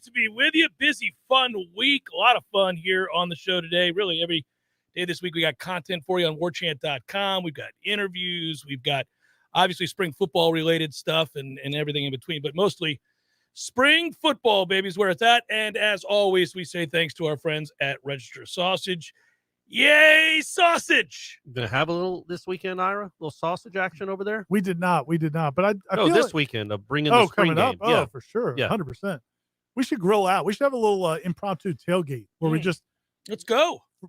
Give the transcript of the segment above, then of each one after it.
to be with you. Busy, fun week. A lot of fun here on the show today. Really, every day this week we got content for you on warchant.com. We've got interviews. We've got, obviously, spring football-related stuff and everything in between. But mostly spring football, baby, is where it's at. And as always, we say thanks to our friends at Register Sausage. Yay, sausage! Gonna have a little this weekend, Ira? A little sausage action over there? We did not. But I feel this like, weekend of bringing the spring coming game. up. Yeah. Oh, for sure. Yeah. 100%. We should grill out. We should have a little impromptu tailgate where we just let's go. I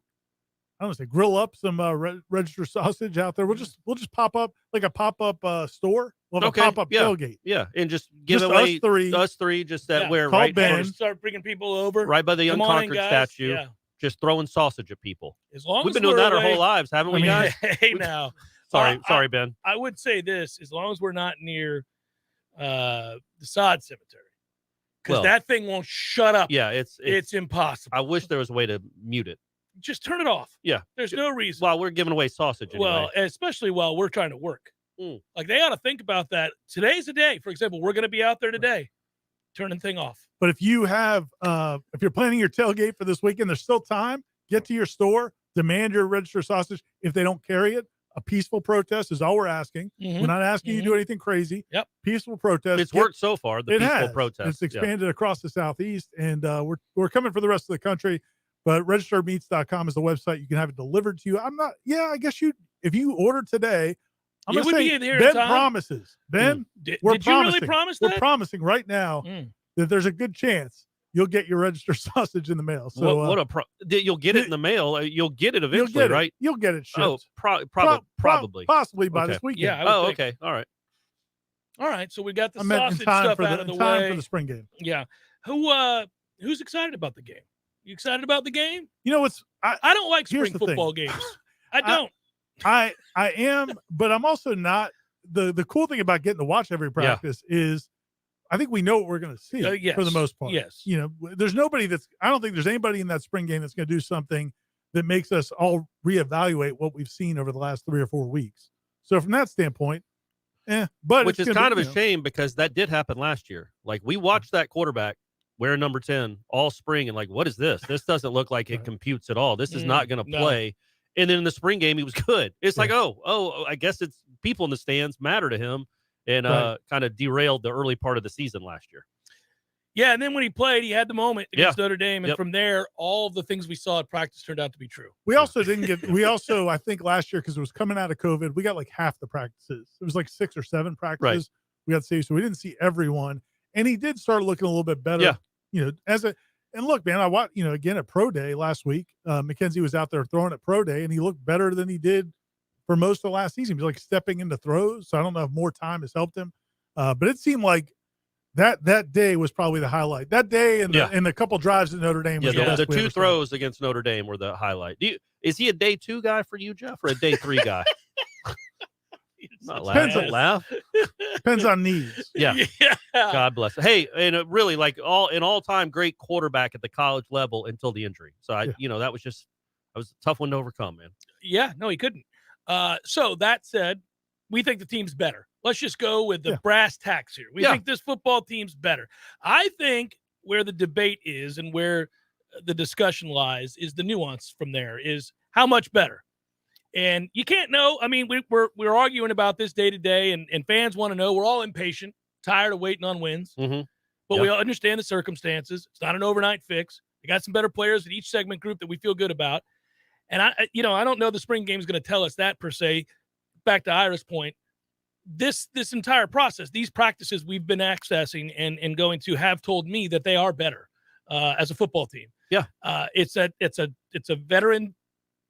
don't want to say grill up some Register Sausage out there. We'll just pop up like a pop-up store. We'll have a pop-up tailgate. Yeah, and just give Just away us three just that where call right Ben. Start bringing people over. right by the Come on in, Unconquered guys. statue. Yeah. Just throwing sausage at people. As long We've as been doing we're that our away- whole lives, haven't we, guys? Hey, now. Sorry, Ben. I would say this, as long as we're not near the sod cemetery, because that thing won't shut up. Yeah, it's impossible. I wish there was a way to mute it. Just turn it off. Yeah. There's no reason. While we're giving away sausage anyway. Well, especially while we're trying to work. Like, they ought to think about that. Today's the day. For example, we're going to be out there today. Turning thing off. But if you have, if you're planning your tailgate for this weekend, there's still time. Get to your store, demand your Register Sausage. If they don't carry it, a peaceful protest is all we're asking. Mm-hmm. We're not asking you to do anything crazy. Yep. Peaceful protest. It's worked so far. The peaceful protest. It's expanded across the Southeast, and we're coming for the rest of the country. But registermeats.com is the website. You can have it delivered to you. I guess if you order today, I'm going to say Ben promises. Ben, did you really promise that? We're promising right now that there's a good chance you'll get your Register Sausage in the mail. So you'll get it in the mail. You'll get it eventually, right? You'll get it shipped. Oh, probably. Possibly by this weekend. Yeah. Okay. All right. So we got the sausage stuff out of the way for the spring game. Yeah. Who's excited about the game? You excited about the game? You know what's I don't like spring football games. I don't. I am, but I'm also not. The cool thing about getting to watch every practice is I think we know what we're going to see for the most part. Yes. You know, there's nobody I don't think there's anybody in that spring game that's going to do something that makes us all reevaluate what we've seen over the last 3 or 4 weeks. So from that standpoint, but which is kind of a shame because that did happen last year. Like, we watched that quarterback wearing number 10 all spring and like, what is this? This doesn't look like it computes at all. This is not going to play. And then in the spring game, he was good. It's like, I guess it's people in the stands matter to him, and kind of derailed the early part of the season last year. Yeah, and then when he played, he had the moment against Notre Dame, and from there, all of the things we saw at practice turned out to be true. We also I think last year, because it was coming out of COVID, we got like half the practices. It was like 6 or 7 practices we got to see, so we didn't see everyone. And he did start looking a little bit better. Yeah. And look, man, I watched, again at Pro Day last week, McKenzie was out there throwing at Pro Day, and he looked better than he did for most of the last season. He was like stepping into throws. So I don't know if more time has helped him. But it seemed like that day was probably the highlight. That day and the couple drives at Notre Dame was the best. The 2 throws against Notre Dame were the highlight. Is he a day 2 guy for you, Jeff, or a day 3 guy? Not laugh. Depends on needs. Yeah. God bless. Hey, and really, like, an all-time great quarterback at the college level until the injury. So that was a tough one to overcome, man. Yeah, no, he couldn't. So that said, we think the team's better. Let's just go with the brass tacks here. We think this football team's better. I think where the debate is and where the discussion lies is the nuance from there is how much better. And you can't know. I mean, we're arguing about this day to day, and fans want to know. We're all impatient, tired of waiting on wins. Mm-hmm. But we all understand the circumstances. It's not an overnight fix. We got some better players in each segment group that we feel good about. And I don't know the spring game is going to tell us that per se. Back to Ira's point, this entire process, these practices we've been accessing and going to have told me that they are better as a football team. Yeah, it's a veteran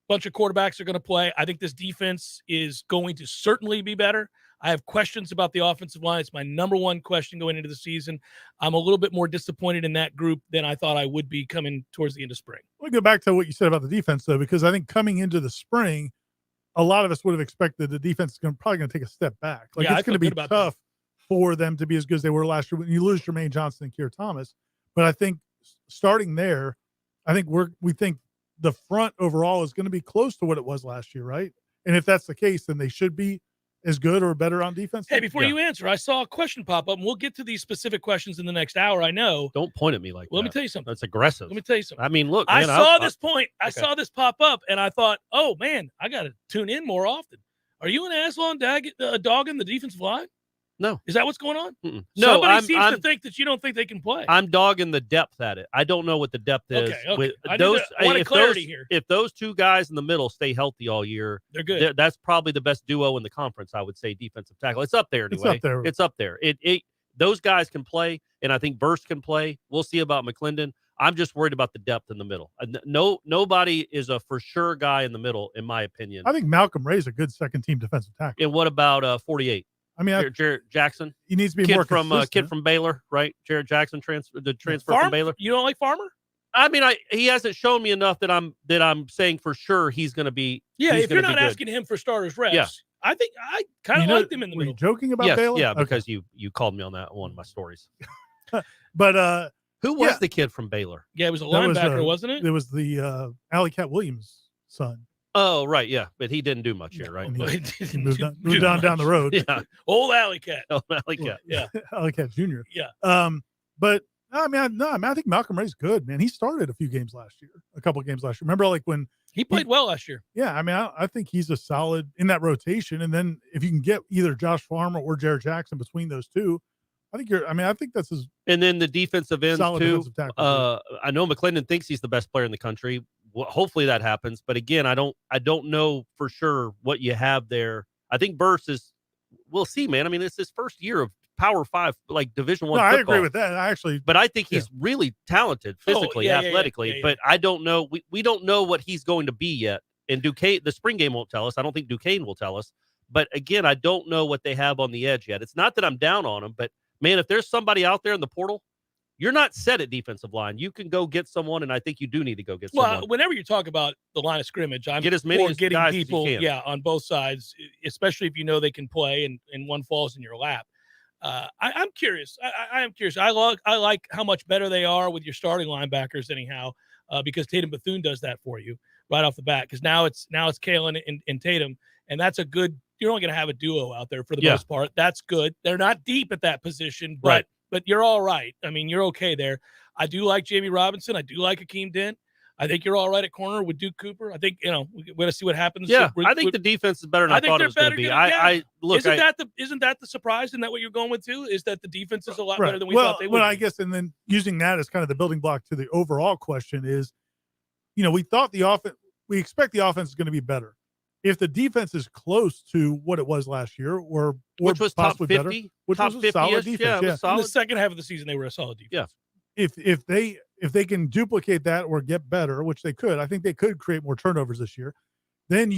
bunch of quarterbacks are going to play. I think this defense is going to certainly be better. I have questions about the offensive line. It's my number one question going into the season. I'm a little bit more disappointed in that group than I thought I would be coming towards the end of spring. Let me go back to what you said about the defense, though, because I think coming into the spring, a lot of us would have expected the defense is probably going to take a step back. Like, it's going to be tough for them to be as good as they were last year when you lose Jermaine Johnson and Keir Thomas. But I think starting there, I think we think the front overall is going to be close to what it was last year, right? And if that's the case, then they should be as good or better on defense? Hey, before you answer, I saw a question pop up, and we'll get to these specific questions in the next hour. I know. Don't point at me like that. Let me tell you something. That's aggressive. Let me tell you something. I mean, look, man, I saw this point. I saw this pop up, and I thought, oh man, I got to tune in more often. Are you an asshole on dogging the defensive line? No. Is that what's going on? No, somebody seems to think that you don't think they can play. I'm dogging the depth at it. I don't know what the depth is. Okay. I want clarity here. If those two guys in the middle stay healthy all year, they're good. That's probably the best duo in the conference, I would say, defensive tackle. It's up there anyway. It's up there. Those guys can play, and I think Burst can play. We'll see about McClendon. I'm just worried about the depth in the middle. Nobody is a for sure guy in the middle, in my opinion. I think Malcolm Ray's a good second-team defensive tackle. And what about 48? I mean, Jared Jackson. He needs to be more consistent. Kid from Baylor, right? Jared Jackson transfer from Baylor. You don't like Farmer? I mean, he hasn't shown me enough that I'm saying for sure he's going to be. Yeah, if you're not asking him for starters reps, I think I kind of liked him in the middle. Were you joking about Baylor? Yeah, because you called me on that one of my stories. But who was the kid from Baylor? Yeah, it was a linebacker, wasn't it? It was the Alley Cat Williams' son. Oh, right, yeah. But he didn't do much here, right? He moved on down the road. Yeah. Old Alley Cat. Old Alley Cat. Yeah. Alley Cat Jr. Yeah. But I mean, I think Malcolm Ray's good, man. He started a couple of games last year. Remember, like when he played well last year. Yeah, I mean, I think he's a solid in that rotation. And then if you can get either Josh Farmer or Jared Jackson between those two, I think that's his. And then the defensive ends too. I know McClendon thinks he's the best player in the country. Well, hopefully that happens. But again, I don't know for sure what you have there. I think Burst is. We'll see, man. I mean, it's his first year of Power 5, like Division 1 football. I agree with that. But I think he's really talented physically, athletically. But I don't know. We don't know what he's going to be yet. And Duquesne, the spring game won't tell us. I don't think Duquesne will tell us. But again, I don't know what they have on the edge yet. It's not that I'm down on them, but man, if there's somebody out there in the portal, you're not set at defensive line. You can go get someone, and I think you do need to go get someone. Well, whenever you talk about the line of scrimmage, I'm get as many getting guys people, as you can. on both sides, especially if you know they can play and one falls in your lap. I'm curious. I am curious. I like how much better they are with your starting linebackers anyhow, because Tatum Bethune does that for you right off the bat. Because now it's Kalen and Tatum, and that's a good. You're only going to have a duo out there for the most part. That's good. They're not deep at that position, but you're all right. I mean, you're okay there. I do like Jamie Robinson. I do like Akeem Dent. I think you're all right at corner with Duke Cooper. I think, we're going to see what happens. Yeah, I think the defense is better than I thought it was going to be. Isn't that the surprise? Isn't that what you're going with too? Is that the defense is a lot better than we thought they would? Well, I guess, and then using that as kind of the building block to the overall question is, we thought we expect the offense is going to be better. If the defense is close to what it was last year, which was top 50, better, which was a solid defense. Yeah. In the second half of the season, they were a solid defense. Yeah. If they can duplicate that or get better, which they could, I think they could create more turnovers this year. Then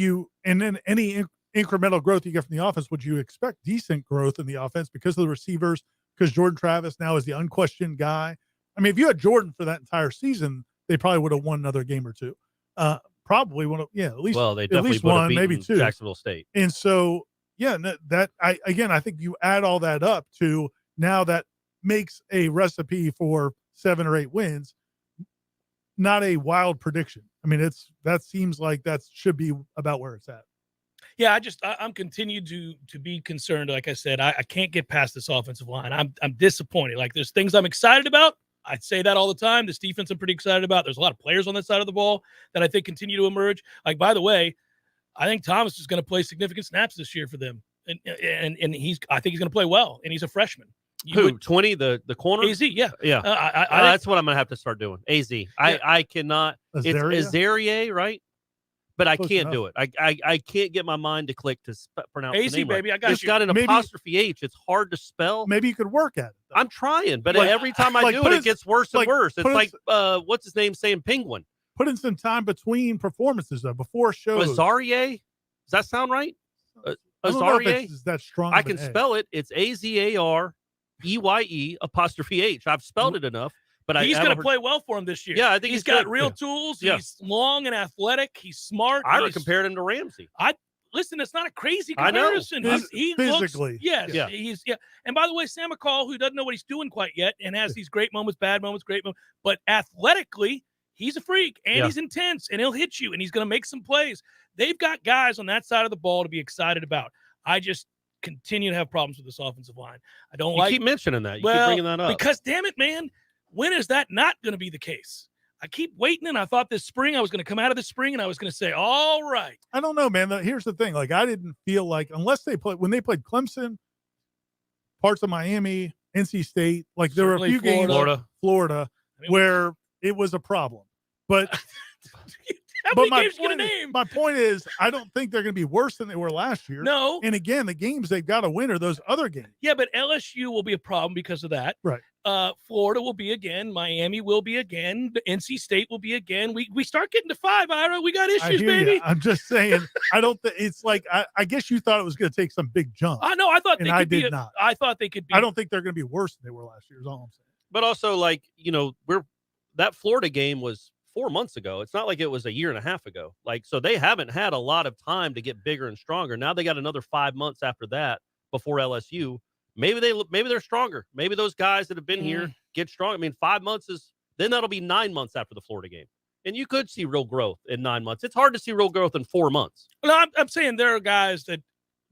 any incremental growth you get from the offense, would you expect decent growth in the offense because of the receivers? Because Jordan Travis now is the unquestioned guy. I mean, if you had Jordan for that entire season, they probably would have won another game or two. Probably one of at least. Well, they definitely at least one, maybe two. Jacksonville State. And so I think you add all that up to now that makes a recipe for 7 or 8 wins, not a wild prediction. I mean, that seems like that should be about where it's at. Yeah, I'm continued to be concerned. Like I said, I can't get past this offensive line. I'm disappointed. Like there's things I'm excited about. I'd say that all the time. This defense I'm pretty excited about. There's a lot of players on that side of the ball that I think continue to emerge. Like, by the way, I think Thomas is going to play significant snaps this year for them. And I think he's going to play well. And he's a freshman. 20, the corner? AZ, yeah. Yeah. That's what I'm going to have to start doing. AZ. Yeah. I cannot. Azaria? It's Azaria, right? But I Close can't enough. do it. I can't get my mind to click to pronounce AZ, the name baby, right. I got It's you. got an Maybe- apostrophe H. It's hard to spell. Maybe you could work at it. I'm trying, but Like- every time I like do put it, in- it gets worse and like worse. It's put in- like, what's his name saying penguin? Put in some time between performances, though, before shows. Azaria? Does that sound right? I don't know if Azaria? it's that strong. I of an can A. spell it. It's AZAREYE apostrophe H. I've spelled it enough, but He's going to play well for him this year. Yeah, I think he's got good. real tools. Yeah. He's long and athletic. He's smart. I would compare him to Ramsey. Listen, it's not a crazy I know. comparison. He Physically. looks, yes, Yeah. he's And by the way, Sam McCall, who doesn't know what he's doing quite yet, and has these great moments, bad moments, great moments, but athletically, he's a freak, and he's intense, and he'll hit you, and he's going to make some plays. They've got guys on that side of the ball to be excited about. I just continue to have problems with this offensive line. I don't You keep mentioning that. You keep bringing that up. Because, damn it, man, when is that not going to be the case? I keep waiting, and I thought this spring I was going to come out of this spring, and I was going to say, all right. I don't know, man. Here's the thing. Like, I didn't feel like, unless when they played Clemson, parts of Miami, NC State, like there were a few games, Florida, where it was a problem. But how many games you going to name? My point is, I don't think they're going to be worse than they were last year. No. And again, the games they've got to win are those other games. Yeah, but LSU will be a problem because of that. Right. Florida will be again. Miami will be again. The NC State will be again. We start getting to 5, Ira. We got issues, baby. You. I'm just saying. I don't think it's like I guess you thought it was going to take some big jump. I know. I thought they could be. Not. I thought they could be. I don't think they're going to be worse than they were last year. Is all I'm saying. But also, like, that Florida game was 4 months ago. It's not like it was a year and a half ago. Like, so they haven't had a lot of time to get bigger and stronger. Now they got another 5 months after that before LSU. Maybe they're stronger. Maybe those guys that have been here get strong. I mean, 5 months then that'll be 9 months after the Florida game. And you could see real growth in 9 months. It's hard to see real growth in 4 months. Well, I'm saying there are guys that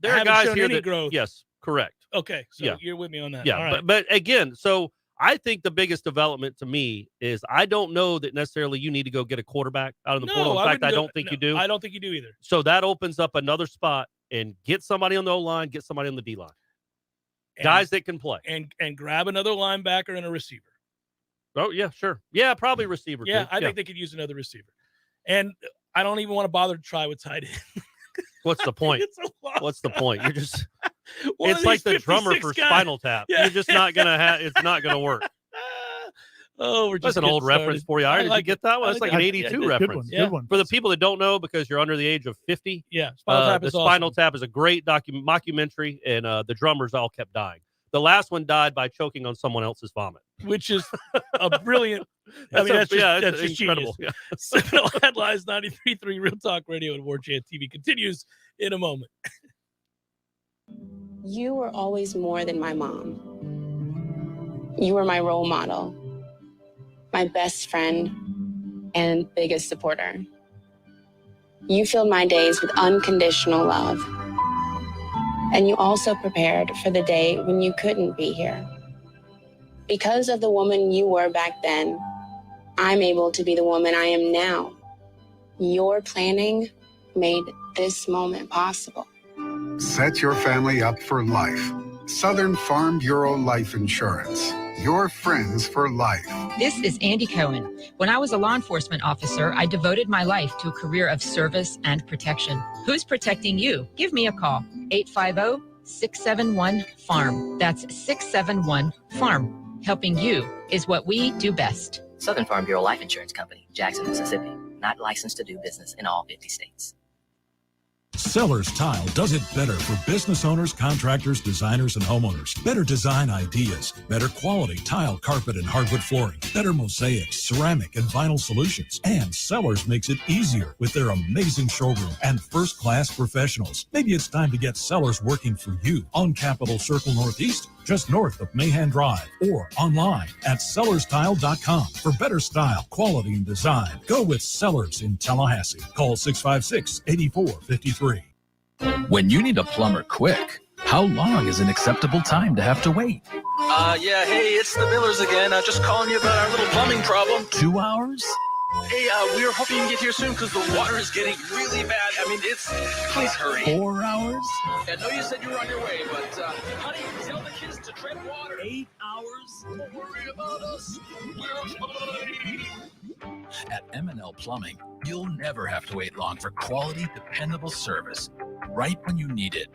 haven't shown any growth. Yes, correct. Okay, so you're with me on that. Yeah, all right. but again, so I think the biggest development to me is I don't know that necessarily you need to go get a quarterback out of the portal. In fact, I don't think you do. I don't think you do either. So that opens up another spot and get somebody on the O-line, get somebody on the D-line. Guys that can play. And grab another linebacker and a receiver. Oh, yeah, sure. Yeah, probably receiver. Yeah, too. I think they could use another receiver. And I don't even want to bother to try with tight end. What's the point? What's the point? You're just it's like the drummer for guys. Spinal Tap. Yeah. You're just not gonna it's not gonna work. We're just that's an old reference for you. Did you get that one? That's like an 82 reference. Good one. For the people that don't know, because you're under the age of 50. Yeah, Spinal Tap is a great mockumentary, and the drummers all kept dying. The last one died by choking on someone else's vomit, which is a brilliant. that's just incredible. Yeah. Seminole Headlines 93.3 Real Talk Radio and Warchant TV continues in a moment. You were always more than my mom. You were my role model, my best friend, and biggest supporter. You filled my days with unconditional love. And you also prepared for the day when you couldn't be here. Because of the woman you were back then, I'm able to be the woman I am now. Your planning made this moment possible. Set your family up for life. Southern Farm Bureau Life Insurance. Your friends for life. This is Andy Cohen. When I was a law enforcement officer, I devoted my life to a career of service and protection. Who's protecting you? Give me a call. 850-671-FARM. That's 671-FARM. Helping you is what we do best. Southern Farm Bureau Life Insurance Company, Jackson, Mississippi. Not licensed to do business in all 50 states. Sellers Tile does it better for business owners, contractors, designers, and homeowners. Better design ideas, better quality tile, carpet, and hardwood flooring, better mosaics, ceramic, and vinyl solutions. And Sellers makes it easier with their amazing showroom and first-class professionals. Maybe it's time to get Sellers working for you on Capitol Circle Northeast, just north of Mahan Drive, or online at sellerstile.com for better style, quality, and design. Go with Sellers in Tallahassee. Call 656-8453. When you need a plumber quick, how long is an acceptable time to have to wait? Yeah, hey, it's the Millers again. Just calling you about our little plumbing problem. 2 hours? Hey, we were hoping you can get here soon because the water is getting really bad. I mean, please hurry. 4 hours? I know you said you were on your way, but, honey, tell the kids to tread water. 8 hours? Don't worry about us. We're fine. At M&L Plumbing, you'll never have to wait long for quality, dependable service right when you need it.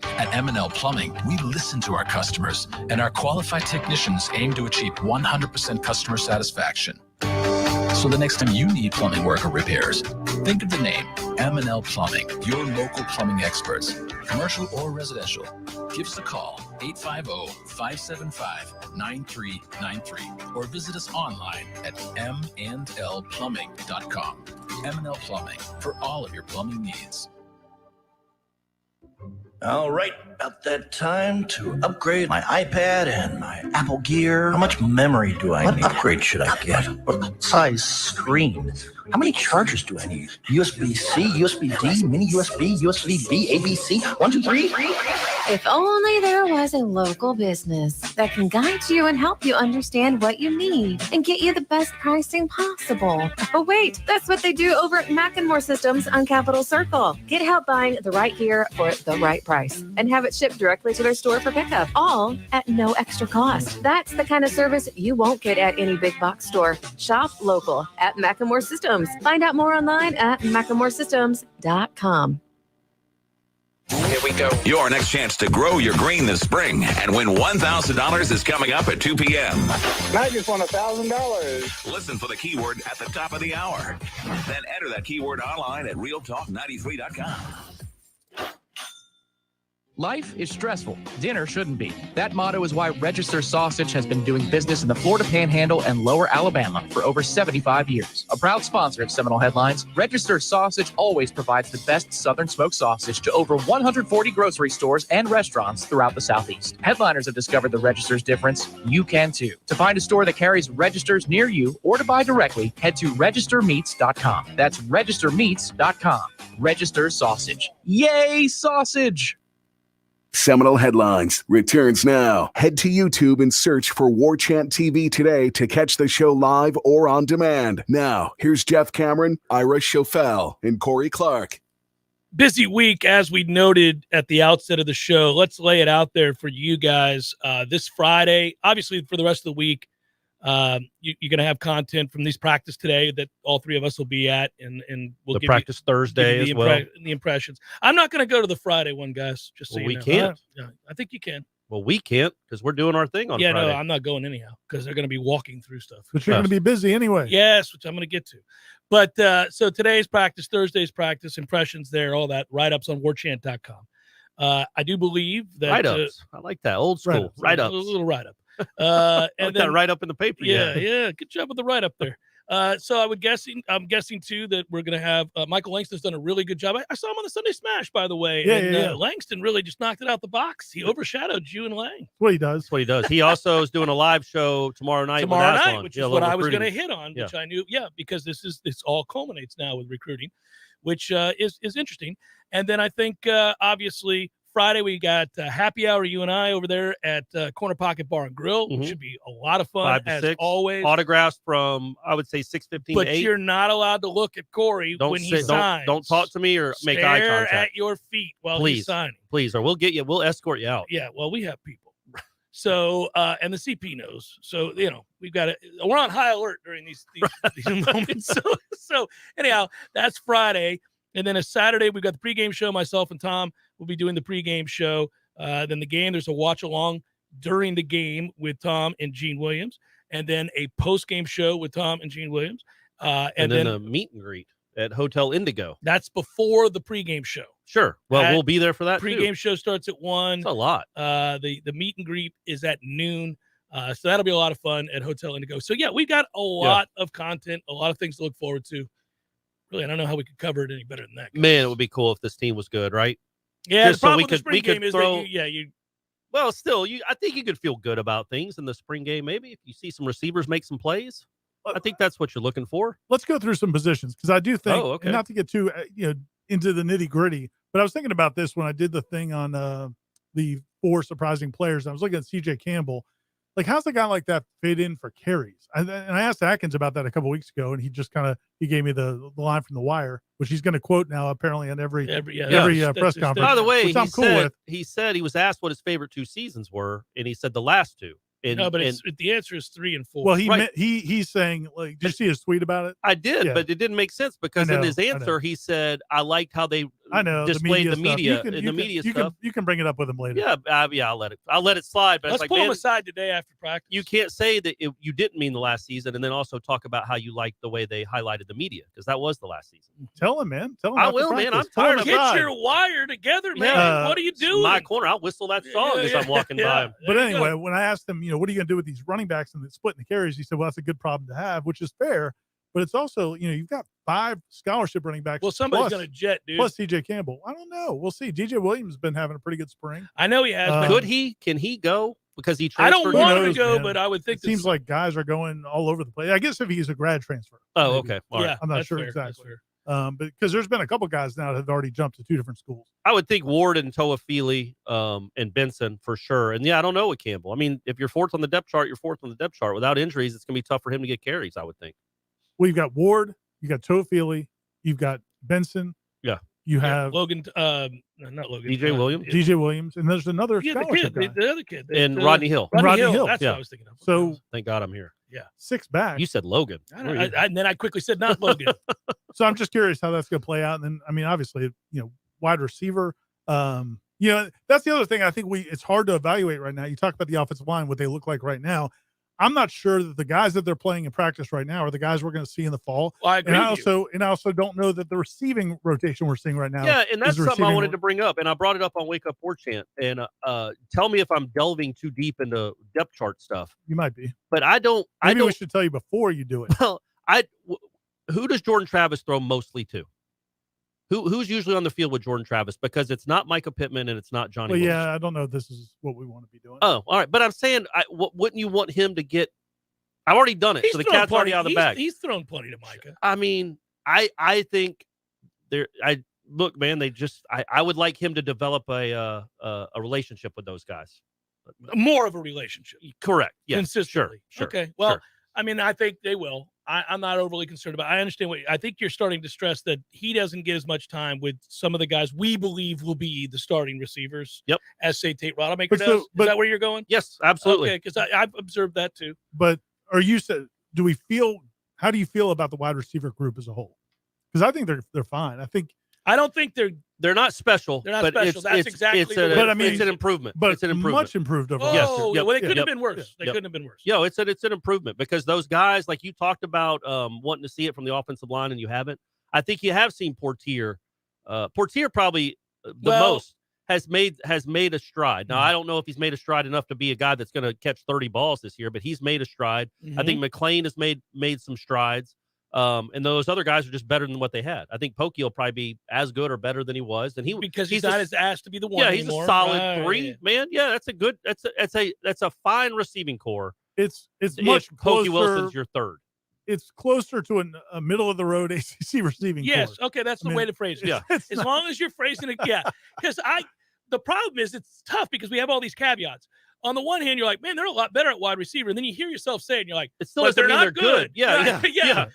At M&L Plumbing, we listen to our customers, and our qualified technicians aim to achieve 100% customer satisfaction. So the next time you need plumbing work or repairs, think of the name M&L Plumbing, your local plumbing experts, commercial or residential. Give us a call, 850-575-9393, or visit us online at mandlplumbing.com. M&L Plumbing, for all of your plumbing needs. All right, About that time to upgrade my iPad and my Apple Gear. How much memory do I need? What upgrade should I get? What size screen? How many chargers do I need? USB-C, USB-D, mini USB, USB-B, ABC, 1, 2, 3? If only there was a local business that can guide you and help you understand what you need and get you the best pricing possible. But wait, that's what they do over at Mac&More Systems on Capitol Circle. Get help buying the right gear for the right price and have it shipped directly to their store for pickup, all at no extra cost. That's the kind of service you won't get at any big box store. Shop local at Mac&More Systems. Find out more online at macandmoresystems.com. Here we go. Your next chance to grow your green this spring and win $1,000 is coming up at 2 p.m. I just won $1,000. Listen for the keyword at the top of the hour. Then enter that keyword online at realtalk93.com. Life is stressful. Dinner shouldn't be. That motto is why Register Sausage has been doing business in the Florida Panhandle and Lower Alabama for over 75 years. A proud sponsor of Seminole Headlines, Register Sausage always provides the best Southern smoked sausage to over 140 grocery stores and restaurants throughout the Southeast. Headliners have discovered the Register's difference. You can too. To find a store that carries Registers near you or to buy directly, head to registermeats.com. That's registermeats.com. Register Sausage. Yay, sausage! Seminole Headlines returns now. Head to YouTube and search for Warchant TV today to catch the show live or on demand. Now, here's Jeff Cameron, Ira Schofel, and Corey Clark. Busy week, as we noted at the outset of the show. Let's lay it out there for you guys. This Friday, obviously for the rest of the week, you're going to have content from these practice today that all three of us will be at, and we'll give practice Thursday as well. The impressions. I'm not going to go to the Friday one, guys. Just so we know. can't. I think you can. Well, we can't because we're doing our thing on Friday. No, I'm not going anyhow because they're going to be walking through stuff. But you're going to be busy anyway. Yes, which I'm going to get to. But so today's practice, Thursday's practice, impressions there, all that, write-ups on warchant.com. I do believe that write-ups. I like that old school write-ups. A little write-up. And then right up in the paper. Yeah. Good job with the write up there. So I'm guessing too that we're going to have Michael Langston's done a really good job. I saw him on the Sunday Smash, by the way. Yeah. Langston really just knocked it out the box. He overshadowed you and Lang. That's what he does. That's what he does. He also is doing a live show tomorrow night, which is what I was going to hit on, which I knew. Yeah, because this all culminates now with recruiting, which is interesting. And then I think obviously Friday, we got happy hour, you and I, over there at Corner Pocket Bar and Grill, which should be a lot of fun, 5 to as 6. always. Autographs from, I would say, 6:15 but to 8. You're not allowed to look at Corey when he signs. Don't talk to me or make eye contact. Stare at your feet while he's signing. Please, or we'll escort you out. Yeah, well, we have people. So, and the CP knows. So, we've got we're on high alert during these moments. So, anyhow, that's Friday. And then a Saturday, we've got the pregame show. Myself and Tom will be doing the pregame show. Then the game, there's a watch along during the game with Tom and Gene Williams. And then a postgame show with Tom and Gene Williams. And then a meet and greet at Hotel Indigo. That's before the pregame show. Sure. Well, we'll be there for that pregame show starts at 1. That's a lot. The meet and greet is at noon. So that'll be a lot of fun at Hotel Indigo. So, yeah, we've got a lot of content, a lot of things to look forward to. Really, I don't know how we could cover it any better than that, guys. Man, it would be cool if this team was good, right? Yeah, the problem with the spring game is that well, still, I think you could feel good about things in the spring game. Maybe if you see some receivers make some plays, I think that's what you're looking for. Let's go through some positions because I do think, and not to get too into the nitty gritty, but I was thinking about this when I did the thing on the 4 surprising players. I was looking at CJ Campbell. Like, how's a guy like that fit in for carries? And I asked Atkins about that a couple weeks ago, and he just he gave me the line from The Wire, which he's going to quote now apparently on every press conference. By the way, he said he was asked what his favorite 2 seasons were, and he said the last 2. The answer is 3 and 4. Well, he's saying, like, did you see his tweet about it? I did, but it didn't make sense because in his answer he said, "I liked how they displayed the media and the media stuff." You can bring it up with him later. Yeah, I'll let it slide. But let's pull him aside today after practice. You can't say that you didn't mean the last season, and then also talk about how you liked the way they highlighted the media because that was the last season. Tell him, man. Tell him. I will, man. I'm tired of it. Get your wire together, man. What are you doing? My corner. I'll whistle that song as I'm walking by him. But anyway, when I asked him, what are you going to do with these running backs and splitting the carries? He said, well, that's a good problem to have, which is fair. but it's also, you've got 5 scholarship running backs. Well, somebody's going to jet, dude. Plus TJ Campbell. I don't know. We'll see. DJ Williams has been having a pretty good spring. I know he has. But can he go? Because he transferred. I don't want him to go, man. but I would think it seems like guys are going all over the place. I guess if he's a grad transfer. Oh, maybe. okay. All right. Yeah, I'm not sure exactly. But because there's been a couple guys now that have already jumped to 2 different schools. I would think Ward and Toafili and Benson for sure. And I don't know with Campbell. I mean, if you're 4th on the depth chart, you're 4th on the depth chart. Without injuries, it's going to be tough for him to get carries, I would think. Well, you've got Ward, you got Toafili, you've got Benson. Yeah. You have Logan, not Logan. DJ Williams. DJ Williams, and there's another scholarship guy. The other kid. And Rodney Hill. Rodney Hill. That's what I was thinking of. So thank God I'm here. Yeah. 6 back. You said Logan. And then I quickly said not Logan. So I'm just curious how that's going to play out. And then, I mean, obviously, wide receiver. That's the other thing I think it's hard to evaluate right now. You talk about the offensive line, what they look like right now. I'm not sure that the guys that they're playing in practice right now are the guys we're going to see in the fall. Well, I agree and I also don't know that the receiving rotation we're seeing right now. Yeah, and that's something I wanted to bring up, and I brought it up on Wake Up Warchant. And tell me if I'm delving too deep into depth chart stuff. You might be, but I don't. Maybe we should tell you before you do it. Well, who does Jordan Travis throw mostly to? Who's usually on the field with Jordan Travis? Because it's not Micah Pittman and it's not Johnny. Well, Williams. yeah, I don't know if this is what we want to be doing. Oh, all right. But I'm saying, wouldn't you want him to get? I've already done it, so the cat's already out of the bag. He's thrown plenty to Micah. I mean, I think look, man. I would like him to develop a relationship with those guys. More of a relationship. Correct. Yeah. Consistently. Sure. Okay. Well, sure. I mean, I think they will. I'm not overly concerned about it. I understand I think you're starting to stress that he doesn't get as much time with some of the guys we believe will be the starting receivers. Yep. As say Tate Rodemaker does. Is that where you're going? Yes, absolutely. Okay, because I've observed that too. But how do you feel about the wide receiver group as a whole? Because I think they're fine. I don't think they're not special. They're not but special. That's exactly. It's an improvement. But it's an improvement. Much improved over. Oh, well, they could have been worse. They couldn't have been worse. Yeah, it's an improvement because those guys, like you talked about, wanting to see it from the offensive line, and you haven't. I think you have seen Portier. Portier probably most has made a stride. Now I don't know if he's made a stride enough to be a guy that's going to catch 30 balls this year, but he's made a stride. Mm-hmm. I think McLean has made some strides. And those other guys are just better than what they had. I think Pokey will probably be as good or better than he was. And because he's not as asked to be the one. Yeah, anymore. He's a solid 3, man. Yeah, that's a fine receiving core. It's much closer. Pokey Wilson's your 3rd. It's closer to a middle of the road ACC receiving core. Yes, okay, that's the way to phrase it. Yeah, as long as you're phrasing it, yeah. Because the problem is it's tough because we have all these caveats. On the one hand, you're like, man, they're a lot better at wide receiver. And then you hear yourself say it, and you're like, it's still but they're not good. Yeah.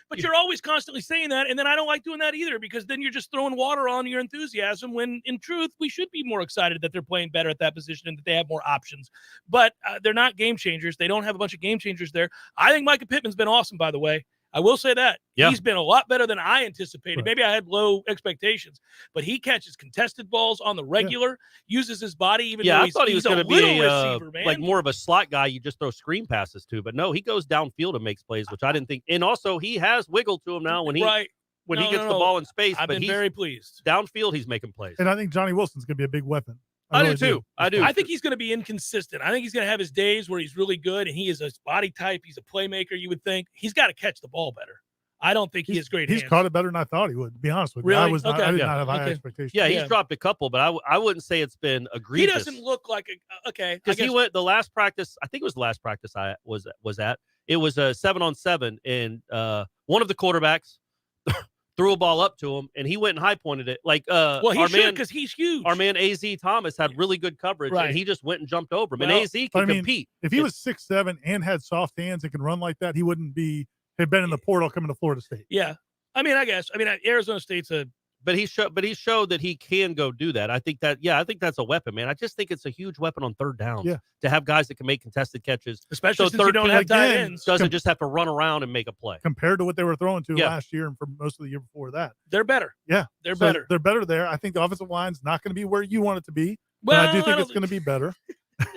But you're always constantly saying that. And then I don't like doing that either because then you're just throwing water on your enthusiasm when, in truth, we should be more excited that they're playing better at that position and that they have more options. But they're not game changers. They don't have a bunch of game changers there. I think Micah Pittman's been awesome, by the way. I will say that. Yeah. He's been a lot better than I anticipated. Right. Maybe I had low expectations, but he catches contested balls on the regular, uses his body even though I thought he was going to be receiver, man. like more of a slot guy you just throw screen passes to. But no, he goes downfield and makes plays, which I didn't think. And also, he has wiggle to him now when he gets the ball in space. I've been very pleased. Downfield, he's making plays. And I think Johnny Wilson's going to be a big weapon. I do too. I do. I think he's going to be inconsistent. I think he's going to have his days where he's really good and he is a body type. He's a playmaker, you would think. He's got to catch the ball better. I don't think he has great hands. He's caught it better than I thought he would, to be honest with you. Really? I did not have high expectations. Yeah, he's dropped a couple, but I wouldn't say it's been egregious. He doesn't look like okay. Because he went the last practice, I think it was the last practice I was at. It was a 7-on-7, and one of the quarterbacks threw a ball up to him, and he went and high pointed it. Like, he should because he's huge. Our man AZ Thomas had really good coverage, and he just went and jumped over him. And AZ can compete. If he was 6'7" and had soft hands and can run like that, he wouldn't have been in the portal coming to Florida State. Yeah. I mean, Arizona State's but he showed that he can go do that. I think that's a weapon, man. I just think it's a huge weapon on third down. Yeah. To have guys that can make contested catches, especially since you don't have tight ends. Doesn't just have to run around and make a play. Compared to what they were throwing to last year and for most of the year before that. They're better. Yeah. They're better. They're better there. I think the offensive line's not going to be where you want it to be. Well, but I do think it's going to be better.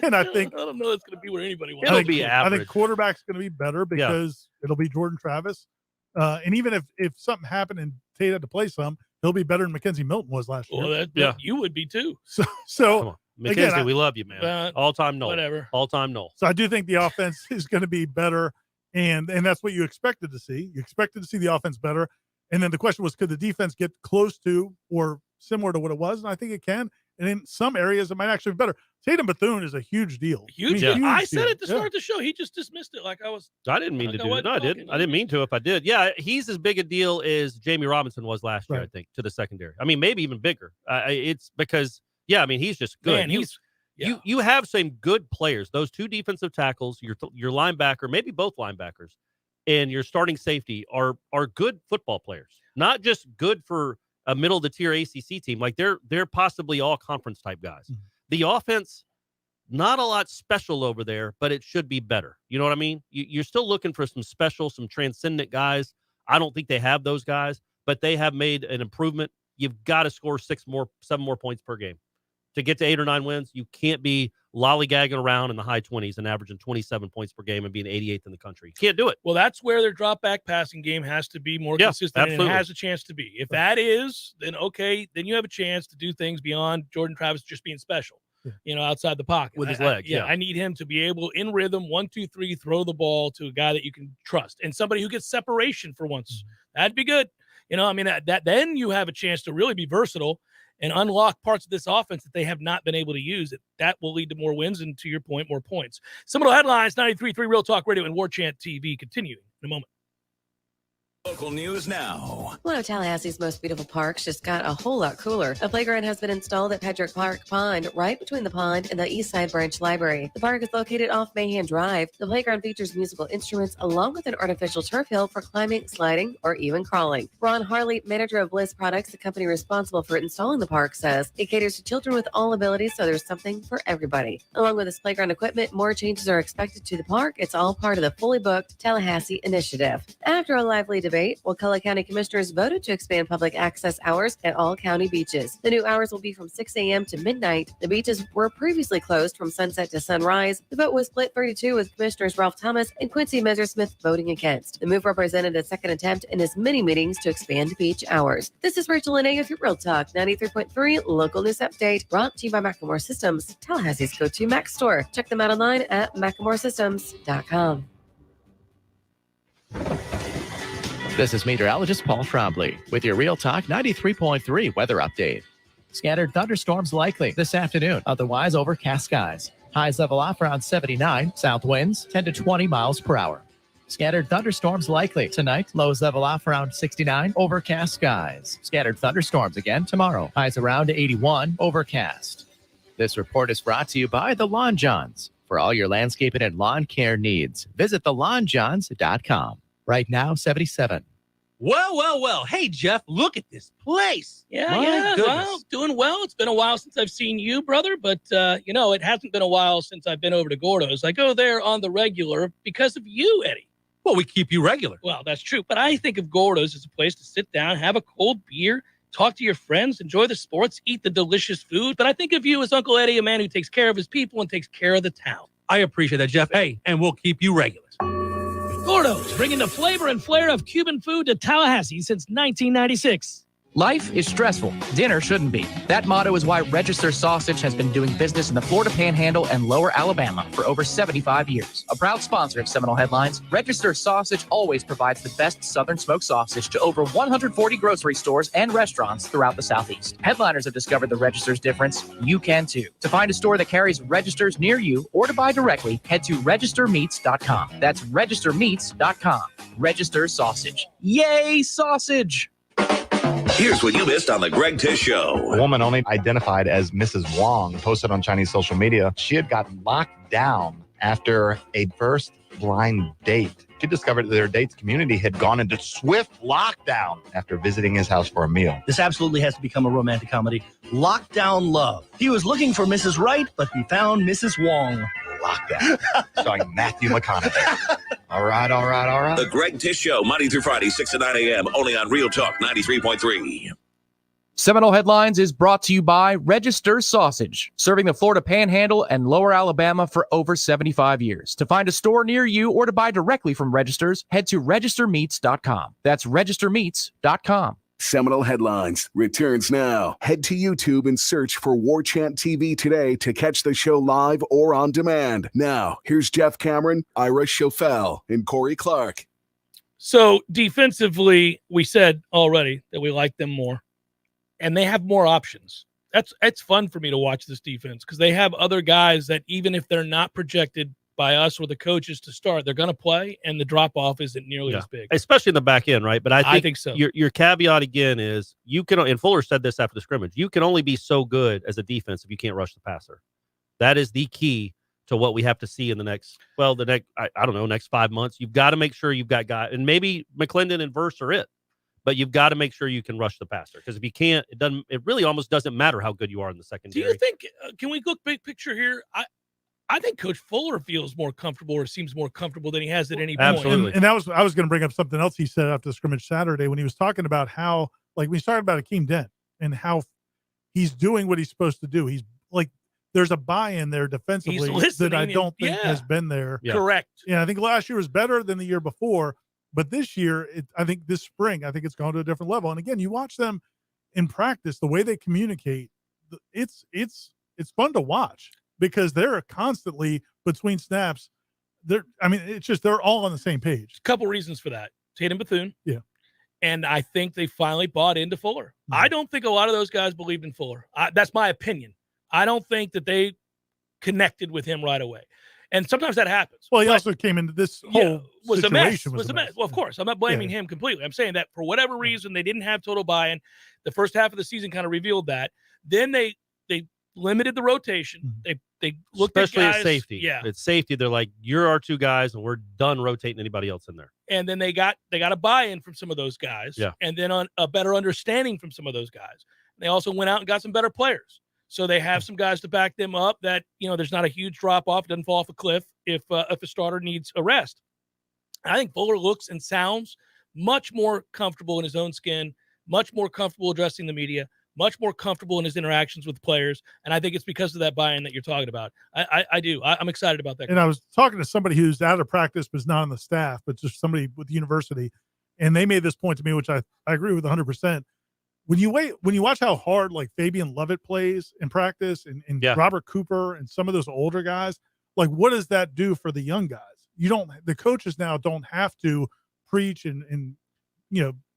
And I think I don't know it's going to be where anybody wants. It'll be average. I think quarterback's going to be better because it'll be Jordan Travis. And even if something happened and Tate had to play some, he'll be better than Mackenzie Milton was last year. Well, you would be too. So Mackenzie, again, we love you, man. All-time Nole. Whatever. All-time Nole. So I do think the offense is going to be better. And that's what you expected to see. You expected to see the offense better. And then the question was, could the defense get close to or similar to what it was? And I think it can. And in some areas, it might actually be better. Tatum Bethune is a huge deal. Huge deal. I said it to start the show. He just dismissed it like I was. I didn't mean to do it. No, I didn't. I didn't mean to if I did. Yeah, he's as big a deal as Jamie Robinson was last year, I think, to the secondary. I mean, maybe even bigger. It's because, he's just good. Man, you have some good players. Those two defensive tackles, your linebacker, maybe both linebackers, and your starting safety are good football players. Not just good for a middle of the tier ACC team. Like they're possibly all conference type guys. Mm-hmm. The offense, not a lot special over there, but it should be better. You know what I mean? You're still looking for some special, some transcendent guys. I don't think they have those guys, but they have made an improvement. You've got to score 7 more points per game to get to 8 or 9 wins. You can't be lollygagging around in the high 20s and averaging 27 points per game and being 88th in the country. You can't do it. Well, that's where their drop back passing game has to be more consistent. Absolutely. And it has a chance to be. If that is, then okay, then you have a chance to do things beyond Jordan Travis just being special, outside the pocket. With his legs. I need him to be able, in rhythm, 1, 2, 3, throw the ball to a guy that you can trust and somebody who gets separation for once. That'd be good. Then you have a chance to really be versatile and unlock parts of this offense that they have not been able to use. That will lead to more wins and, to your point, more points. Seminole Headlines, 93.3 Real Talk Radio and Warchant TV continuing in a moment. Local news now. One of Tallahassee's most beautiful parks just got a whole lot cooler. A playground has been installed at Pedrick Park Pond, right between the pond and the East Side Branch Library. The park is located off Mahan Drive. The playground features musical instruments along with an artificial turf hill for climbing, sliding, or even crawling. Ron Harley, manager of Bliss Products, the company responsible for installing the park, says it caters to children with all abilities, so there's something for everybody. Along with this playground equipment, more changes are expected to the park. It's all part of the fully booked Tallahassee initiative. After a lively debate, Wakulla County Commissioners voted to expand public access hours at all county beaches. The new hours will be from 6 a.m. to midnight. The beaches were previously closed from sunset to sunrise. The vote was split 32 with Commissioners Ralph Thomas and Quincy Messersmith voting against. The move represented a second attempt in as many meetings to expand beach hours. This is Rachel Linnea of your Real Talk 93.3 Local News Update, brought to you by Macklemore Systems, Tallahassee's go-to Mac store. Check them out online at MacklemoreSystems.com. This is meteorologist Paul Trombley with your Real Talk 93.3 weather update. Scattered thunderstorms likely this afternoon, otherwise overcast skies. Highs level off around 79, south winds 10 to 20 miles per hour. Scattered thunderstorms likely tonight, lows level off around 69, overcast skies. Scattered thunderstorms again tomorrow, highs around 81, overcast. This report is brought to you by the Lawn Johns. For all your landscaping and lawn care needs, visit thelawnjohns.com. Right now, 77. Well. Hey, Jeff, look at this place. Yeah. Well, doing well. It's been a while since I've seen you, brother, but, it hasn't been a while since I've been over to Gordo's. I go there on the regular because of you, Eddie. Well, we keep you regular. Well, that's true, but I think of Gordo's as a place to sit down, have a cold beer, talk to your friends, enjoy the sports, eat the delicious food. But I think of you as Uncle Eddie, a man who takes care of his people and takes care of the town. I appreciate that, Jeff. Hey, and we'll keep you regular. Gordo's, bringing the flavor and flair of Cuban food to Tallahassee since 1996. Life is stressful. Dinner shouldn't be. That motto is why Register Sausage has been doing business in the Florida Panhandle and Lower Alabama for over 75 years. A proud sponsor of Seminole Headlines, Register Sausage always provides the best Southern smoked sausage to over 140 grocery stores and restaurants throughout the Southeast. Headliners have discovered the Register's difference. You can too. To find a store that carries Registers near you or to buy directly, head to registermeats.com. That's registermeats.com. Register Sausage. Yay, sausage! Here's what you missed on the Greg Tish Show. A woman only identified as Mrs. Wong posted on Chinese social media she had gotten locked down after a first blind date. She discovered that their date's community had gone into swift lockdown after visiting his house for a meal. This absolutely has to become a romantic comedy. Lockdown Love. He was looking for Mrs. Right, but he found Mrs. Wong. Lockdown. Starring Matthew McConaughey. All right. The Greg Tish Show, Monday through Friday, 6 to 9 a.m., only on Real Talk 93.3. Seminole Headlines is brought to you by Register Sausage, serving the Florida Panhandle and Lower Alabama for over 75 years. To find a store near you or to buy directly from Registers, head to registermeats.com. That's registermeats.com. Seminole Headlines returns now. Head to YouTube and search for Warchant TV today to catch the show live or on demand. Now, here's Jeff Cameron, Ira Schofel, and Corey Clark. So defensively, we said already that we like them more, and they have more options. It's fun for me to watch this defense because they have other guys that even if they're not projected by us or the coaches to start, they're going to play, and the drop-off isn't nearly as big. Especially in the back end, right? But I think so. Your caveat, again, is you can, and Fuller said this after the scrimmage, you can only be so good as a defense if you can't rush the passer. That is the key to what we have to see in the next, I don't know, next 5 months. You've got to make sure you've got guys, and maybe McClendon and Verse are it, but you've got to make sure you can rush the passer, because if you can't, it really almost doesn't matter how good you are in the secondary. Do you think, can we look big picture here? I think Coach Fuller feels more comfortable, or seems more comfortable than he has at any point. Absolutely. And I was going to bring up something else he said after the scrimmage Saturday when he was talking about how, like, we started about Akeem Dent and how he's doing what he's supposed to do. He's like, there's a buy-in there defensively that I don't think has been there. Yeah. Correct. Yeah, I think last year was better than the year before, but this year, I think this spring, I think it's gone to a different level. And again, you watch them in practice, the way they communicate, it's fun to watch, because they're constantly between snaps. It's just they're all on the same page. A couple reasons for that. Tatum Bethune. Yeah. And I think they finally bought into Fuller. Mm-hmm. I don't think a lot of those guys believed in Fuller. That's my opinion. I don't think that they connected with him right away. And sometimes that happens. Well, he also came into this whole was a mess. Was a mess. Well, of course, I'm not blaming him completely. I'm saying that for whatever reason, they didn't have total buy-in. The first half of the season kind of revealed that. Then they limited the rotation. Mm-hmm. They looked especially at guys. At safety. Yeah, it's safety. They're like, you're our two guys, and we're done rotating anybody else in there. And then they got a buy-in from some of those guys. Yeah. And then on a better understanding from some of those guys. They also went out and got some better players. So they have some guys to back them up that, there's not a huge drop-off, doesn't fall off a cliff if a starter needs a rest. I think Fuller looks and sounds much more comfortable in his own skin, much more comfortable addressing the media, much more comfortable in his interactions with players. And I think it's because of that buy-in that you're talking about. I do. I'm excited about that. And I was talking to somebody who's out of practice, but is not on the staff, but just somebody with the university. And they made this point to me, which I agree with 100%. When you watch how hard like Fabian Lovett plays in practice and Robert Cooper and some of those older guys, like what does that do for the young guys? The coaches now don't have to preach and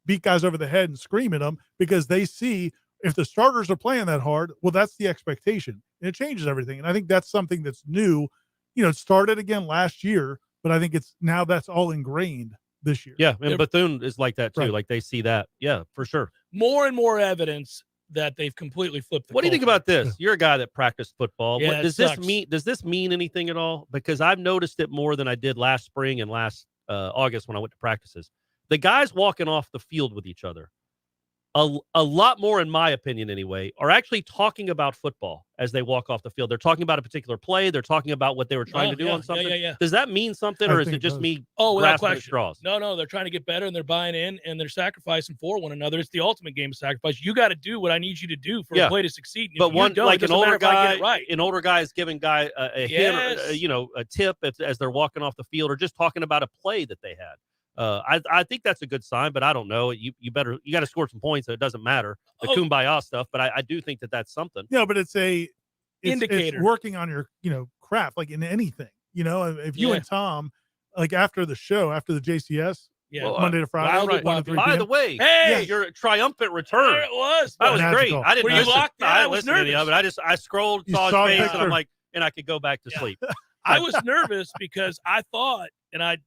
beat guys over the head and scream at them, because they see if the starters are playing that hard, well, that's the expectation, and it changes everything. And I think that's something that's new. It started again last year, but I think that's all ingrained this year. Yeah, and Bethune is like that too. Right. Like they see that. Yeah, for sure. More and more evidence that they've completely flipped the What do you think culture. about this? You're a guy that practiced football. Yeah, Does this mean anything at all? Because I've noticed it more than I did last spring and last August when I went to practices. The guys walking off the field with each other, a lot more, in my opinion anyway, are actually talking about football as they walk off the field. They're talking about a particular play. They're talking about what they were trying to do on something. Yeah. Does that mean something, or is it just me without grasping at question. straws? No, they're trying to get better, and they're buying in, and they're sacrificing for one another. It's the ultimate game of sacrifice. You got to do what I need you to do for a play to succeed. But one, like an older guy, right. An older guy is giving guy a hint, or, a tip as they're walking off the field, or just talking about a play that they had. I think that's a good sign, but I don't know. You got to score some points, so it doesn't matter the kumbaya stuff. But I do think that's something. Yeah, but it's indicator. It's working on your craft, like in anything. If you and Tom, like after the show, after the JCS, Monday to Friday. By the way, your triumphant return. There it was. That was great. I didn't. Were you locked? I didn't listen to any of it. I scrolled, saw his face, and I'm like, and I could go back to sleep. I was nervous because I thought, and I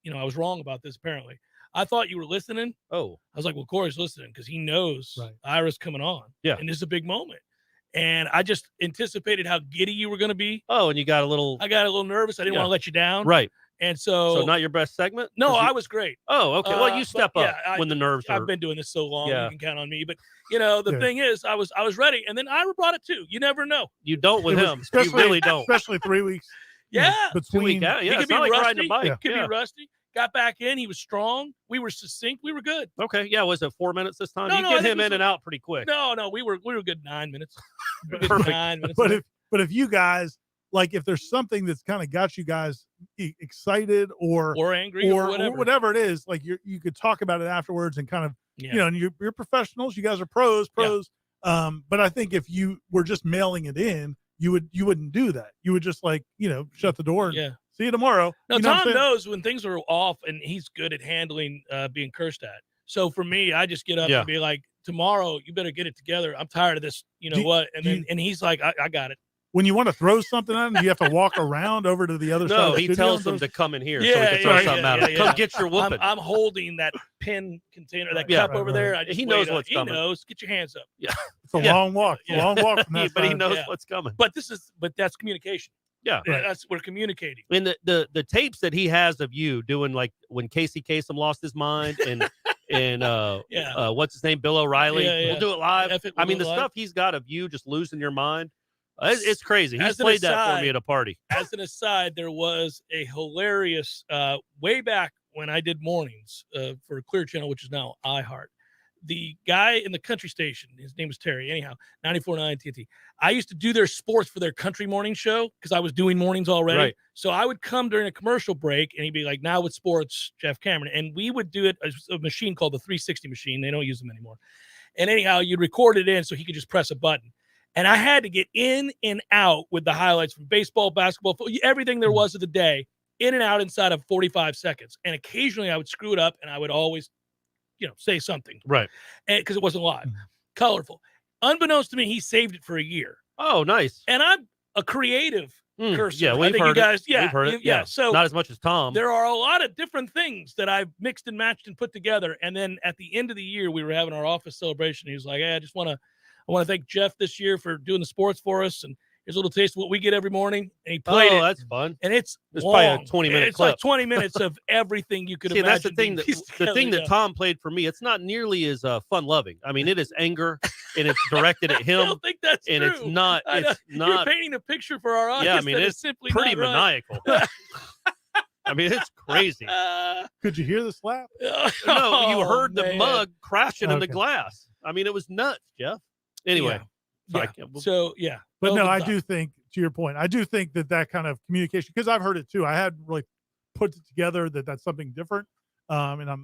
was wrong about this apparently. I thought you were listening. Oh. I was like, well, Corey's listening because he knows Ira's coming on. Yeah. And this is a big moment. And I just anticipated how giddy you were going to be. Oh, and I got a little nervous. I didn't want to let you down. Right. And so not your best segment? No, I was great. Oh, okay. Well, you step up when the nerves are. I've been doing this so long, you can count on me. But the thing is, I was ready, and then Ira brought it too. You never know. You don't with him. You really don't. Especially 3 weeks. Yeah. Between he could be rusty. Could be rusty. Got back in. He was strong. We were succinct. We were good. Okay. Yeah. Was it 4 minutes this time? No, you get him in and out pretty quick. No. We were good 9 minutes. Perfect. 9 minutes. But if you guys, like, if there's something that's kind of got you guys excited or angry or whatever it is, like you could talk about it afterwards and kind of and you're professionals. You guys are pros. But I think if you were just mailing it in, you wouldn't do that. You would just shut the door and see you tomorrow. No, you know Tom knows when things are off, and he's good at handling being cursed at. So for me, I just get up and be like, tomorrow, you better get it together. I'm tired of this. You know what? And he's like, I got it. When you want to throw something at him, you have to walk around over to the other side. No, he tells them to come in here so we can throw something at him. Come get your whooping. I'm holding that pin container, that cup over there. He knows what's coming. He knows. Get your hands up. Yeah. It's a long walk. It's a long walk from that but he knows what's coming. But that's communication. Yeah. We're communicating. And the tapes that he has of you doing, like when Casey Kasem lost his mind and what's his name? Bill O'Reilly. We'll do it live. I mean, the stuff he's got of you just losing your mind. It's crazy. He's played that for me at a party. As an aside, there was a hilarious way back when I did mornings for Clear Channel, which is now iHeart. The guy in the country station, his name was Terry, anyhow, 94.9 TNT. I used to do their sports for their country morning show because I was doing mornings already. Right. So I would come during a commercial break and he'd be like, now with sports, Jeff Cameron. And we would do it as a machine called the 360 machine. They don't use them anymore. And anyhow, you'd record it in so he could just press a button. And I had to get in and out with the highlights from baseball, basketball, everything there was of the day, in and out inside of 45 seconds. And occasionally I would screw it up and I would always, say something. Right. Because it wasn't live. Colorful. Unbeknownst to me, he saved it for a year. Oh, nice. And I'm a creative cursor. Yeah, we've heard it. Yeah, we've heard it. Yeah. So not as much as Tom. There are a lot of different things that I've mixed and matched and put together. And then at the end of the year, we were having our office celebration. He was like, hey, I want to thank Jeff this year for doing the sports for us. And here's a little taste of what we get every morning. And he played it. Oh, that's fun. And it's probably a 20-minute clip. Like 20 minutes of everything you could imagine. That's the thing that Tom played for me. It's not nearly as fun-loving. I mean, it is anger, and it's directed at him. I don't think that's and true. It's not. You're painting a picture for our audience. Yeah, I mean, it's simply pretty not right. maniacal. I mean, it's crazy. Could you hear the slap? No, you heard the mug crashing in the glass. I mean, it was nuts, Jeff. Anyway. Yeah. But no, I do think, to your point, I do think that kind of communication, because I've heard it too. I hadn't really put it together that that's something different. And I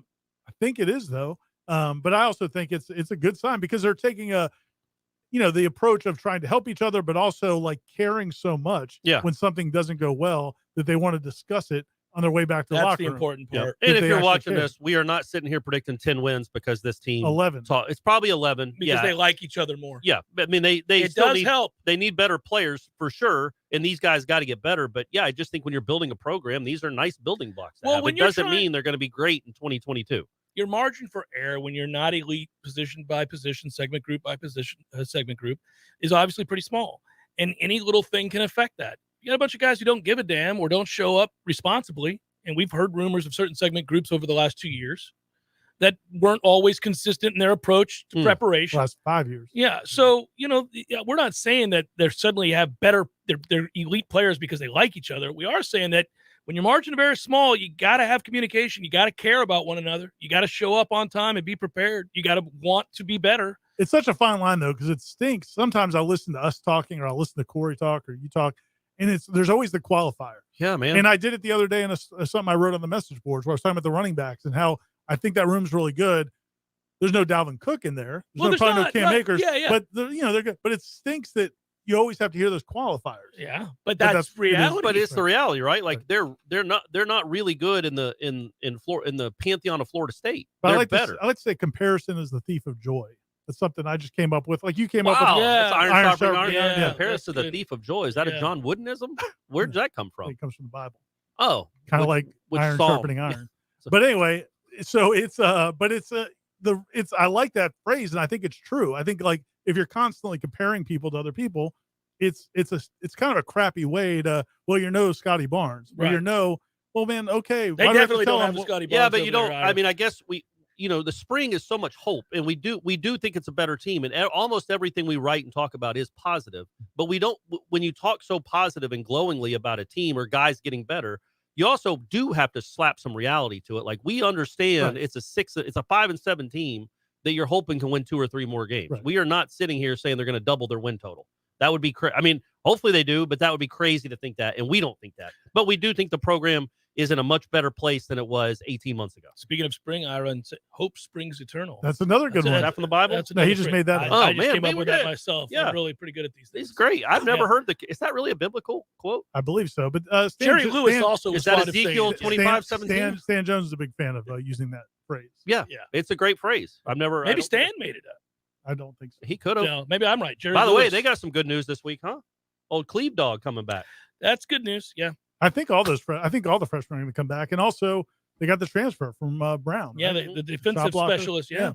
think it is though. But I also think it's a good sign because they're taking the approach of trying to help each other, but also like caring so much when something doesn't go well that they want to discuss it on their way back to the locker room. That's the important part. And if you're watching this, we are not sitting here predicting 10 wins because this team 11. It's probably 11 because they like each other more. Yeah, I mean they still need help. They need better players for sure, and these guys got to get better. But yeah, I just think when you're building a program, these are nice building blocks. It doesn't mean they're going to be great in 2022. Your margin for error when you're not elite position by position, segment group by position, segment group is obviously pretty small, and any little thing can affect that. You got a bunch of guys who don't give a damn or don't show up responsibly. And we've heard rumors of certain segment groups over the last 2 years that weren't always consistent in their approach to preparation. Last 5 years. Yeah. So, we're not saying that they suddenly have they're elite players because they like each other. We are saying that when your margin of error is small, you got to have communication. You got to care about one another. You got to show up on time and be prepared. You got to want to be better. It's such a fine line, though, because it stinks. Sometimes I'll listen to us talking or I'll listen to Corey talk or you talk. And there's always the qualifier. Yeah, man. And I did it the other day in something I wrote on the message boards where I was talking about the running backs and how I think that room's really good. There's no Dalvin Cook in there. There's no Cam Akers. Yeah. But they're good. But it stinks that you always have to hear those qualifiers. Yeah, but that's reality. But it's the reality, right? Like they're not really good in the pantheon of Florida State. But they're better. I like to say comparison is the thief of joy. That's something I just came up with. Like you came up with. That's iron sharpening iron. Yeah. Comparison to the thief of joy. Is that a John Woodenism? Where does that come from? It comes from the Bible. Oh, kind of like iron sharpening iron. But anyway, so I like that phrase, and I think it's true. I think like if you're constantly comparing people to other people, it's kind of a crappy way to Scotty Barnes, right. Well, man, okay. They definitely don't have Scotty Barnes. Yeah, but you don't. I mean, I guess the spring is so much hope, and we do think it's a better team, and almost everything we write and talk about is positive. But we don't. When you talk so positive and glowingly about a team or guys getting better, you also do have to slap some reality to it. Like we understand it's a 5-7 team that you're hoping can win 2 or 3 more games. Right. We are not sitting here saying they're going to double their win total. That would be crazy. I mean, hopefully they do, but that would be crazy to think that, and we don't think that. But we do think the program is in a much better place than it was 18 months ago. Speaking of spring, Ira, hope springs eternal. That's another good one. Is that from the Bible? No, he just made that up. I just came up with that myself. Yeah. I'm really pretty good at these things. It's great. I've never heard is that really a biblical quote? I believe so. But Jerry Lewis also was is that fond of Ezekiel saying 25:17? Stan Jones is a big fan of using that phrase. Yeah, it's a great phrase. Maybe Stan made it up. I don't think so. He could have. No, maybe I'm right. Jerry By the way, Lewis. they got some good news this week, huh? Old Cleve Dog coming back. That's good news. Yeah. I think all the freshmen are going to come back, and also they got the transfer from Brown. Yeah, right? the defensive specialist. Yeah.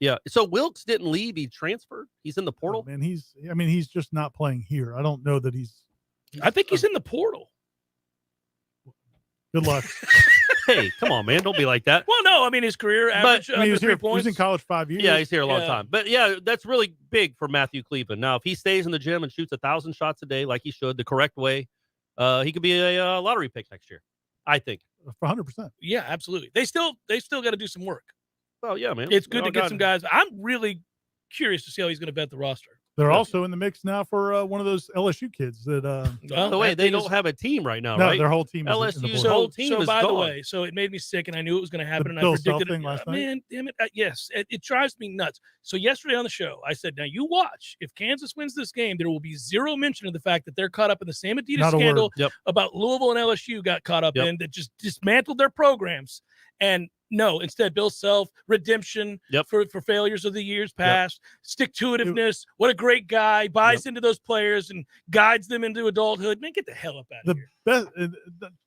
Yeah. So Wilkes didn't leave; he transferred. He's in the portal. And he's just not playing here. I don't know that he's. I think he's in the portal. Good luck. Hey, come on, man! Don't be like that. Well, no, I mean his career average. He was 3 here. points. He was in college 5 years. Yeah, he's here a long time. But yeah, that's really big for Matthew Cleveland. Now, if he stays in the gym and shoots 1,000 shots a day like he should, the correct way, he could be a lottery pick next year. I think. 100%. Yeah, absolutely. They still got to do some work. Well, yeah, man. It's good to get some guys. I'm really curious to see how he's going to vet the roster. They're also in the mix now for one of those LSU kids that. By the way, they don't have a team right now, no, right? their whole team. LSU's whole team is by gone. the way, so it made me sick, and I knew it was going to happen, and I Bill predicted Self thing it. last night? Man, damn it! Yes, it drives me nuts. So yesterday on the show, I said, "Now you watch. If Kansas wins this game, there will be zero mention of the fact that they're caught up in the same Adidas Not a scandal word. about Louisville and LSU got caught up in that just dismantled their programs." And no, instead, Bill Self, redemption for failures of the years past, stick-to-itiveness. What a great guy. Buys into those players and guides them into adulthood. Man, get the hell up out of here. Best,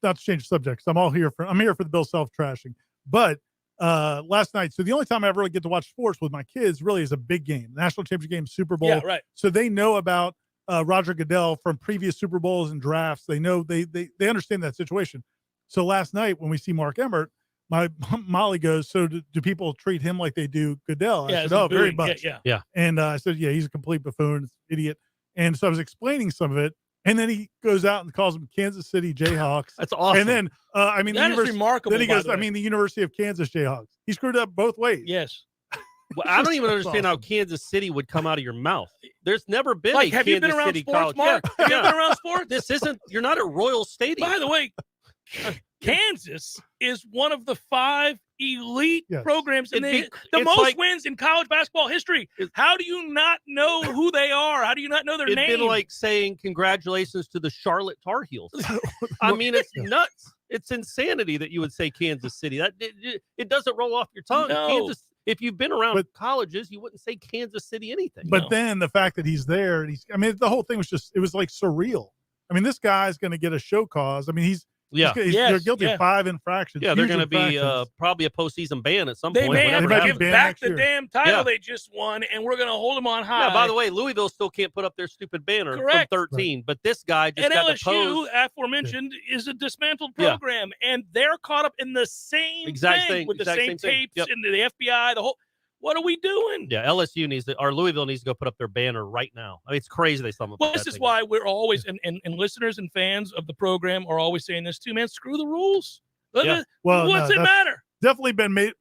not to change subjects. I'm here for the Bill Self trashing. But last night, so the only time I ever really get to watch sports with my kids really is a big game, national championship game, Super Bowl. Yeah, right. So they know about Roger Goodell from previous Super Bowls and drafts. They know they understand that situation. So last night when we see Mark Emmert, my Molly goes, so do people treat him like they do Goodell? I said, oh, very much. Yeah. And I said, yeah, he's a complete buffoon, idiot. And so I was explaining some of it. And then he goes out and calls them Kansas City Jayhawks. That's awesome. And then, that is remarkable. Then he goes, the University of Kansas Jayhawks. He screwed up both ways. Yes. Well, I don't even understand how Kansas City would come out of your mouth. There's never been a have Kansas you been around City sports, college. Mark? Have you been around sports? This isn't. You're not at Royal Stadium. By the way, Kansas is one of the 5 elite programs in the most wins in college basketball history. How do you not know who they are? How do you not know their name? It'd been like saying congratulations to the Charlotte Tar Heels. I mean, it's nuts. It's insanity that you would say Kansas City. That it doesn't roll off your tongue. No. Kansas. If you've been around colleges, you wouldn't say Kansas City anything. But then the fact that he's there, and the whole thing was it was like surreal. I mean, this guy's going to get a show cause. I mean, they're guilty of 5 infractions. Yeah, they're going to be probably a postseason ban at some point. They may have to give back the damn title Yeah. they just won, and we're going to hold them on high. Yeah, by the way, Louisville still can't put up their stupid banner Correct. from 13, but this guy just and got LSU, to pose. aforementioned, is a dismantled program, and they're caught up in the same Exact thing same- with the exact same same thing. tapes Yep. and the FBI, the whole. What are we doing? Yeah, LSU or Louisville needs to go put up their banner right now. I mean, it's crazy they still haven't Well, put this that is thing why we're always, and listeners and fans of the program are always saying this too, man, screw the rules. Yeah. Well, what's it matter? Definitely been made.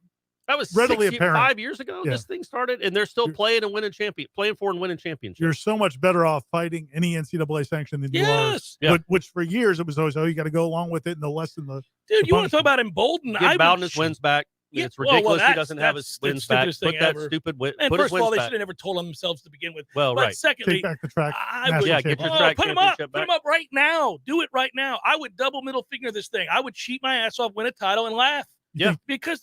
That was readily apparent 5 years ago. Yeah. This thing started, and they're still playing and winning championships. You're so much better off fighting any NCAA sanction than you Yes. are. Which for years it was always, you got to go along with it and the lessen the. Dude, you want to talk about emboldened? Give Bowden his wins back. Yeah, It's ridiculous he that's doesn't have his the wins back. stupidest thing Put that ever. stupid win. And Put first his of all, wins they back. should have never told on themselves to begin with. Well, but right. secondly, Take back the track. I would, get your track put them up. championship Put them up right now. Do it right now. I would double middle finger this thing. I would cheat my ass off, win a title, and laugh. Yeah, because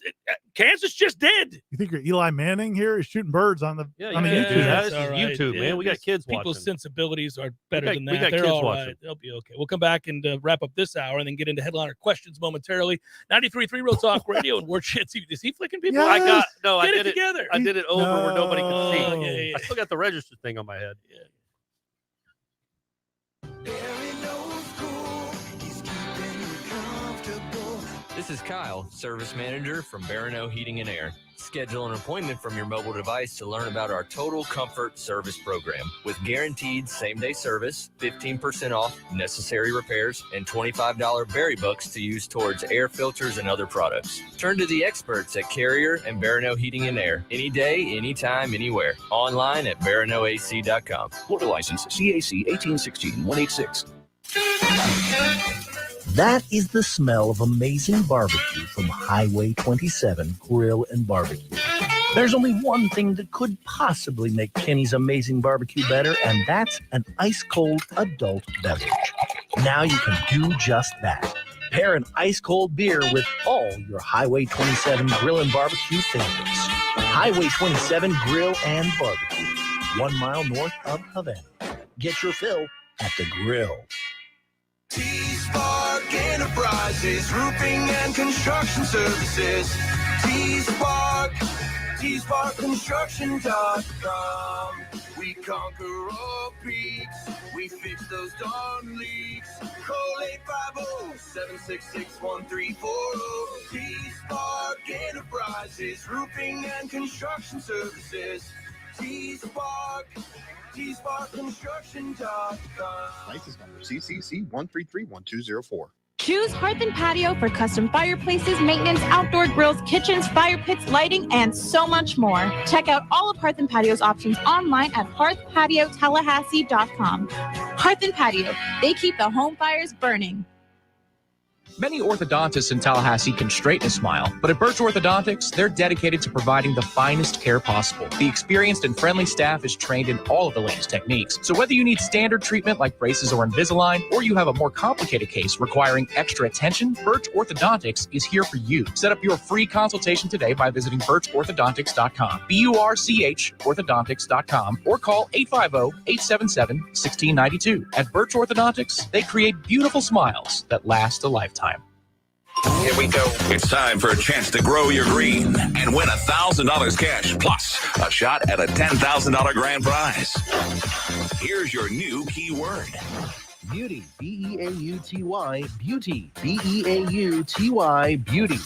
Kansas just did. You think you're Eli Manning here? He's shooting birds on the. Yeah, on the you can do YouTube. that. This all is right. YouTube, man. We got kids People's watching. sensibilities are better than that. We got They're kids all watching. right. They'll be okay. We'll come back and wrap up this hour and then get into headliner questions momentarily. 93.3 Real Talk Radio and Warchant TV. Is he flicking people? Yes. I Get did it together. I did it over where nobody could see. Yeah, yeah. I still got the register thing on my head. This is Kyle, service manager from Barano Heating and Air. Schedule an appointment from your mobile device to learn about our Total Comfort Service Program. With guaranteed same-day service, 15% off necessary repairs, and $25 berry bucks to use towards air filters and other products. Turn to the experts at Carrier and Barano Heating and Air. Any day, anytime, anywhere. Online at baranoac.com. Florida license CAC 1816-186. That is the smell of amazing barbecue from Highway 27 Grill and Barbecue. There's only one thing that could possibly make Kenny's Amazing Barbecue better, and that's an ice-cold adult beverage. Now you can do just that. Pair an ice-cold beer with all your Highway 27 Grill and Barbecue favorites. Highway 27 Grill and Barbecue, 1 mile north of Havana. Get your fill at the grill. T-Spark Enterprises, roofing and construction services. T-Spark, T-SparkConstruction.com. We conquer all peaks, we fix those darn leaks. Call 850-766-1340. T-Spark Enterprises, roofing and construction services. T-Spark, TSparkConstruction.com. License number CCC 1331204. Choose Hearth and Patio for custom fireplaces, maintenance, outdoor grills, kitchens, fire pits, lighting, and so much more. Check out all of Hearth and Patio's options online at hearthpatiotallahassee.com. Hearth and Patio, they keep the home fires burning. Many orthodontists in Tallahassee can straighten a smile, but at Birch Orthodontics, they're dedicated to providing the finest care possible. The experienced and friendly staff is trained in all of the latest techniques. So whether you need standard treatment like braces or Invisalign, or you have a more complicated case requiring extra attention, Birch Orthodontics is here for you. Set up your free consultation today by visiting birchorthodontics.com, BURCH orthodontics.com, or call 850-877-1692. At Birch Orthodontics, they create beautiful smiles that last a lifetime. Here we go. It's time for a chance to grow your green and win $1,000 cash plus a shot at a $10,000 grand prize. Here's your new keyword. Beauty, B-E-A-U-T-Y, beauty, B-E-A-U-T-Y, beauty.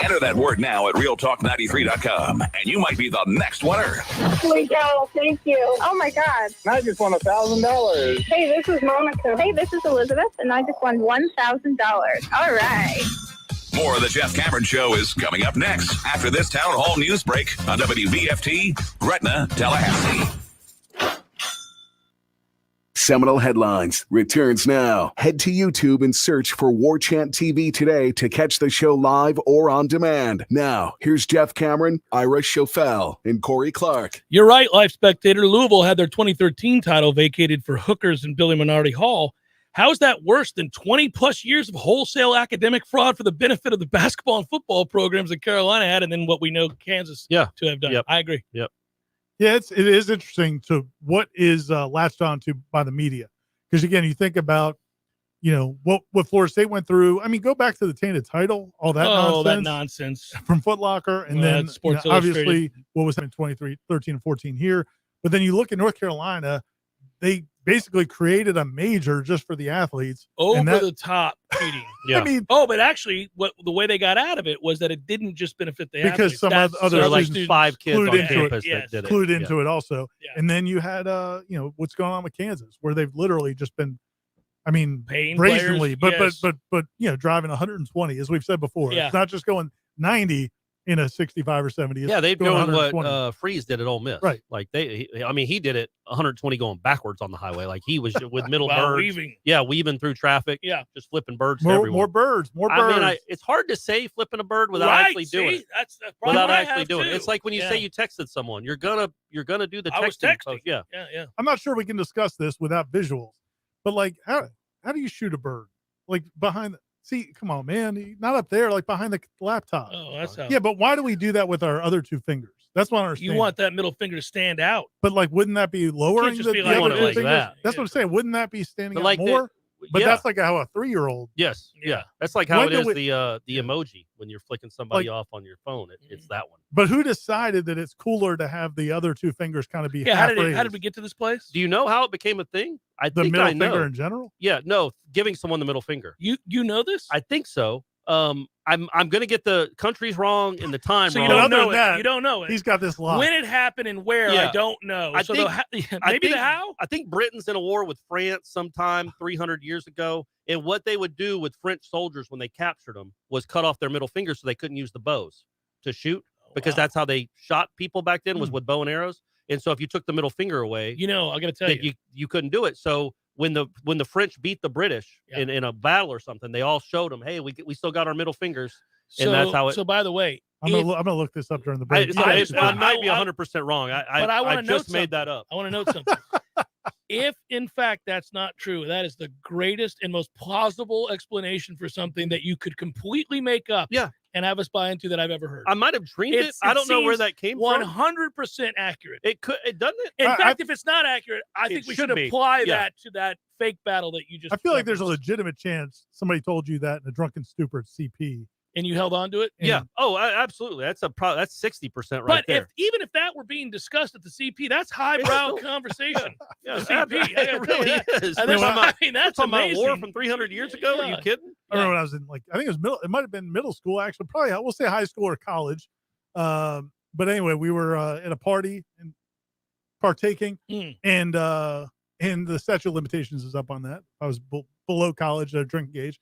Enter that word now at realtalk93.com, and you might be the next winner. Here we go. Thank you. Oh, my God. I just won $1,000. Hey, this is Monica. Hey, this is Elizabeth, and I just won $1,000. All right. More of the Jeff Cameron Show is coming up next after this town hall news break on WVFT, Gretna, Tallahassee. Seminole Headlines returns now. Head to YouTube and search for Warchant TV today to catch the show live or on demand. Now, here's Jeff Cameron, Ira Schofel, and Corey Clark. You're right, Live Spectator. Louisville had their 2013 title vacated for hookers in Billy Minardi Hall. How is that worse than 20-plus years of wholesale academic fraud for the benefit of the basketball and football programs that Carolina had, and then what we know Kansas to have done? Yep. I agree. Yep. Yeah, it is interesting to what is latched on to by the media. Because, again, you think about, what Florida State went through. I mean, go back to the tainted title, all that nonsense from Foot Locker. And then, Sports obviously, what was in 13 and 14 here. But then you look at North Carolina, they basically created a major just for the athletes. Over the top cheating. Yeah. I mean, but actually, the way they got out of it was that it didn't just benefit the athletes. Because some other like students 5 kids on campus that did it. Clued into it also. Yeah. And then you had, what's going on with Kansas, where they've literally just been, paying brazenly, players, but driving 120, as we've said before. Yeah. It's not just going 90 in a 65 or 70. Yeah, they're doing what Freeze did at Ole Miss. Right. Like he did it 120 going backwards on the highway. Like he was with middle birds. Weaving. Yeah, weaving through traffic. Yeah. Just flipping birds more, to everyone. More birds. It's hard to say flipping a bird without actually doing it. That's the problem. Without actually doing it. It's like when you say you texted someone, you're gonna do the texting. Post. Yeah. I'm not sure we can discuss this without visuals, but like how do you shoot a bird? Like behind see, come on, man. Not up there, like behind the laptop. Oh, that's how. Yeah, but why do we do that with our other 2 fingers? That's what I understand. You want that middle finger to stand out. But like, wouldn't that be lowering the other 2 fingers? That's what I'm saying. Wouldn't that be standing out more? But that's like how a 3-year-old. Yes. Yeah. That's like how it is the emoji when you're flicking somebody off on your phone. It's that one. But who decided that it's cooler to have the other 2 fingers kind of be how did we get to this place? Do you know how it became a thing? The middle finger in general? Yeah, no, giving someone the middle finger. You know this? I think so. I'm going to get the countries wrong and the time so wrong. You don't know it. You don't know it. He's got this locked. When it happened and where, I don't know. I think the how? I think Britain's in a war with France sometime 300 years ago. And what they would do with French soldiers when they captured them was cut off their middle finger so they couldn't use the bows to shoot. Because that's how they shot people back then was with bow and arrows. And so if you took the middle finger away, I got to tell you couldn't do it. So when the French beat the British in a battle or something, they all showed them, hey, we still got our middle fingers, and that's how it. So by the way, I'm gonna look this up during the break. I might be 100% wrong. I just made that up. I want to note something. If in fact that's not true, that is the greatest and most plausible explanation for something that you could completely make up. Yeah. And have us buy into that I've ever heard. I might have dreamed it. I don't know where that came from. 100% accurate. It doesn't it? In fact, if it's not accurate, I think we should apply that to that fake battle that you just. I feel like there's a legitimate chance somebody told you that in a drunken stupor at CP, and you held on to it. Yeah. Oh, absolutely. That's 60% right there. But even if that were being discussed at the CP, that's highbrow conversation. Yeah, CP. It really is. I mean, that's amazing. About war from 300 years ago. Yeah. Are you kidding? I remember when I was in I think it was it might have been middle school, actually, probably we'll say high school or college. But anyway, we were at a party and partaking, and the statute of limitations is up on that. I was below college, drinking age.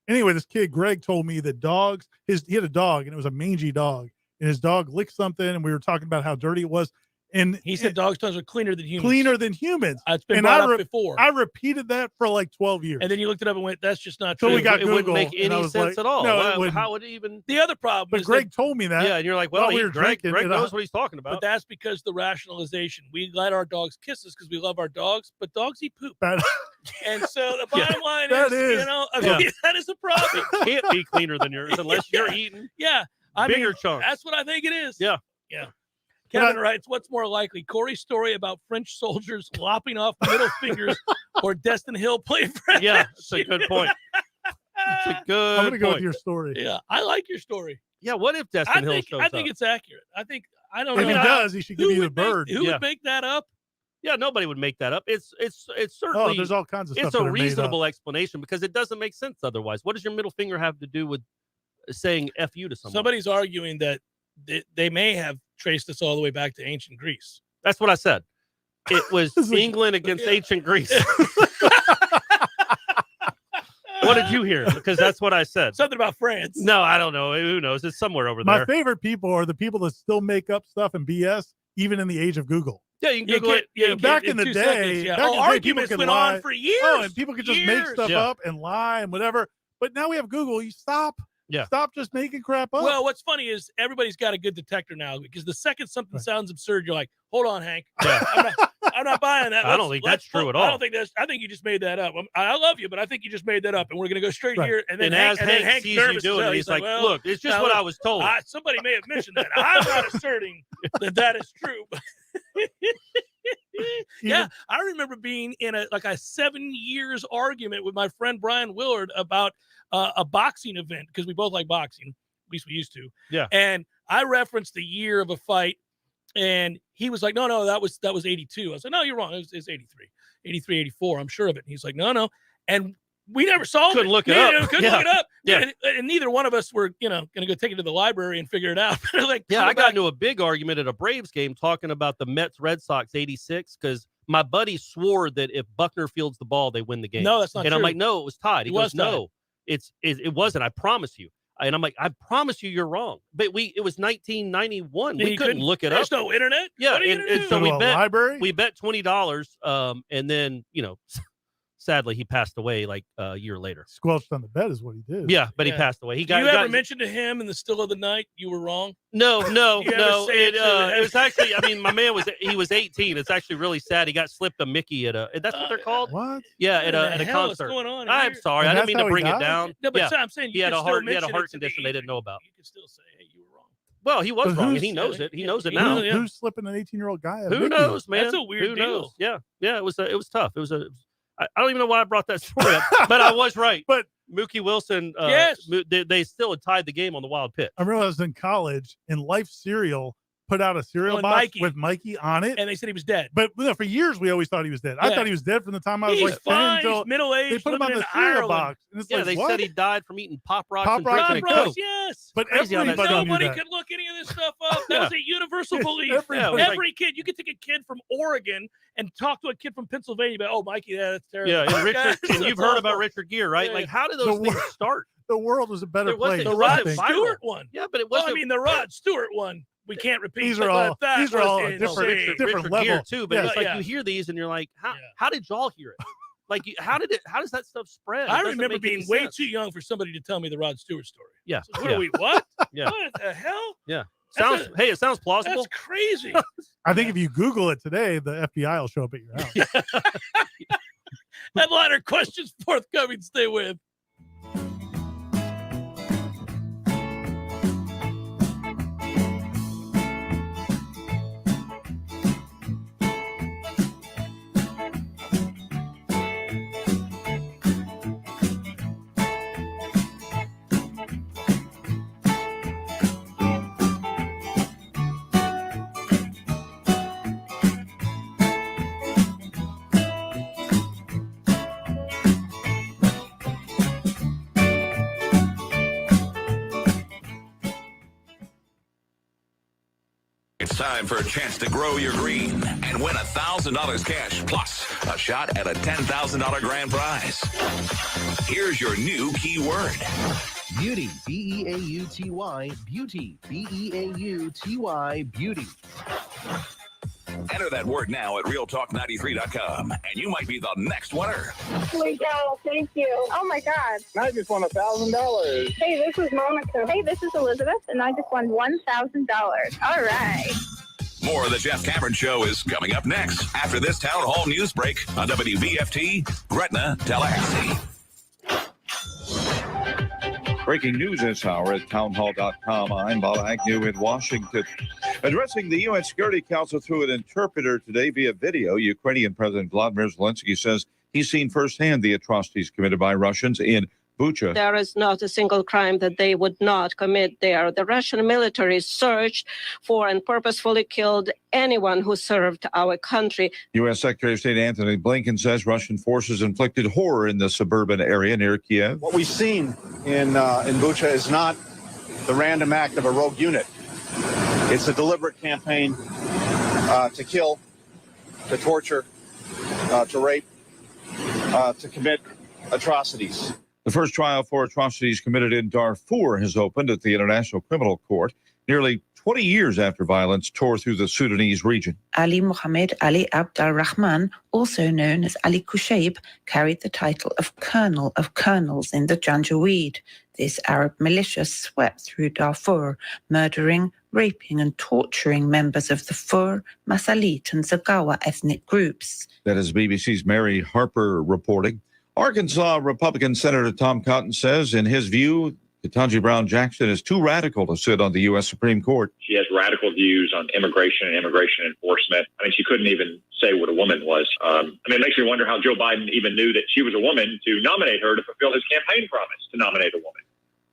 Anyway, this kid Greg told me that dogs. He had a dog, and it was a mangy dog, and his dog licked something, and we were talking about how dirty it was. And he said dogs' tongues are cleaner than humans. Cleaner than humans. It's been brought up before. I repeated that for like 12 years. And then you looked it up and went, that's just not So true. we got it Google, wouldn't make any sense at all. No, how would it even? The other problem But is Greg told me that. Yeah, and you're like, well, Greg knows what he's talking about. But that's because the rationalization. We let our dogs kiss us because we love our dogs, but dogs eat poop. And so the bottom line is, that is a problem. It can't be cleaner than yours unless you're eating bigger chunks. That's what I think it is. Yeah. Yeah. Kevin writes, what's more likely, Corey's story about French soldiers lopping off middle fingers or Destin Hill playing for FSU? Yeah, that's a good point. That's a good I'm going to go with point. your story. Yeah, I like your story. Yeah, what if Destin Hill shows up? I think it's accurate. I don't know. If he does, he should give you the bird. Who would make that up? Yeah, nobody would make that up. It's certainly. Oh, there's all kinds of stuff. It's a reasonable explanation because it doesn't make sense otherwise. What does your middle finger have to do with saying "f you" to someone? Somebody's arguing that they may have traced this all the way back to ancient Greece. That's what I said. It was England against ancient Greece. What did you hear? Because that's what I said. Something about France. No, I don't know. Who knows? It's somewhere over My there. favorite people are the people that still make up stuff and BS, even in the age of Google. Yeah, you can Google it. Yeah, back in the day, arguments went on for years. Oh, and people could just make stuff up and lie and whatever. But now we have Google. You stop. Yeah. Stop just making crap up. Well, what's funny is everybody's got a good detector now because the second something sounds absurd, you're like, hold on, Hank. Yeah. I'm not buying that. I don't think that's true at all. I think you just made that up. I love you, but I think you just made that up. And we're going to go straight here. And then as Hank Hank sees you doing it, he's like, well, look, it's just what I was told. Somebody may have mentioned that. I'm not asserting that is true. Yeah, I remember being in a 7 years argument with my friend Brian Willard about a boxing event because we both like boxing. At least we used to. Yeah. And I referenced the year of a fight, and he was like, no, that was 82. I said, no, you're wrong. It was 83, 84. I'm sure of it. And he's like, no. And we never solved Couldn't it. Look it up. Couldn't look it up. Yeah. And neither one of us were, going to go take it to the library and figure it out. I got into a big argument at a Braves game talking about the Mets Red Sox 86 because my buddy swore that if Buckner fields the ball, they win the game. No, that's not true. And I'm like, no, it was tied. He goes, no, tied. It wasn't. I promise you. And I'm like, I promise you, you're wrong. But it was 1991. We couldn't look it up. There's no internet. Yeah, and so we bet $20. And then sadly he passed away like a year later. Squelched on the bet is what he did. Yeah, but he passed away. You ever mentioned to him in the still of the night you were wrong? No. It was actually. I mean, my man was 18. It's actually really sad. He got slipped a Mickey at that's what they're called. What? Yeah, at a concert. What's going on I'm sorry. I didn't mean to bring it down. No, but I'm saying he had a heart condition they didn't know about. You can still say, hey, you were wrong. Well, he was wrong, and he knows it. He knows it now. Who's slipping an 18-year-old guy? Who knows, man? That's a weird deal. Yeah. It was tough. It was I don't even know why I brought that story up, but I was right. But Mookie Wilson, yes, they still had tied the game on the wild pitch. I remember I was in college, and Life Cereal put out a cereal box with Mikey on it, and they said he was dead. But for years, we always thought he was dead. I thought he was dead from the time I was like 10 until middle-aged. They put him on the cereal box. And it's they said he died from eating Pop Rocks and Pop drinking Rocks, Coke. yes. But nobody could look any of this stuff up. That was a universal belief. Every kid, you could take a kid from Oregon and talk to a kid from Pennsylvania about, Mikey, that's terrible. Yeah, and Richard, and you've heard about Richard Gere, right? Like, how did those things start? The world was a better place. The Rod Stewart one. Yeah, but it wasn't. Well, I mean, the Rod Stewart one. we can't repeat. These are all different level gear too. But it's like you hear these and you're like, how did y'all hear it? Like, how does that stuff spread? I remember being way too young for somebody to tell me the Rod Stewart story. Yeah. So what are we? What? Yeah. What the hell? Yeah. It sounds plausible. That's crazy. I think if you Google it today, the FBI will show up at your house. Headliner questions forthcoming. Stay with. It's time for a chance to grow your green and win $1,000 cash plus a shot at a $10,000 grand prize. Here's your new keyword. Beauty, B-E-A-U-T-Y, beauty, B-E-A-U-T-Y, beauty. Enter that word now at realtalk93.com, and you might be the next winner. Sweet girl, thank you. Oh my God. I just won $1,000. Hey, this is Monica. Hey, this is Elizabeth, and I just won $1,000. All right. More of the Jeff Cameron Show is coming up next after this town hall news break on WVFT, Gretna, Tallahassee. Breaking news this hour at townhall.com. I'm Bob Agnew in Washington. Addressing the UN Security Council through an interpreter today via video, Ukrainian President Vladimir Zelensky says he's seen firsthand the atrocities committed by Russians in Bucha. There is not a single crime that they would not commit there. The Russian military searched for and purposefully killed anyone who served our country. U.S. Secretary of State Antony Blinken says Russian forces inflicted horror in the suburban area near Kiev. What we've seen in Bucha is not the random act of a rogue unit. It's a deliberate campaign to kill, to torture, to rape, to commit atrocities. The first trial for atrocities committed in Darfur has opened at the International Criminal Court nearly 20 years after violence tore through the Sudanese region. Ali Mohammed Ali Abd al-Rahman, also known as Ali Kushaib, carried the title of Colonel of Colonels in the Janjaweed. This Arab militia swept through Darfur, murdering, raping and torturing members of the Fur, Masalit and Zagawa ethnic groups. That is BBC's Mary Harper reporting. Arkansas Republican Senator Tom Cotton says, in his view, Ketanji Brown Jackson is too radical to sit on the U.S. Supreme Court. She has radical views on immigration and immigration enforcement. I mean, she couldn't even say what a woman was. It makes me wonder how Joe Biden even knew that she was a woman to nominate her to fulfill his campaign promise to nominate a woman.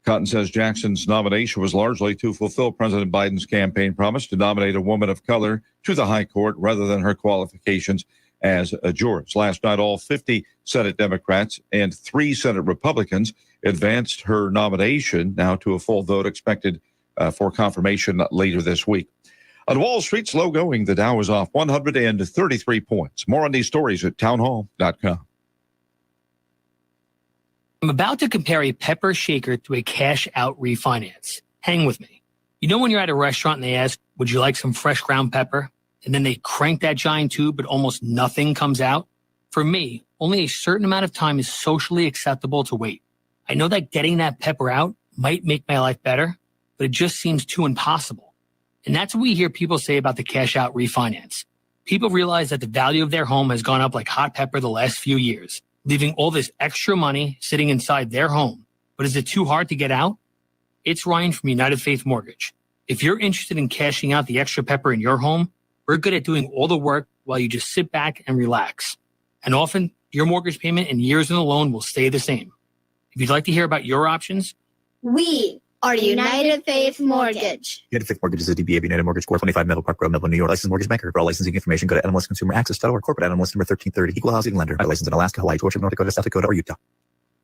Cotton says Jackson's nomination was largely to fulfill President Biden's campaign promise to nominate a woman of color to the high court rather than her qualifications as a jurist. Last night, all 50 Senate Democrats and 3 Senate Republicans advanced her nomination, now to a full vote expected for confirmation later this week. On Wall Street, slow going. The Dow is off 133 points. More on these stories at townhall.com. I'm about to compare a pepper shaker to a cash-out refinance. Hang with me. You know when you're at a restaurant and they ask, would you like some fresh ground pepper? And then they crank that giant tube, but almost nothing comes out? For me, only a certain amount of time is socially acceptable to wait. I know that getting that pepper out might make my life better, but it just seems too impossible. And that's what we hear people say about the cash-out refinance. People realize that the value of their home has gone up like hot pepper the last few years, leaving all this extra money sitting inside their home. But is it too hard to get out? It's Ryan from United Faith Mortgage. If you're interested in cashing out the extra pepper in your home, we're good at doing all the work while you just sit back and relax. And often, your mortgage payment and years in the loan will stay the same. If you'd like to hear about your options, we are United Faith Mortgage. United Faith Mortgage is a DBA of United Mortgage Corp. 25 Melville Park Road, Melville, New York. Licensed mortgage banker. For all licensing information, go to NMLSConsumerAccess.org. Corporate NMLS number 1330. Equal housing lender. Licensed in Alaska, Hawaii, Georgia, North Dakota, South Dakota, or Utah.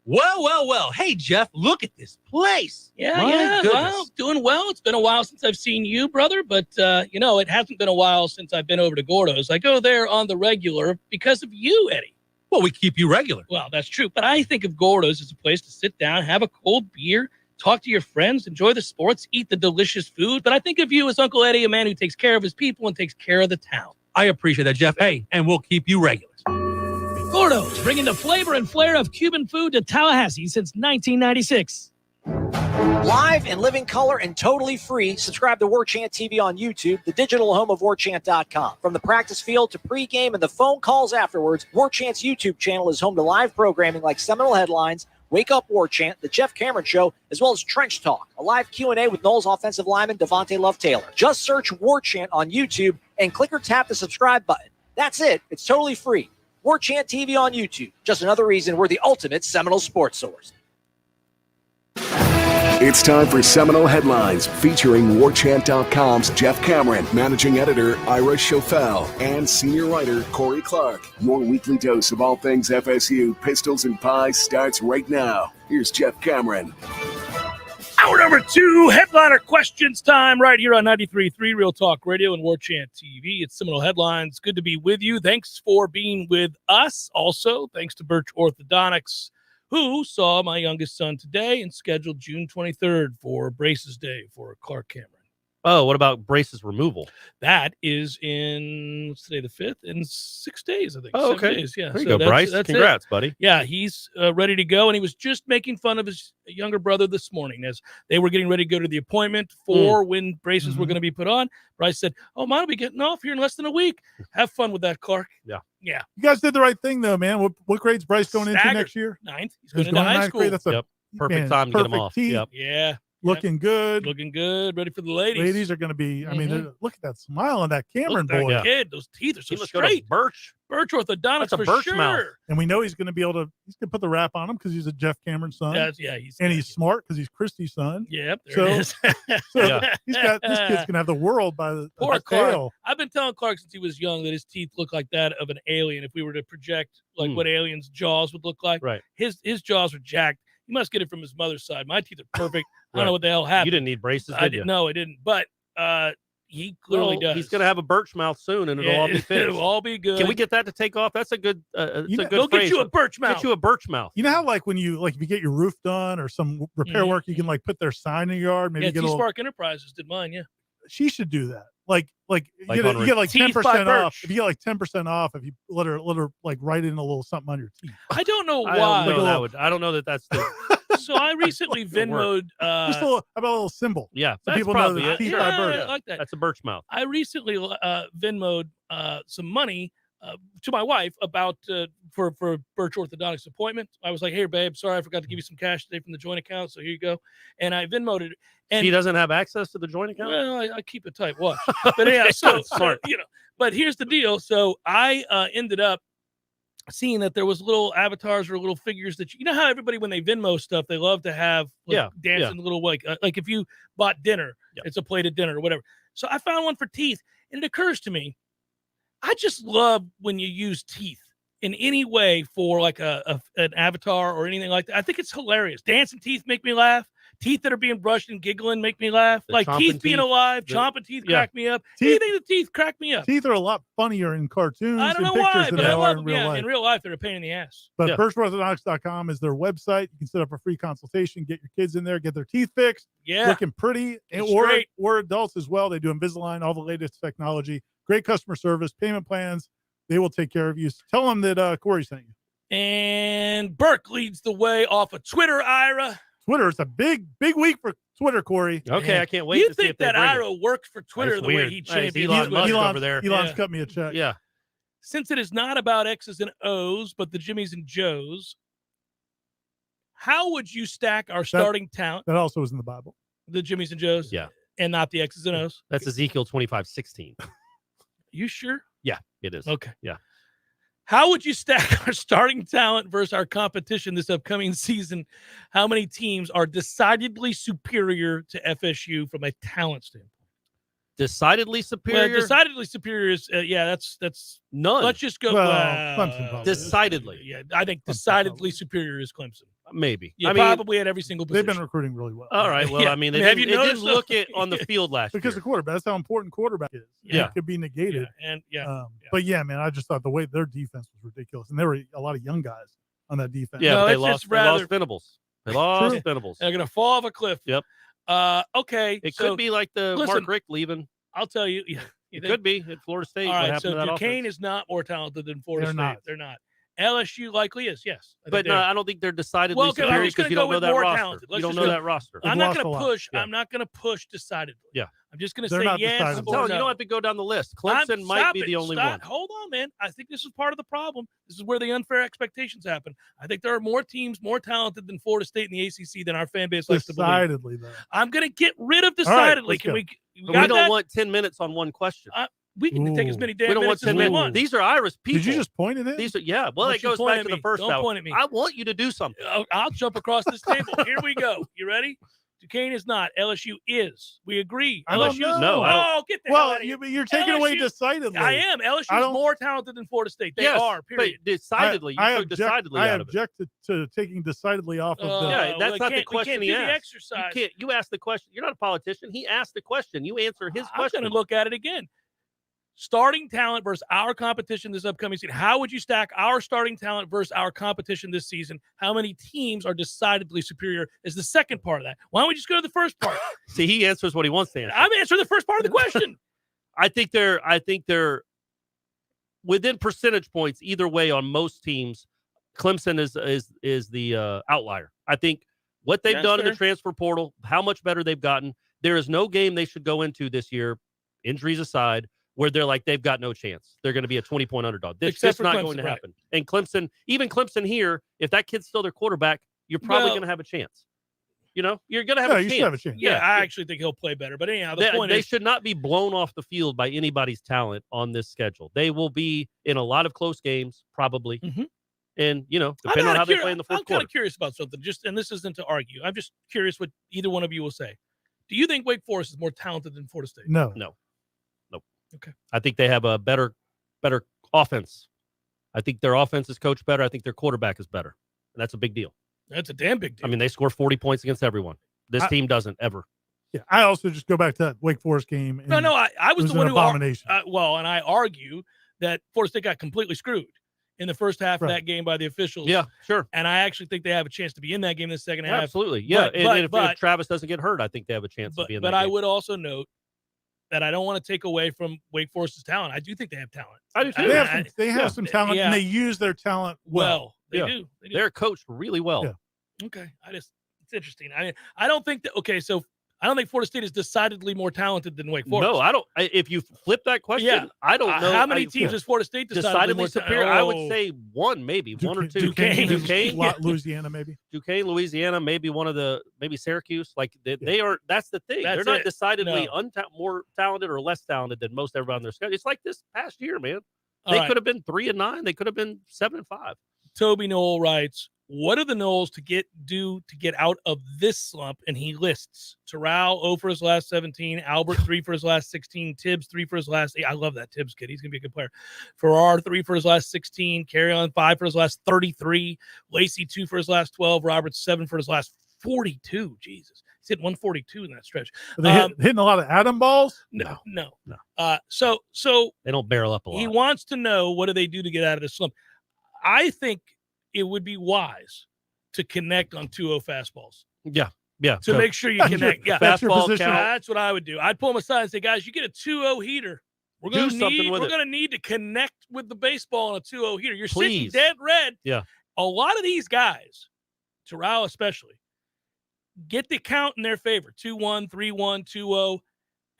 Well. Hey, Jeff, look at this place. Yeah. Well, doing well. It's been a while since I've seen you, brother, but, it hasn't been a while since I've been over to Gordo's. I go there on the regular because of you, Eddie. Well, we keep you regular. Well, that's true, but I think of Gordo's as a place to sit down, have a cold beer, talk to your friends, enjoy the sports, eat the delicious food. But I think of you as Uncle Eddie, a man who takes care of his people and takes care of the town. I appreciate that, Jeff. Hey, and we'll keep you regular. Gordo's, bringing the flavor and flair of Cuban food to Tallahassee since 1996. Live in living color and totally free, subscribe to Warchant TV on YouTube, the digital home of Warchant.com. From the practice field to pregame and the phone calls afterwards, Warchant's YouTube channel is home to live programming like Seminole Headlines, Wake Up Warchant, The Jeff Cameron Show, as well as Trench Talk, a live Q&A with Noles offensive lineman Devontae Love-Taylor. Just search Warchant on YouTube and click or tap the subscribe button. That's it. It's totally free. Warchant TV on YouTube. Just another reason we're the ultimate Seminole sports source. It's time for Seminole Headlines, featuring Warchant.com's Jeff Cameron, managing editor Ira Schofel, and senior writer Corey Clark. Your weekly dose of all things FSU, pistols, and pies starts right now. Here's Jeff Cameron. Hour number 2, headliner questions time right here on 93.3 Real Talk Radio and Warchant TV. It's Seminole Headlines. Good to be with you. Thanks for being with us. Also, thanks to Birch Orthodontics, who saw my youngest son today and scheduled June 23rd for Braces Day for Clark Cameron. Oh, what about braces removal? That is in, what's today, the 5th? In 6 days, I think. Oh, 7 okay. days, yeah. There you go, Bryce. Congrats, buddy. Yeah, he's ready to go, and he was just making fun of his younger brother this morning as they were getting ready to go to the appointment for when braces were going to be put on. Bryce said, "Oh, mine will be getting off here in less than a week. Have fun with that, Clark." Yeah. Yeah. You guys did the right thing, though, man. What grade's Bryce going into next year? 9th. He's going into high school. Grade. That's perfect time to get him off. Teeth. Yep. Yeah. Looking good. Looking good. Ready for the ladies. Ladies are going to be, I mean, look at that smile on that Cameron Look at boy. that kid. Those teeth are so He looks straight. Birch. Birch Orthodontics That's a for Birch sure. mouth. And we know he's going to be able to, he's going to put the rap on him because he's a Jeff Cameron son. He's smart because he's Christy's son. Yep. There it is. He's got, this kid's going to have the world by the Poor tail. Clark. I've been telling Clark since he was young that his teeth look like that of an alien. If we were to project like what aliens' jaws would look like, right? His jaws are jacked. He must get it from his mother's side. My teeth are perfect. I don't know what the hell happened. You didn't need braces, did you? No, I didn't. But he clearly does. He's going to have a Birch mouth soon, and it'll all be fixed. It'll all be good. Can we get that to take off? That's a good. Go get you a Birch mouth. Get you a Birch mouth. You know how like when you if you get your roof done or some repair work, you can like put their sign in your yard. Maybe get a little. T-Spark Enterprises did mine. Yeah. She should do that. You get like 10% off. If you get like 10% off, if you let her like write in a little something on your teeth. I don't know why. I don't know that that's the. So I recently Venmoed. Just a little, about a little symbol. Yeah, so people know that teeth by Birch. I like that. That's a Birch mouth. I recently Venmoed some money to my wife about for Birch Orthodontics appointment. I was like, "Hey, babe, sorry, I forgot to give you some cash today from the joint account, so here you go." And I Venmoed it. And she doesn't have access to the joint account. Well, I keep a tight watch. But yeah, so smart. But here's the deal. So I ended up seeing that there was little avatars or little figures that you know how everybody when they Venmo stuff they love to have dancing little like if you bought dinner, it's a plate of dinner or whatever. So I found one for teeth, and it occurs to me, I just love when you use teeth in any way for like an avatar or anything like that. I think it's hilarious. Dancing teeth make me laugh. Teeth that are being brushed and giggling make me laugh. Like teeth being alive, chomping teeth crack me up. Anything with teeth crack me up. Teeth are a lot funnier in cartoons I don't and know pictures why, than but they I are love in them. real life. In real life, they're a pain in the ass. But BirchOrthodontics.com is their website. You can set up a free consultation, get your kids in there, get their teeth fixed. Yeah. Looking pretty. Or adults as well. They do Invisalign, all the latest technology. Great customer service, payment plans. They will take care of you. Tell them that Corey sent you. And Burke leads the way off of Twitter, Ira. Twitter, it's a big week for Twitter, Corey. Okay, I can't wait you to see think if they that bring Ira works for Twitter the way he champions Elon Musk over there. Elon's cut me a check. Yeah. Since it is not about X's and O's, but the Jimmys and Joes, how would you stack our starting talent? That also is in the Bible. The Jimmys and Joes? Yeah. And not the X's and O's? That's Ezekiel 25:16. You sure? Yeah, it is. Okay. Yeah. How would you stack our starting talent versus our competition this upcoming season? How many teams are decidedly superior to FSU from a talent standpoint? Decidedly superior? Well, decidedly superior is, that's none. Let's just go. Clemson probably. Decidedly. Yeah, I think decidedly superior is Clemson. Maybe. Yeah, probably at every single position. They've been recruiting really well. All right. Well, I mean, it didn't look it on the field last year. Because the quarterback, that's how important quarterback is. Yeah. It could be negated. But yeah, man, I just thought the way their defense was ridiculous. And there were a lot of young guys on that defense. Yeah, they lost Venables. They lost Venables. They're going to fall off a cliff. Yep. Okay. It could be like the Mark Richt leaving. I'll tell you. It could be at Florida State. All What right, happened so to that Duquesne offense? is not more talented than Florida They're State. not. They're not. LSU likely is, yes. But no, I don't think they're decidedly superior because you don't know that roster. You don't know that roster. I'm not going to push. I'm not going to push decidedly. Yeah. I'm just going to say yes. I'm telling you, you don't have to go down the list. Clemson might be the only one. Hold on, man. I think this is part of the problem. This is where the unfair expectations happen. I think there are more teams more talented than Florida State in the ACC than our fan base likes to believe. Decidedly, though. I'm going to get rid of decidedly. Right, we don't want 10 minutes on one question. We can take as many damn we don't minutes want 10 as we minutes. want. These are Irish people. Did you just point it in? These are, yeah. Well, Don't it you goes point back at to the me. first Don't hour. point at me. I want you to do something. I'll jump across this table. Here we go. You ready? Duquesne is not. LSU is. We agree. I don't LSU know. is. No, I don't. Oh, get the hell out of here. You're taking away LSU decidedly. I am. LSU is more talented than Florida State. They are, period. But decidedly, you took decidedly out of it. I object to taking decidedly off of the. Yeah, that's not the question he asked. The exercise. You asked the question. You're not a politician. He asked the question. You answer his question. I'm going to look at it again. Starting talent versus our competition this upcoming season. How would you stack our starting talent versus our competition this season? How many teams are decidedly superior is the second part of that. Why don't we just go to the first part? See, he answers what he wants to answer. I'm answering the first part of the question. I think they're within percentage points either way on most teams. Clemson is the outlier. I think what they've done in the transfer portal, how much better they've gotten. There is no game they should go into this year, injuries aside, where they're like, they've got no chance. They're going to be a 20-point underdog. This is not going to happen. Right. And Clemson, even Clemson here, if that kid's still their quarterback, you're probably going to have a chance. You know, you're going to have a chance. You should have a chance. Yeah, I actually think he'll play better. But anyhow, the point is, they is, should not be blown off the field by anybody's talent on this schedule. They will be in a lot of close games, probably. Mm-hmm. And, you know, depending on how they play in the fourth quarter. I'm kind of curious about something, and this isn't to argue. I'm just curious what either one of you will say. Do you think Wake Forest is more talented than Florida State? No. Okay. I think they have a better offense. I think their offense is coached better. I think their quarterback is better. And that's a big deal. That's a damn big deal. I mean, they score 40 points against everyone. This team doesn't ever. Yeah, I also just go back to that Wake Forest game. And I was the one who abomination. And I argue that Florida State got completely screwed in the first half of that game by the officials. Yeah, sure. And I actually think they have a chance to be in that game in the second half. Absolutely. Yeah. If Travis doesn't get hurt, I think they have a chance to be in that game. But I would also note that I don't want to take away from Wake Forest's talent. I do think they have talent. I do too. They have some talent, and they use their talent well. They do. They're coached really well. Yeah. Okay. It's interesting. I don't think that. Okay, so I don't think Florida State is decidedly more talented than Wake Forest. No, I don't. If you flip that question, I don't know how many teams has Florida State decidedly superior. I would say one, maybe one or two. Duquesne, Louisiana, maybe. Duquesne, Louisiana, maybe maybe Syracuse. Like they are. That's the thing. They're not decidedly more talented or less talented than most everybody on their schedule. It's like this past year, man. They could have been 3-9. They could have been 7-5. Toby Noel writes, what are the Noles to get out of this slump? And he lists Terrell 0 for his last 17, Albert 3 for his last 16, Tibbs 3 for his last 8. I love that Tibbs kid. He's going to be a good player. Farrar 3 for his last 16, Carry-On 5 for his last 33, Lacey 2 for his last 12, Roberts 7 for his last 42. Jesus. He's hit 142 in that stretch. Are they hitting a lot of atom balls? No. So they don't barrel up a lot. He wants to know, what do they do to get out of this slump? I think it would be wise to connect on 2-0 fastballs. Yeah. To make sure you connect. Yeah. Fastball count. That's what I would do. I'd pull them aside and say, guys, you get a 2-0 heater. We're going to need to connect with the baseball on a 2-0 heater. You're sitting dead red. Yeah. A lot of these guys, Terrell especially, get the count in their favor. 2-1, 3-1, 2-0.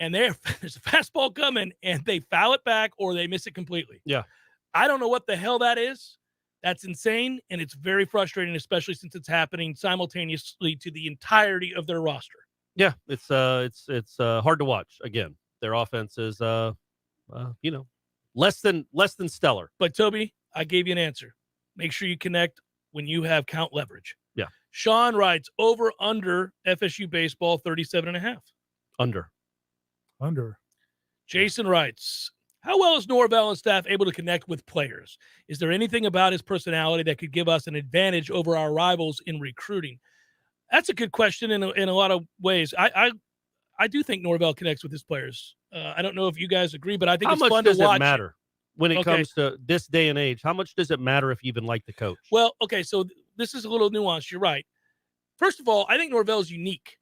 And there's a fastball coming, and they foul it back or they miss it completely. Yeah. I don't know what the hell that is. That's insane, and it's very frustrating, especially since it's happening simultaneously to the entirety of their roster. Yeah, it's hard to watch. Again, their offense is less than stellar. But Toby, I gave you an answer. Make sure you connect when you have count leverage. Yeah. Sean writes under FSU baseball 37.5. Under. Jason writes, how well is Norvell and staff able to connect with players? Is there anything about his personality that could give us an advantage over our rivals in recruiting? That's a good question in a lot of ways. I do think Norvell connects with his players. I don't know if you guys agree, but I think it's fun to watch. How much does it matter when it comes to this day and age? How much does it matter if you even like the coach? Well, okay, so this is a little nuanced. You're right. first of all, I think Norvell is unique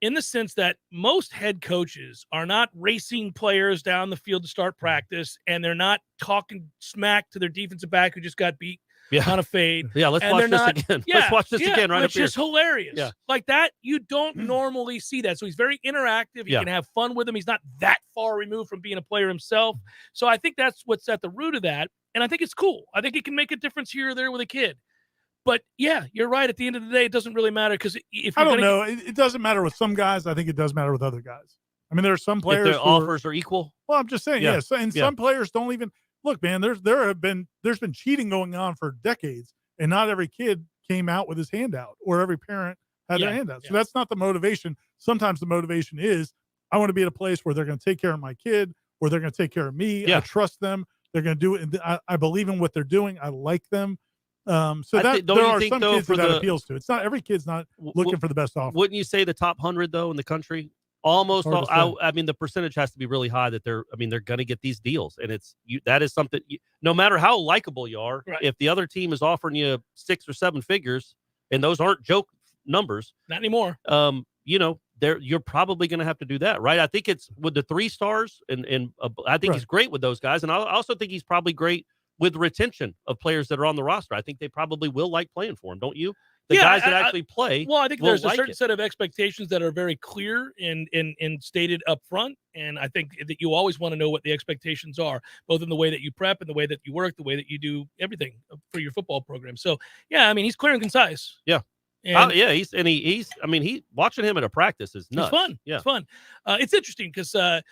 in the sense that most head coaches are not racing players down the field to start practice, and they're not talking smack to their defensive back who just got beat on a fade. Yeah, let's watch this again. Let's watch this again right up here. Which is hilarious. Yeah. Like that, you don't normally see that. So he's very interactive. You can have fun with him. He's not that far removed from being a player himself. So I think that's what's at the root of that. And I think it's cool. I think it can make a difference here or there with a kid. But yeah, you're right. At the end of the day, it doesn't really matter because if I don't know, it doesn't matter with some guys. I think it does matter with other guys. I mean, there are some players. If the offers are equal. Well, I'm just saying, yes. And some players don't even look, man. There's been cheating going on for decades, and not every kid came out with his hand out, or every parent had their hand out. So that's not the motivation. Sometimes the motivation is, I want to be at a place where they're going to take care of my kid, or they're going to take care of me. I trust them. They're going to do it. And I believe in what they're doing. I like them. So that there are some kids that appeals to. It's not every kid's not looking for the best offer. Wouldn't you say the top 100 though in the country? Almost all, I mean, the percentage has to be really high that they're going to get these deals, and that is something. No matter how likable you are, if the other team is offering you 6 or 7 figures, and those aren't joke numbers, not anymore. You're probably going to have to do that, right? I think it's with the 3 stars, and I think he's great with those guys, and I also think he's probably great with retention of players that are on the roster. I think they probably will like playing for him, don't you? The guys that actually play. Well, I think there's a certain set of expectations that are very clear and stated up front. And I think that you always want to know what the expectations are, both in the way that you prep and the way that you work, the way that you do everything for your football program. So, yeah, I mean, he's clear and concise. Yeah. And he's watching him at a practice is nuts. It's fun. Yeah. It's fun. It's interesting because I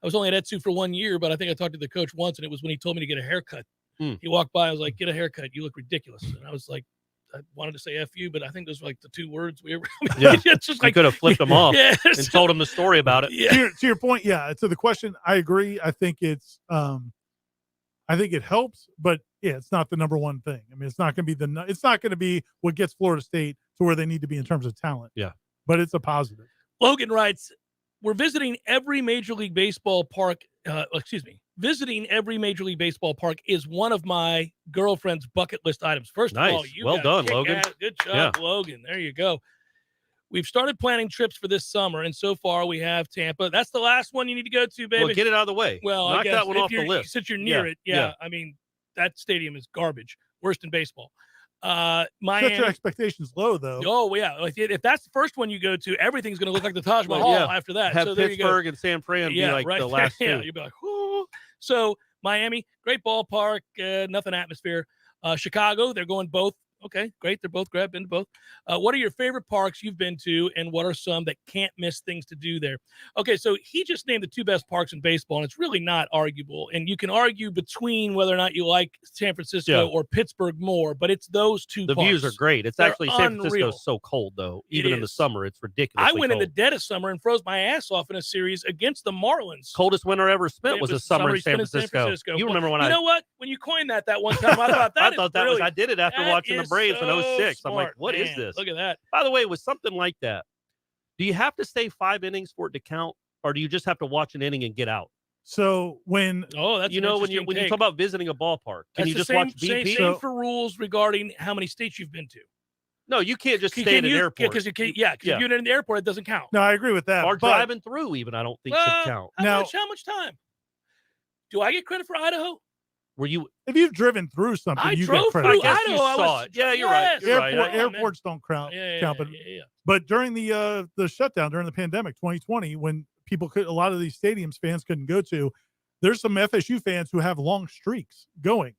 was only at FSU for 1 year, but I think I talked to the coach once, and it was when he told me to get a haircut. He walked by. I was like, "Get a haircut. You look ridiculous." And I was like, I wanted to say "F you," but I think those were like the 2 words we were. It's just like, could have flipped him off and told him the story about it. Yeah. To your point, to the question, I agree. I think it's, I think it helps, but it's not the number one thing. I mean, it's not going to be it's not going to be what gets Florida State to where they need to be in terms of talent. Yeah, but it's a positive. Logan writes, "We're visiting every Major League Baseball park. Visiting every Major League Baseball park is one of my girlfriend's bucket list items." First of all, well done, Logan. Good job, Logan. There you go. We've started planning trips for this summer, and so far we have Tampa. That's the last one you need to go to, baby. Well, get it out of the way. Well, knock that one off the list. Since you're near it, I mean, that stadium is garbage. Worst in baseball. Miami. Set your expectations low, though. Oh, yeah. If that's the first one you go to, everything's going to look like the Taj Mahal after that. Have so Pittsburgh and San Fran be like the last 2. You'll be like, whoo. So Miami, great ballpark, nothing atmosphere. Chicago, they're going both. Okay, great. They're both been to both. What are your favorite parks you've been to, and what are some that can't miss things to do there? Okay, so he just named the 2 best parks in baseball, and it's really not arguable. And you can argue between whether or not you like San Francisco or Pittsburgh more, but it's those 2 The parks. views are great. It's actually San Francisco is so cold, though. Even in the summer, it's ridiculous. I went in the dead of summer and froze my ass off in a series against the Marlins. Coldest winter ever spent was a summer in San Francisco. You remember when you know what? When you coined that one time, I thought I did it after watching the Braves in 06. I'm like, what is this? Look at that. By the way, with something like that, do you have to stay 5 innings for it to count, or do you just have to watch an inning and get out? So when that's when you talk about visiting a ballpark, can you just watch BP? Same for rules regarding how many states you've been to. No, you can't just stay at an airport. Because you can't. Yeah, because if you're in the airport, it doesn't count. No, I agree with that. Or driving through, even I don't think should count. How much time? Do I get credit for Idaho? If you've driven through something, you drove get credit. through I guess you saw it. Yeah, you're right. Airports don't count. But during the shutdown, during the pandemic, 2020, when a lot of these stadiums fans couldn't go to, there's some FSU fans who have long streaks going,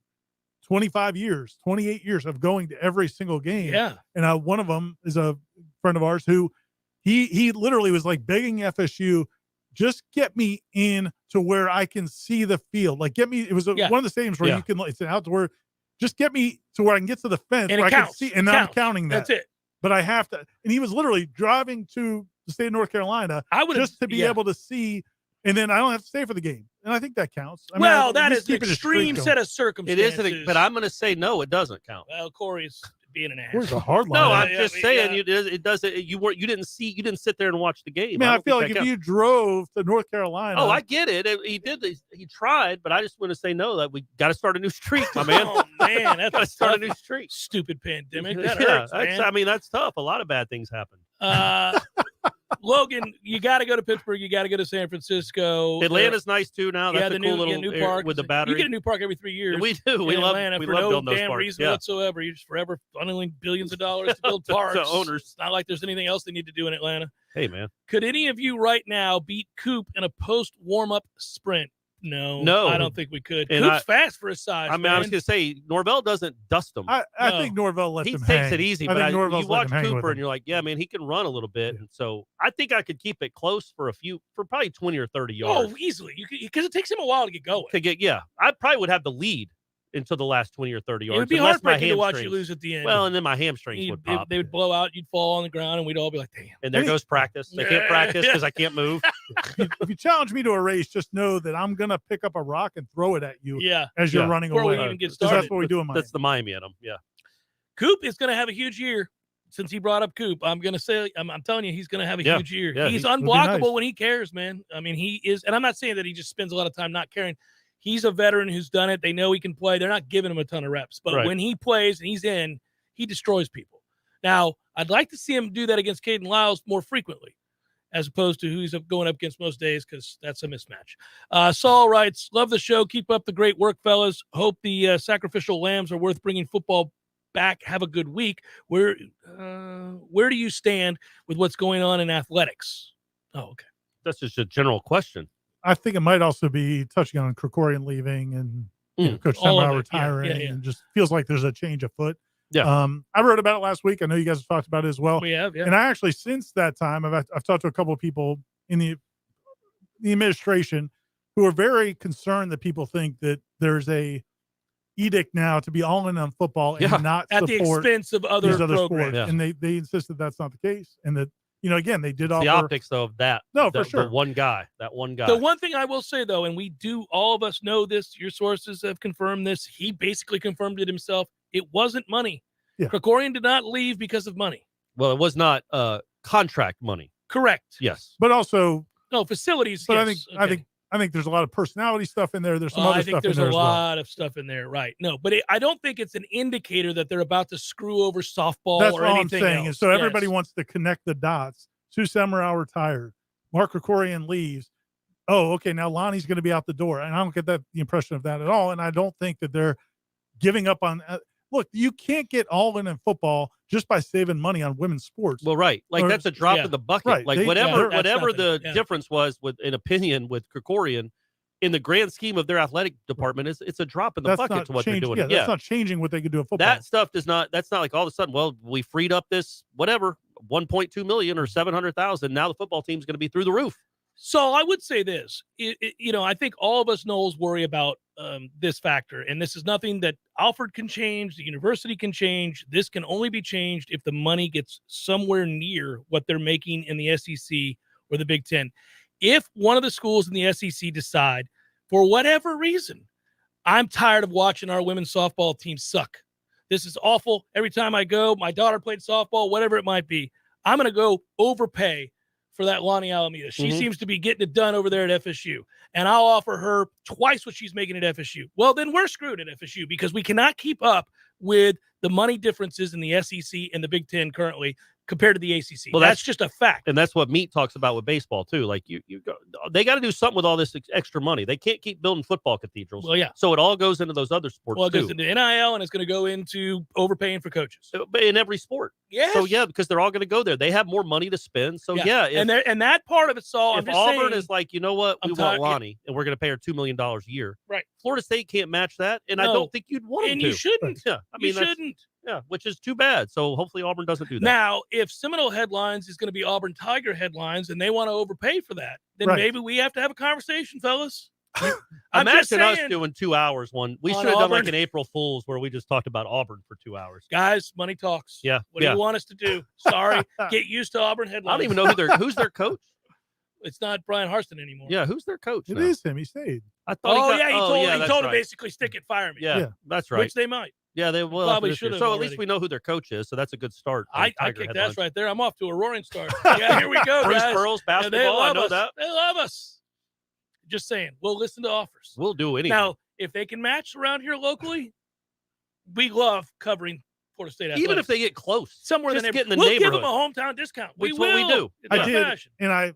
25 years, 28 years of going to every single game. Yeah. And one of them is a friend of ours who he literally was like begging FSU, just get me in to where I can see the field. Like, get me. It was one of the stadiums where you can. It's an outdoor. Just get me to where I can get to the fence and where I can see. And I'm counting that. That's it. But I have to. And he was literally driving to the state of North Carolina just to be able to see. And then I don't have to stay for the game. And I think that counts. That is an extreme set of circumstances. It is, but I'm going to say no, it doesn't count. Well, Corey's being an ass. Where's the hard line? No, I'm just saying you didn't sit there and watch the game. I feel like if you drove to North Carolina. Oh, I get it. He tried, but I just want to say no. That we got to start a new streak, my man. Oh man, that's got to start a new streak. Stupid pandemic. That hurts, man. I mean, that's tough. A lot of bad things happen. Logan, you got to go to Pittsburgh. You got to go to San Francisco. Atlanta's nice too now. That's a cool little new park with the battery. You get a new park every 3 years. We do. We love Atlanta we for love no building those damn parks. reason whatsoever. You're just forever funneling billions of dollars to build parks. To owners. It's not like there's anything else they need to do in Atlanta. Hey, man. Could any of you right now beat Coop in a post warm-up sprint? No, I don't think we could. And Coop's fast for his size. I was going to say Norvell doesn't dust him. I think Norvell lets him He hang. takes it easy, I think but Norvell's you watch letting him hang with Cooper him. and you're like, yeah, man, he can run a little bit. And so I think I could keep it close for probably 20 or 30 yards. Oh, easily. Because it takes him a while to get going. I probably would have the lead until the last 20 or 30 yards. It would be unless my heartbreaking to watch you hamstrings- lose at the end. Well, and then my hamstrings would pop. They would blow out. You'd fall on the ground, and we'd all be like, damn. And there goes practice. They can't practice because I can't move. If you challenge me to a race, just know that I'm going to pick up a rock and throw it at you as you're running Before away. we even get 'Cause started. That's what we do in Miami. That's the Miami at him. Yeah. Coop is going to have a huge year. Since he brought up Coop, I'm going to say, I'm telling you, he's going to have a huge year. Yeah, he's would be unblockable nice. when he cares, man. I mean, he is, and I'm not saying that he just spends a lot of time not caring. He's a veteran who's done it. They know he can play. They're not giving him a ton of reps, but when he plays and he's in, he destroys people. Now, I'd like to see him do that against Caden Lyles more frequently, as opposed to who he's going up against most days, because that's a mismatch. Saul writes, love the show. Keep up the great work, fellas. Hope the sacrificial lambs are worth bringing football back. Have a good week. Where do you stand with what's going on in athletics? Oh, okay. That's just a general question. I think it might also be touching on Krikorian leaving and Coach Seminole retiring, and just feels like there's a change afoot. Yeah. I wrote about it last week. I know you guys have talked about it as well. We have, yeah. And I actually, since that time, I've talked to a couple of people in the administration who are very concerned that people think that there's a edict now to be all in on football and not at the support expense of other sports. programs. And they insist that that's not the case, and that again they did offer The optics though of that. No, for sure. That one guy. The one thing I will say though, and we do, all of us know this, your sources have confirmed this. He basically confirmed it himself. It wasn't money. Yeah. Krikorian did not leave because of money. Well, it was not contract money. Correct. Yes. But also facilities. But yes. I think there's a lot of personality stuff in there. There's some other I think stuff there's in there a as well. lot of stuff in there, right? No, but I don't think it's an indicator that they're about to screw over softball That's or all anything I'm saying. else. And so everybody wants to connect the dots. Sue Semrau retired. Mark Krikorian leaves. Oh, okay. Now Lonnie's going to be out the door, and I don't get the impression of that at all. And I don't think that they're giving up on. Look, you can't get all in football just by saving money on women's sports. Well, right. Like that's a drop in the bucket. Right. Like whatever the difference was with an opinion with Krikorian, in the grand scheme of their athletic department, it's a drop in the bucket to what they're doing. Yeah, that's not changing what they could do in football. That stuff that's not like all of a sudden, well, we freed up this whatever 1.2 million or 700,000. Now the football team's going to be through the roof. So I would say this, I think all of us Noles worry about this factor, and this is nothing that Alfred can change, the university can change. This can only be changed if the money gets somewhere near what they're making in the SEC or the Big Ten. If one of the schools in the SEC decide, for whatever reason, I'm tired of watching our women's softball team suck. This is awful. Every time I go, my daughter played softball, whatever it might be, I'm going to go overpay for that Lonnie Alameda. She seems to be getting it done over there at FSU. And I'll offer her twice what she's making at FSU. Well, then we're screwed at FSU because we cannot keep up with the money differences in the SEC and the Big Ten currently compared to the ACC. Well, that's just a fact. And that's what Meat talks about with baseball too. Like they got to do something with all this extra money. They can't keep building football cathedrals. Well, yeah. So it all goes into those other sports Well, it too. goes into NIL and it's going to go into overpaying for coaches. In every sport. Yes. So yeah, because they're all going to go there. They have more money to spend. So yeah. And that part of it, Saul, if Auburn is like, you know what, we want Lonnie and we're going to pay her $2 million a year. Right. Florida State can't match that. And I don't think you'd want them to. And you shouldn't. Yeah. I mean, you shouldn't. Yeah, which is too bad. So hopefully Auburn doesn't do that. Now, if Seminole Headlines is going to be Auburn Tiger Headlines and they want to overpay for that, then maybe we have to have a conversation, fellas. Imagine us doing 2 hours one. We should have done like Auburn. an April Fool's where we just talked about Auburn for 2 hours. Guys, money talks. Yeah. What do you want us to do? Sorry. Get used to Auburn Headlines. I don't even know who's their coach. It's not Brian Harston anymore. Yeah, who's their coach? It is him. He stayed. I thought he told him right. basically stick it, fire me. Yeah, that's right. Which they might. Yeah, they will. Probably should have. So at least we know who their coach is. So that's a good start. I kicked ass right there. I'm off to a roaring start. Yeah, here we go, Bruce guys. Pearl's basketball. Yeah, I know that. They love us. Just saying, we'll listen to offers. We'll do anything. Now, if they can match around here locally, we love covering Florida State athletics. Even if they get close, somewhere just in the get in the we'll neighborhood. give them a hometown discount. That's what we do. I did, and I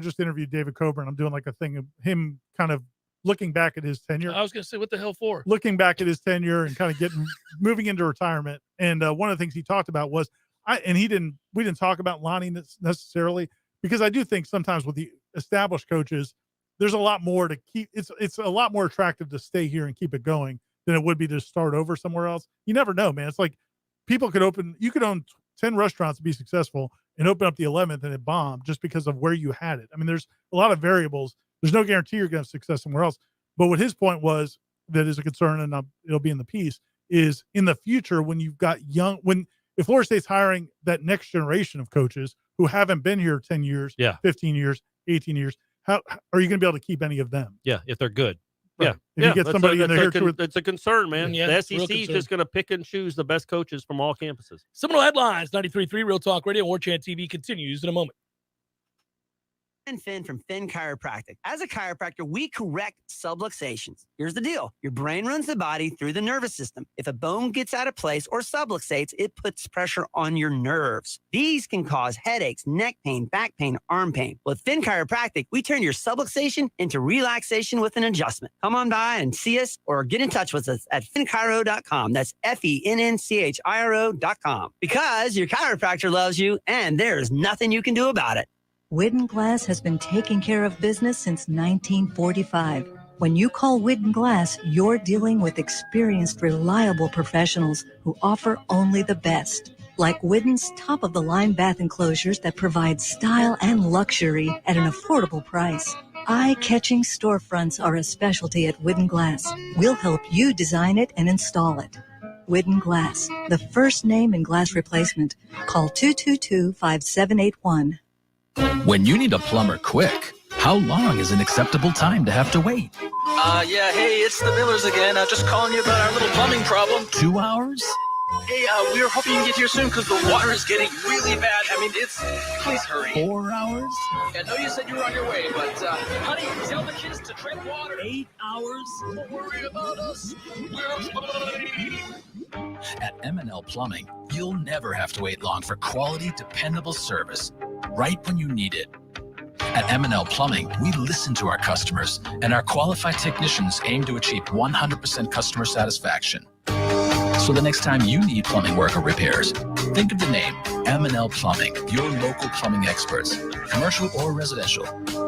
just interviewed David Coburn. I'm doing like a thing of him kind of looking back at his tenure. I was going to say, what the hell for? Looking back at his tenure and kind of moving into retirement. And one of the things he talked about was, we didn't talk about Lonnie necessarily, because I do think sometimes with the established coaches, there's a lot more to keep. It's a lot more attractive to stay here and keep it going than it would be to start over somewhere else. You never know, man. It's like you could own 10 restaurants to be successful and open up the 11th and it bombed just because of where you had it. I mean, there's a lot of variables. There's no guarantee you're going to have success somewhere else. But what his point was, that is a concern, and it'll be in the piece, is in the future when you've got if Florida State's hiring that next generation of coaches who haven't been here 10 years, 15 years, 18 years, how are you going to be able to keep any of them? Yeah, if they're good. Right. If you get somebody in there, it's a concern, man. Yeah, the SEC is just going to pick and choose the best coaches from all campuses. Seminole Headlines, 93.3 Real Talk Radio, Warchant TV continues in a moment. Finn from Finn Chiropractic. As a chiropractor, we correct subluxations. Here's the deal. Your brain runs the body through the nervous system. If a bone gets out of place or subluxates, it puts pressure on your nerves. These can cause headaches, neck pain, back pain, arm pain. With Finn Chiropractic, we turn your subluxation into relaxation with an adjustment. Come on by and see us or get in touch with us at finnchiro.com. That's FENNCHIRO.com. Because your chiropractor loves you and there's nothing you can do about it. Widden Glass has been taking care of business since 1945. When you call Widden Glass, you're dealing with experienced, reliable professionals who offer only the best. Like Widden's top-of-the-line bath enclosures that provide style and luxury at an affordable price. Eye-catching storefronts are a specialty at Widden Glass. We'll help you design it and install it. Widden Glass, the first name in glass replacement. Call 222-5781. When you need a plumber quick, how long is an acceptable time to have to wait? Yeah, hey, it's the Millers again. Just calling you about our little plumbing problem. 2 hours? Hey, we were hoping you can get here soon because the water is getting really bad. I mean, please hurry. 4 hours? I know you said you were on your way, but, honey, tell the kids to drink water. 8 hours? Don't worry about us. We're fine. At M&L Plumbing, you'll never have to wait long for quality, dependable service right when you need it. At M&L Plumbing, we listen to our customers, and our qualified technicians aim to achieve 100% customer satisfaction. So the next time you need plumbing work or repairs, think of the name M&L Plumbing, your local plumbing experts, commercial or residential.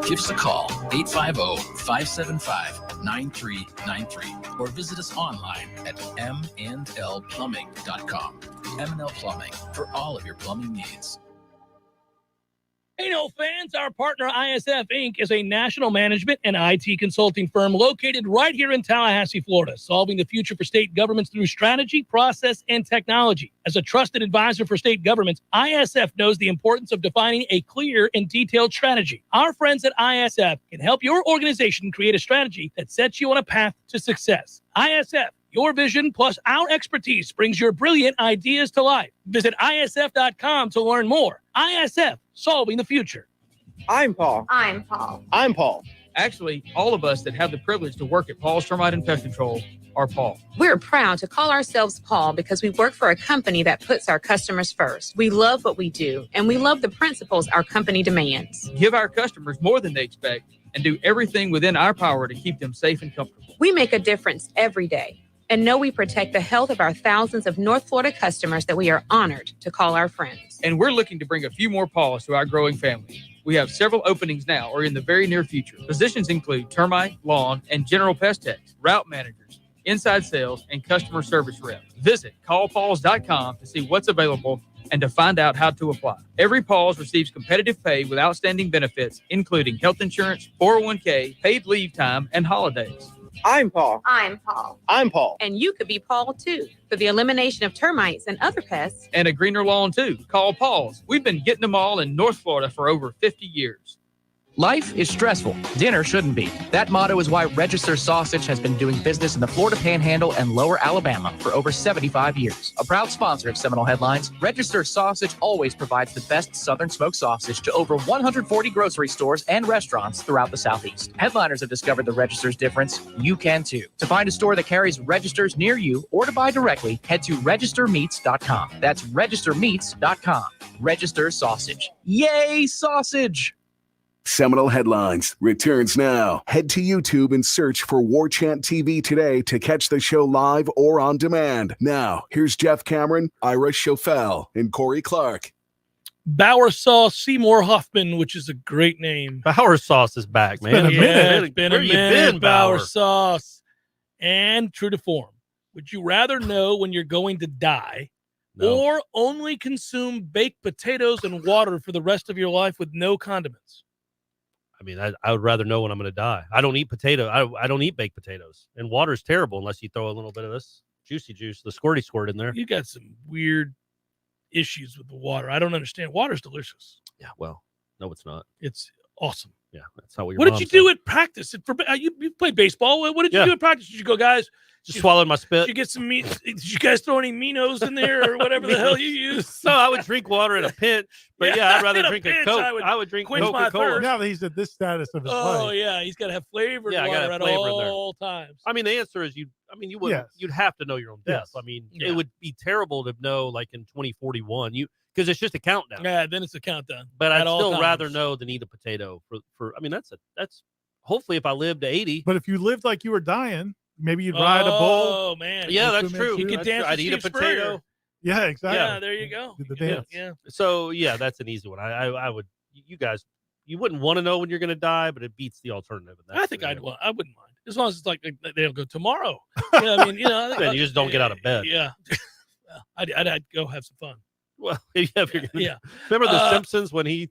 Give us a call, 850-575-9393, or visit us online at mndlplumbing.com. M&L Plumbing, for all of your plumbing needs. Hey, no fans, our partner ISF Inc. is a national management and IT consulting firm located right here in Tallahassee, Florida, solving the future for state governments through strategy, process, and technology. As a trusted advisor for state governments, ISF knows the importance of defining a clear and detailed strategy. Our friends at ISF can help your organization create a strategy that sets you on a path to success. ISF, your vision plus our expertise brings your brilliant ideas to life. Visit ISF.com to learn more. ISF, solving the future. I'm Paul. I'm Paul. I'm Paul. Actually, all of us that have the privilege to work at Paul's Termite and Pest Control are Paul. We're proud to call ourselves Paul because we work for a company that puts our customers first. We love what we do, and we love the principles our company demands. Give our customers more than they expect and do everything within our power to keep them safe and comfortable. We make a difference every day and know we protect the health of our thousands of North Florida customers that we are honored to call our friends. And we're looking to bring a few more Pauls to our growing family. We have several openings now or in the very near future. Positions include termite, lawn, and general pest techs, route managers, inside sales, and customer service rep. Visit callpauls.com to see what's available and to find out how to apply. Every Pauls receives competitive pay with outstanding benefits, including health insurance, 401k, paid leave time, and holidays. I'm Paul. I'm Paul. I'm Paul. And you could be Paul, too, for the elimination of termites and other pests. And a greener lawn, too. Call Paul's. We've been getting them all in North Florida for over 50 years. Life is stressful. Dinner shouldn't be. That motto is why Register Sausage has been doing business in the Florida Panhandle and Lower Alabama for over 75 years. A proud sponsor of Seminole Headlines, Register Sausage always provides the best Southern smoked sausage to over 140 grocery stores and restaurants throughout the Southeast. Headliners have discovered the Register's difference. You can too. To find a store that carries Registers near you or to buy directly, head to registermeats.com. That's registermeats.com. Register Sausage. Yay, sausage! Seminole Headlines returns now. Head to YouTube and search for Warchant TV today to catch the show live or on demand. Now, here's Jeff Cameron, Ira Schofel, and Corey Clark. Bauer Sauce Seymour Hoffman, which is a great name. Bauer Sauce is back, man. It's been a minute, Bauer Bauer Sauce. And true to form, would you rather know when you're going to die or only consume baked potatoes and water for the rest of your life with no condiments? I mean, I would rather know when I'm going to die. I don't eat I don't eat baked potatoes. And water is terrible unless you throw a little bit of this juicy juice, the squirty squirt in there. You got some weird issues with the water. I don't understand. Water's delicious. Yeah, well, no, it's not. It's awesome. Yeah, that's not what your What did mom you said. do at practice? You played baseball. What did you do at practice? Did you go, guys? Just swallowed my spit. Did you get some meat? Did you guys throw any Minos in there or whatever the hell you use? No, I would drink water in a pinch, but yeah, I'd rather drink a Coke. I would drink quench my Coca-Cola. thirst. Now that he's at this status of his life. Oh yeah, he's got to have flavored water at all times. I mean, the answer is you'd have to know your own death. I mean, it would be terrible to know like in 2041 because it's just a countdown. Yeah, then it's a countdown. But I'd all still times. rather know than eat a potato for I mean, that's hopefully if I live to 80. But if you lived like you were dying, maybe you'd ride a bull. Oh man, yeah, that's true. You could dance. I'd eat a potato. Yeah, exactly. Yeah, there you go. Do the dance. Yeah. So yeah, that's an easy one. I would. You guys, you wouldn't want to know when you're going to die, but it beats the alternative. I think I wouldn't mind as long as it's like they'll go tomorrow. Yeah, I mean, then you just don't get out of bed. Yeah, I'd go have some fun. Well, Remember the Simpsons when he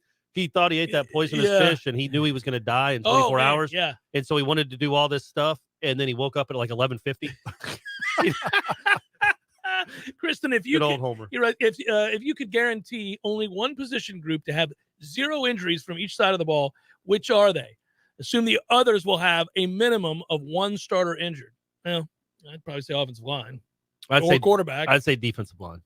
thought he ate that poisonous fish and he knew he was going to die in 24 hours. Yeah, and so he wanted to do all this stuff, and then he woke up at like 11:50. Kristen, if you Good old Homer. You're right. If you could guarantee only one position group to have 0 injuries from each side of the ball, which are they? Assume the others will have a minimum of 1 starter injured. Well, I'd probably say offensive line or quarterback. I'd say defensive line.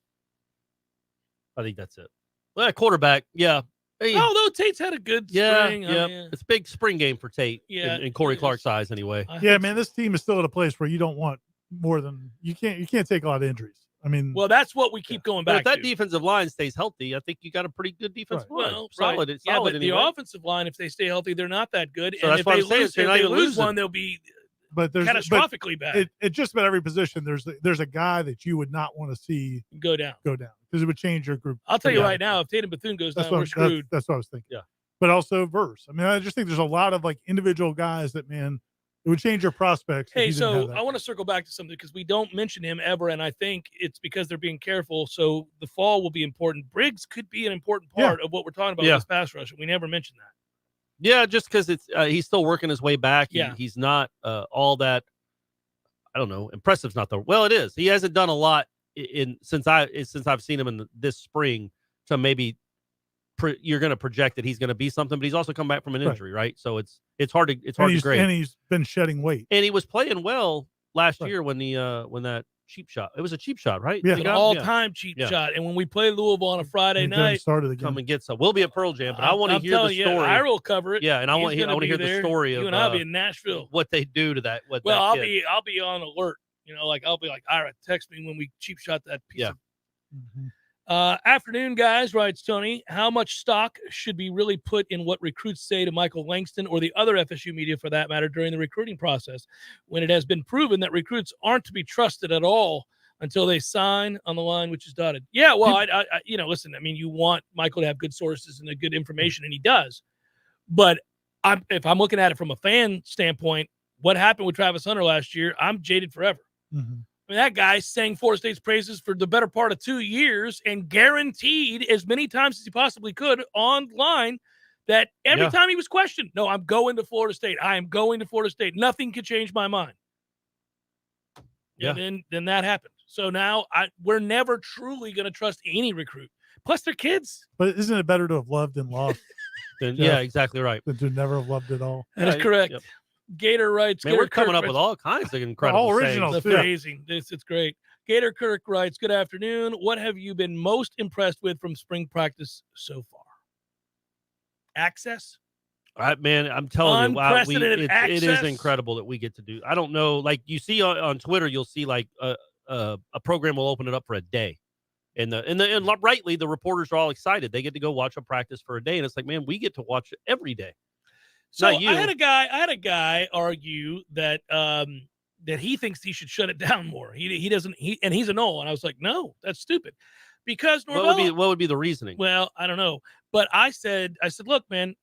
I think that's it. Well, quarterback, yeah. Hey. Although Tate's had a good spring. Yeah. It's a big spring game for Tate in Corey Clark's eyes anyway. Yeah, man, this team is still at a place where you don't want more than you can't take a lot of injuries. I mean, well, that's what we keep going back but if that to. defensive line stays healthy, I think you got a pretty good defensive line. Well, solid. Right. It's solid but anyway. the offensive line, if they stay healthy, they're not that good. So and that's if what they I'm saying. lose, So if now they you're lose losing. one, they'll be there's catastrophically bad. It just about every position, there's a guy that you would not want to see go down because it would change your group. I'll tell you right now, if Tatum Bethune goes down, we're screwed. That's what I was thinking. Yeah, but also Verse. I mean, I just think there's a lot of like individual guys that, man, it would change your prospects. Hey, so I want to circle back to something because we don't mention him ever, and I think it's because they're being careful. So the fall will be important. Briggs could be an important part of what we're talking about with this pass rush. We never mentioned that. Yeah, just because it's he's still working his way back. Yeah. He's not all that. I don't know. Impressive's not the well. It is. He hasn't done a lot since I've seen him in this spring to maybe. You're going to project that he's going to be something, but he's also come back from an injury, right? So it's hard to grade. And he's been shedding weight. And he was playing well last year when that cheap shot. It was a cheap shot, right? Yeah, an all-time cheap shot. And when we play Louisville on a Friday night, come and get some. We'll be at Pearl Jam, but I want to hear the story. I will cover it. Yeah, and I want to hear the story of I'll be in Nashville. What they do to that. I'll be on alert. I'll be like, Ira, text me when we cheap shot that piece. Of afternoon, guys, writes Tony. How much stock should be really put in what recruits say to Michael Langston or the other FSU media, for that matter, during the recruiting process, when it has been proven that recruits aren't to be trusted at all until they sign on the line which is dotted? Yeah, well, I listen. I mean, you want Michael to have good sources and good information, and he does. But if I'm looking at it from a fan standpoint, what happened with Travis Hunter last year? I'm jaded forever. Mm-hmm. I mean, that guy sang Florida State's praises for the better part of 2 years and guaranteed as many times as he possibly could online that every time he was questioned, no, I'm going to Florida State. I am going to Florida State. Nothing could change my mind. Yeah. And then that happened. So now we're never truly going to trust any recruit Plus, they're kids. But isn't it better to have loved and lost? Yeah, exactly right. Than to never have loved at all. That is correct. Yep. Gator writes. Man, Gator we're coming Kirk up with all kinds of incredible all original. It's amazing. It's great. Gator Kirk writes, good afternoon. What have you been most impressed with from spring practice so far? Access? Man, I'm telling you, wow, Unprecedented it is access? incredible that we get to do. I don't know, like you see on Twitter, you'll see like a program will open it up for a day, and rightly the reporters are all excited. They get to go watch a practice for a day, and it's like, man, we get to watch it every day. So Not you. I had a guy argue that that he thinks he should shut it down more. He doesn't. And he's a Nole, and I was like, no, that's stupid. Because Norvell, what would be the reasoning? Well, I don't know, but I said, look, man,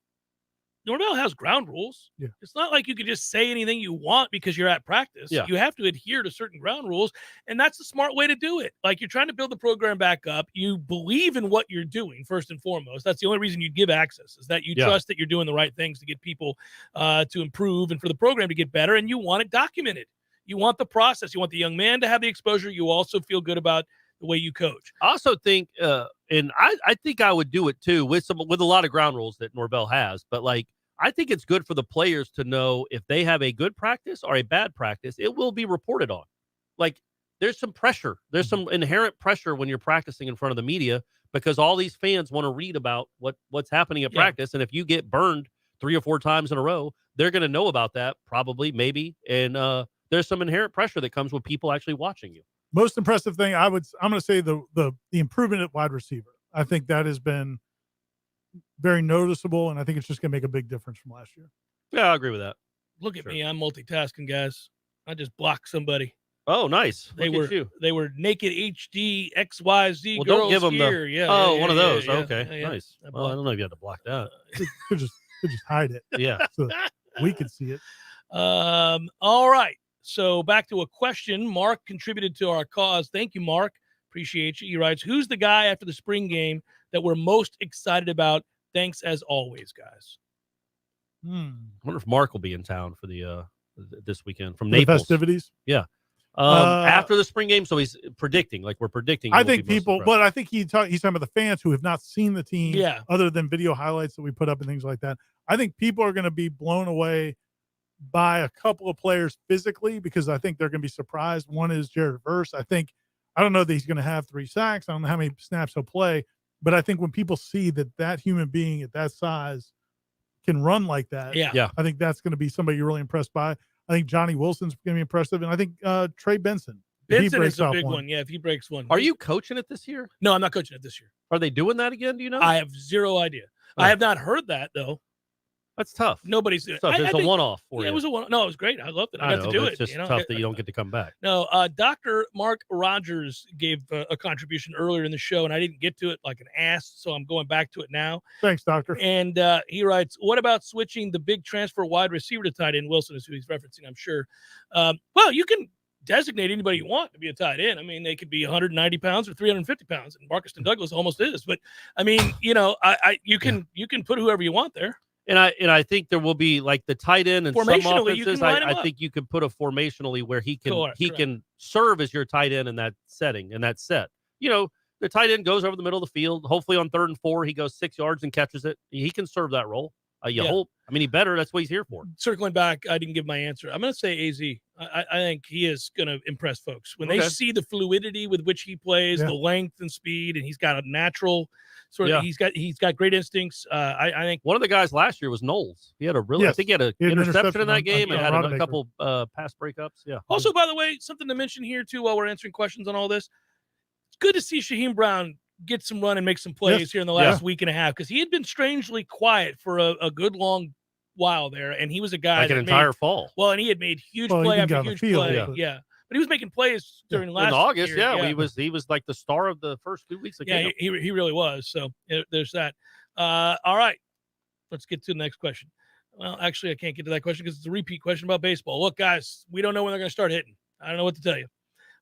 Norvell has ground rules. Yeah. It's not like you can just say anything you want because you're at practice. Yeah. You have to adhere to certain ground rules, and that's the smart way to do it. Like, you're trying to build the program back up. You believe in what you're doing first and foremost. That's the only reason you'd give access, is that you trust that you're doing the right things to get people to improve and for the program to get better, and you want it documented. You want the process. You want the young man to have the exposure. You also feel good about the way you coach. I also think, and I think I would do it too with a lot of ground rules that Norvell has, but like, I think it's good for the players to know if they have a good practice or a bad practice, it will be reported on. Like, there's some pressure. There's some inherent pressure when you're practicing in front of the media, because all these fans want to read about what's happening at practice. And if you get burned 3 or 4 times in a row, they're going to know about that, probably, maybe. And there's some inherent pressure that comes with people actually watching you. Most impressive thing, I'm going to say the improvement at wide receiver. I think that has been very noticeable, and I think it's just going to make a big difference from last year. Yeah, I agree with that. Look at me. I'm multitasking, guys. I just blocked somebody. Oh, nice. They Look at you. They were naked HD XYZ Well, girls don't give them here. one of those. Yeah, okay, yeah. nice. Well, I don't know if you had to block that. Could just hide it. Yeah. So we could see it. All right. So back to a question. Mark contributed to our cause. Thank you, Mark. Appreciate you. He writes, who's the guy after the spring game that we're most excited about? Thanks as always, guys. I wonder if Mark will be in town for the this weekend from The Naples. festivities? Yeah. After the spring game, so he's predicting, like we're predicting. I think people, but I think he's talking about the fans who have not seen the team, other than video highlights that we put up and things like that. I think people are going to be blown away by a couple of players physically, because I think they're going to be surprised. One is Jared Verse. I don't know that he's going to have 3 sacks. I don't know how many snaps he'll play, but I think when people see that human being at that size can run like that, I think that's going to be somebody you're really impressed by. I think Johnny Wilson's going to be impressive, and I think Trey Benson. Benson is a big one. Yeah, if he breaks one. Are you coaching it this year? No, I'm not coaching it this year. Are they doing that again? Do you know? I have zero idea. I have not heard that, though. That's tough. Nobody's doing it. It's a one-off for you. It was a one. No, it was great. I loved it. I got to do it. It's just tough that you don't get to come back. No, Dr. Mark Rogers gave a contribution earlier in the show, and I didn't get to it like an ass, so I'm going back to it now. Thanks, Doctor. And he writes, what about switching the big transfer wide receiver to tight end? Wilson is who he's referencing, I'm sure. Well, you can designate anybody you want to be a tight end. I mean, they could be 190 pounds or 350 pounds, and Marcuston Douglas almost is. But, I mean, you can put whoever you want there. And I think there will be like the tight end and some offenses. I think you can put a formationally where he can serve as your tight end in that setting, in that set. The tight end goes over the middle of the field. Hopefully on 3rd and 4, he goes 6 yards and catches it. He can serve that role. Hope. I mean, he better. That's what he's here for. Circling back, I didn't give my answer. I'm going to say AZ. I think he is going to impress folks when they see the fluidity with which he plays, the length and speed, and he's got a natural sort of. He's got great instincts. I think one of the guys last year was Noles. He had I think he had an interception in that game and had a couple pass breakups. Yeah. Also, by the way, something to mention here too while we're answering questions on all this. It's good to see Shaheem Brown get some run and make some plays here in the last week and a half, because he had been strangely quiet for a good long while there, and he was a guy like an entire fall. Well, and he had made huge play after huge play. Yeah. But he was making plays during last in August. year. He was like the star of the first 2 weeks of camp. He really was. So there's that. All right, let's get to the next question. Well, actually, I can't get to that question because it's a repeat question about baseball. Look, guys, we don't know when they're going to start hitting. I don't know what to tell you.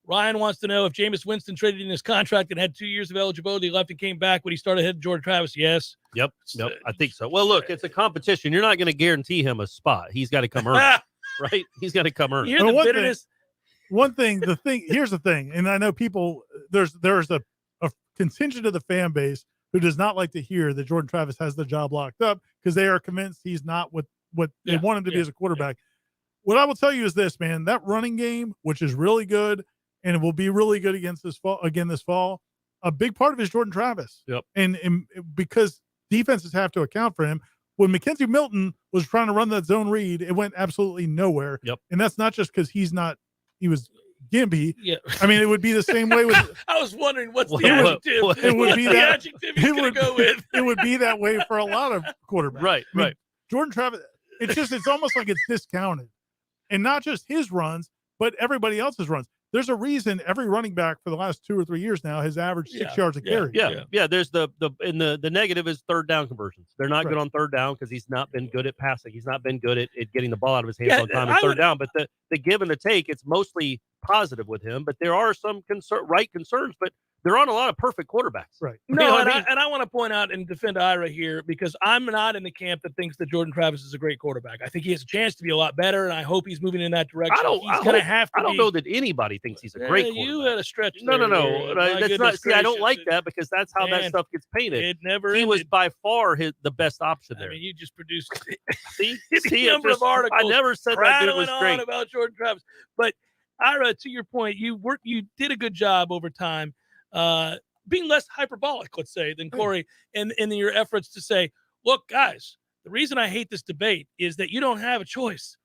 Ryan wants to know if Jameis Winston traded in his contract and had 2 years of eligibility left and came back, would he start ahead of Jordan Travis? Yes. Yep. I think so. Well, look, it's a competition. You're not going to guarantee him a spot. He's got to come earn it, right? He's got to come earn it. Here's the bitterness. Here's the thing, and I know people, there's a contingent of the fan base who does not like to hear that Jordan Travis has the job locked up because they are convinced he's not what they want him to be as a quarterback. What I will tell you is this, man, that running game, which is really good, and it will be really good against this fall, a big part of it is Jordan Travis. Yep. And because defenses have to account for him. When Mackenzie Milton was trying to run that zone read, it went absolutely nowhere. Yep. And that's not just because he was gimpy. Yeah. I mean, it would be the same way with. I was wondering what's the adjective. It would be that adjective he's going to go with. It would be that way for a lot of quarterbacks. Right. I mean, Jordan Travis. It's almost like it's discounted, and not just his runs, but everybody else's runs. There's a reason every running back for the last 2 or 3 years now has averaged 6 yards a carry. Yeah. There's the negative is third down conversions. They're not good on third down because he's not been good at passing. He's not been good at getting the ball out of his hands on time at third down. But the give and the take, it's mostly positive with him. But there are some concerns. But they're on a lot of perfect quarterbacks. Right. No, I want to point out and defend Ira here because I'm not in the camp that thinks that Jordan Travis is a great quarterback. I think he has a chance to be a lot better, and I hope he's moving in that direction. I don't know that anybody thinks he's a great quarterback. You had a stretch. No. That's not. See, I don't like that because that's how that stuff gets painted. It never. He was by far the best option there. I mean, you just produced see number of articles. I never said that dude was great about Jordan Travis, but Ira, to your point, you did a good job over time. Being less hyperbolic, let's say, than Corey, and in your efforts to say, look, guys, the reason I hate this debate is that you don't have a choice.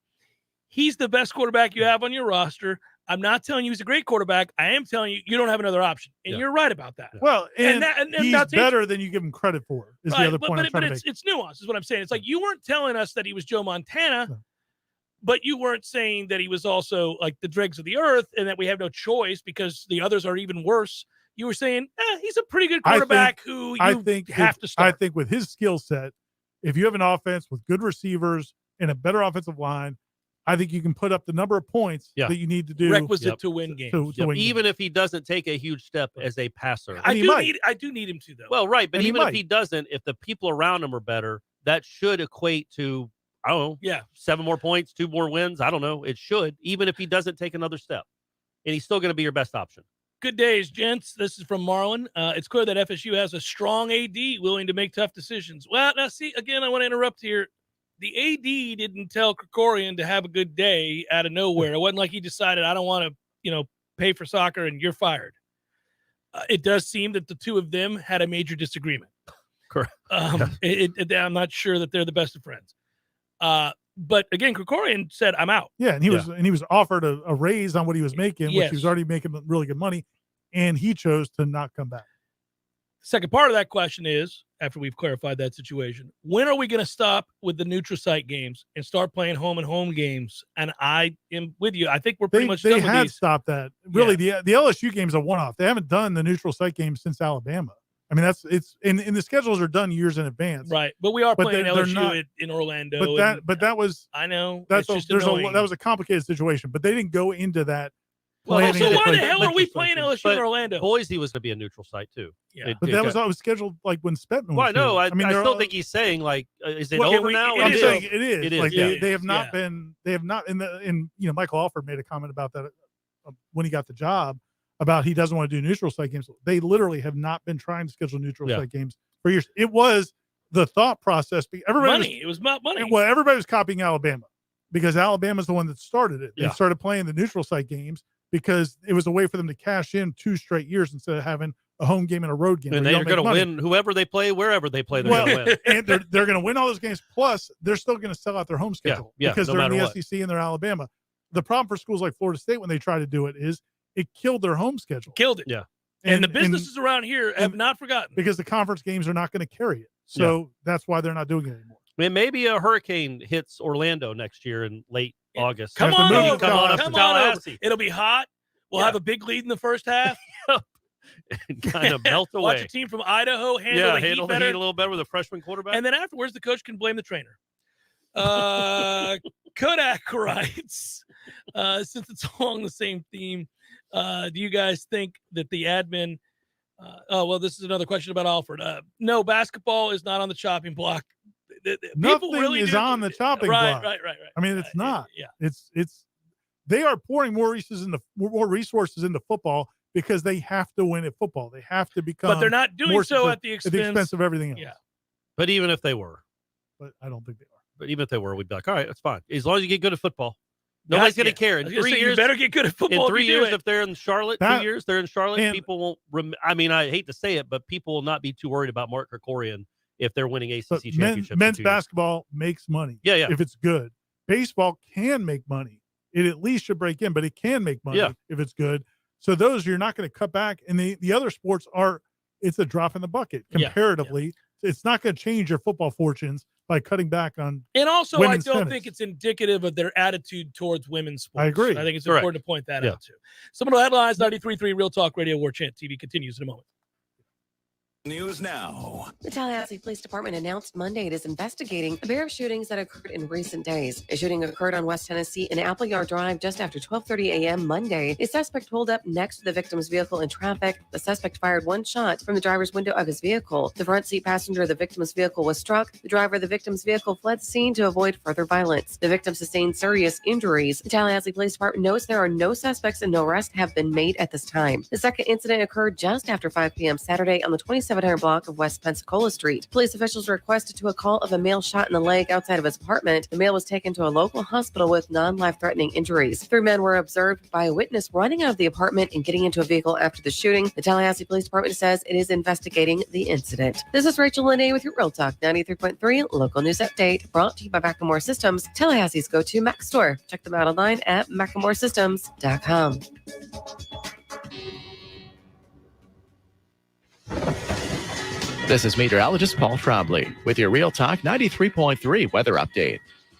He's the best quarterback you have on your roster. I'm not telling you he's a great quarterback. I am telling you, you don't have another option. And you're right about that. Well, and he's better than you give him credit for, is the other point I'm trying to make. It's nuance, is what I'm saying. It's like you weren't telling us that he was Joe Montana, but you weren't saying that he was also like the dregs of the earth and that we have no choice because the others are even worse. You were saying, he's a pretty good quarterback who you have to start. I think with his skill set, if you have an offense with good receivers and a better offensive line, I think you can put up the number of points that you need to do. Requisite to win games. To win even if he doesn't take a huge step as a passer. I do need him to, though. Well, right. But even if he doesn't, if the people around him are better, that should equate to, I don't know, 7 more points, 2 more wins. I don't know. It should, even if he doesn't take another step. And he's still going to be your best option. Good days, gents. This is from Marlon. It's clear that FSU has a strong AD willing to make tough decisions. Well, now, see, again, I want to interrupt here. The AD didn't tell Krikorian to have a good day out of nowhere. It wasn't like he decided, I don't want to, pay for soccer and you're fired. It does seem that the two of them had a major disagreement. Correct. I'm not sure that they're the best of friends. But again, Krikorian said, I'm out. Yeah, and he was offered a raise on what he was making, which he was already making really good money, and he chose to not come back. Second part of that question is, after we've clarified that situation, when are we going to stop with the neutral site games and start playing home and home games? And I am with you. I think we're pretty much done with these. They have stopped that. Really, the LSU game's a one-off. They haven't done the neutral site games since Alabama. I mean, and the schedules are done years in advance. Right. But we are playing LSU in Orlando. But that was, I know. That was a complicated situation, but they didn't go into that. Well, so why the hell are we playing LSU in Orlando? Boise was going to be a neutral site too. Yeah. But that was scheduled like when Spetman was. Well, I know. I still all, think he's saying like, is it over now? I'm saying it is. It is. Like they have not been. They have not. Michael Alford made a comment about that when he got the job. About he doesn't want to do neutral site games. They literally have not been trying to schedule neutral site games for years. It was the thought process. It was about money. Well, everybody was copying Alabama because Alabama's the one that started it. They started playing the neutral site games because it was a way for them to cash in 2 straight years instead of having a home game and a road game. And they're going to win whoever they play, wherever they play. They're going to win. And they're going to win all those games. Plus, they're still going to sell out their home schedule because they're in the SEC and they're Alabama. The problem for schools like Florida State when they try to do it is it killed their home schedule. Killed it. Yeah. And the businesses around here have not forgotten. Because the conference games are not going to carry it. So that's why they're not doing it anymore. I mean, maybe a hurricane hits Orlando next year in late August. Come on up to Tallahassee. Tallahassee. It'll be hot. We'll have a big lead in the first half. And kind of melt away. Watch a team from Idaho handle the heat a little better with a freshman quarterback. And then afterwards, the coach can blame the trainer. Kodak writes, since it's along the same theme, do you guys think that the admin this is another question about Alfred. No, basketball is not on the chopping block. Nothing really is on the chopping block. Right. I mean, it's not. Yeah. It's they are pouring more resources into football because they have to win at football. They have to become. But they're not doing more so at the expense of everything else. Yeah. But even if they were. But I don't think they are. But even if they were, we'd be like, all right, that's fine. As long as you get good at football. Nobody's going to care. In 3 years, you better get good at football. In 3 years, if they're in Charlotte, 2 years, they're in Charlotte, people won't, I mean, I hate to say it, but people will not be too worried about Mark Krikorian if they're winning ACC championships. Men's basketball makes money. Yeah. If it's good. Baseball can make money. It at least should break in, but it can make money if it's good. So those you're not going to cut back. And the other sports it's a drop in the bucket comparatively. Yeah. It's not going to change your football fortunes by cutting back on. And also, I don't think it's indicative of their attitude towards women's sports. I agree. I think it's important to point that out too. Seminole Headlines, 93.3 Real Talk Radio, Warchant TV continues in a moment. News now. The Tallahassee Police Department announced Monday it is investigating a pair of shootings that occurred in recent days. A shooting occurred on West Tennessee in Appleyard Drive just after 12:30 a.m. Monday. A suspect pulled up next to the victim's vehicle in traffic. The suspect fired one shot from the driver's window of his vehicle. The front seat passenger of the victim's vehicle was struck. The driver of the victim's vehicle fled the scene to avoid further violence. The victim sustained serious injuries. The Tallahassee Police Department notes there are no suspects and no arrests have been made at this time. The second incident occurred just after 5 p.m. Saturday on the 2700 block of West Pensacola Street. Police officials requested to a call of a male shot in the leg outside of his apartment. The male was taken to a local hospital with non-life-threatening injuries. 3 men were observed by a witness running out of the apartment and getting into a vehicle after the shooting. The Tallahassee Police Department says it is investigating the incident. This is Rachel Lene with your Real Talk 93.3 local news update, brought to you by Macklemore Systems, Tallahassee's go-to Mac store. Check them out online at MacklemoreSystems.com. This is meteorologist Paul Trombley with your Real Talk 93.3 weather update.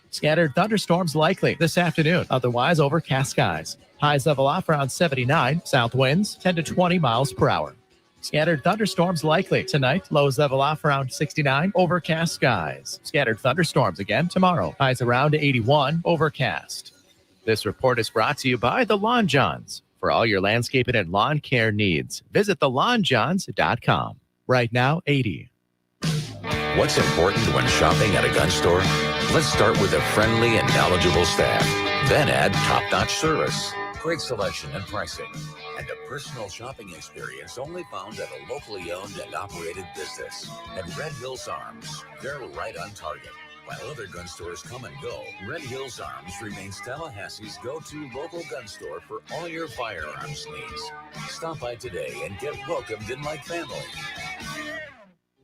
Scattered thunderstorms likely this afternoon, otherwise overcast skies. Highs level off around 79, south winds 10 to 20 miles per hour. Scattered thunderstorms likely tonight, lows level off around 69, overcast skies. Scattered thunderstorms again tomorrow, highs around 81, overcast. This report is brought to you by the Lawn Johns. For all your landscaping and lawn care needs, visit thelawnjohns.com. Right now, 80. What's important when shopping at a gun store? Let's start with a friendly and knowledgeable staff. Then add top-notch service, great selection and pricing, and a personal shopping experience only found at a locally owned and operated business. At Red Hills Arms, they're right on target. While other gun stores come and go, Red Hills Arms remains Tallahassee's go-to local gun store for all your firearms needs. Stop by today and get welcomed in like family.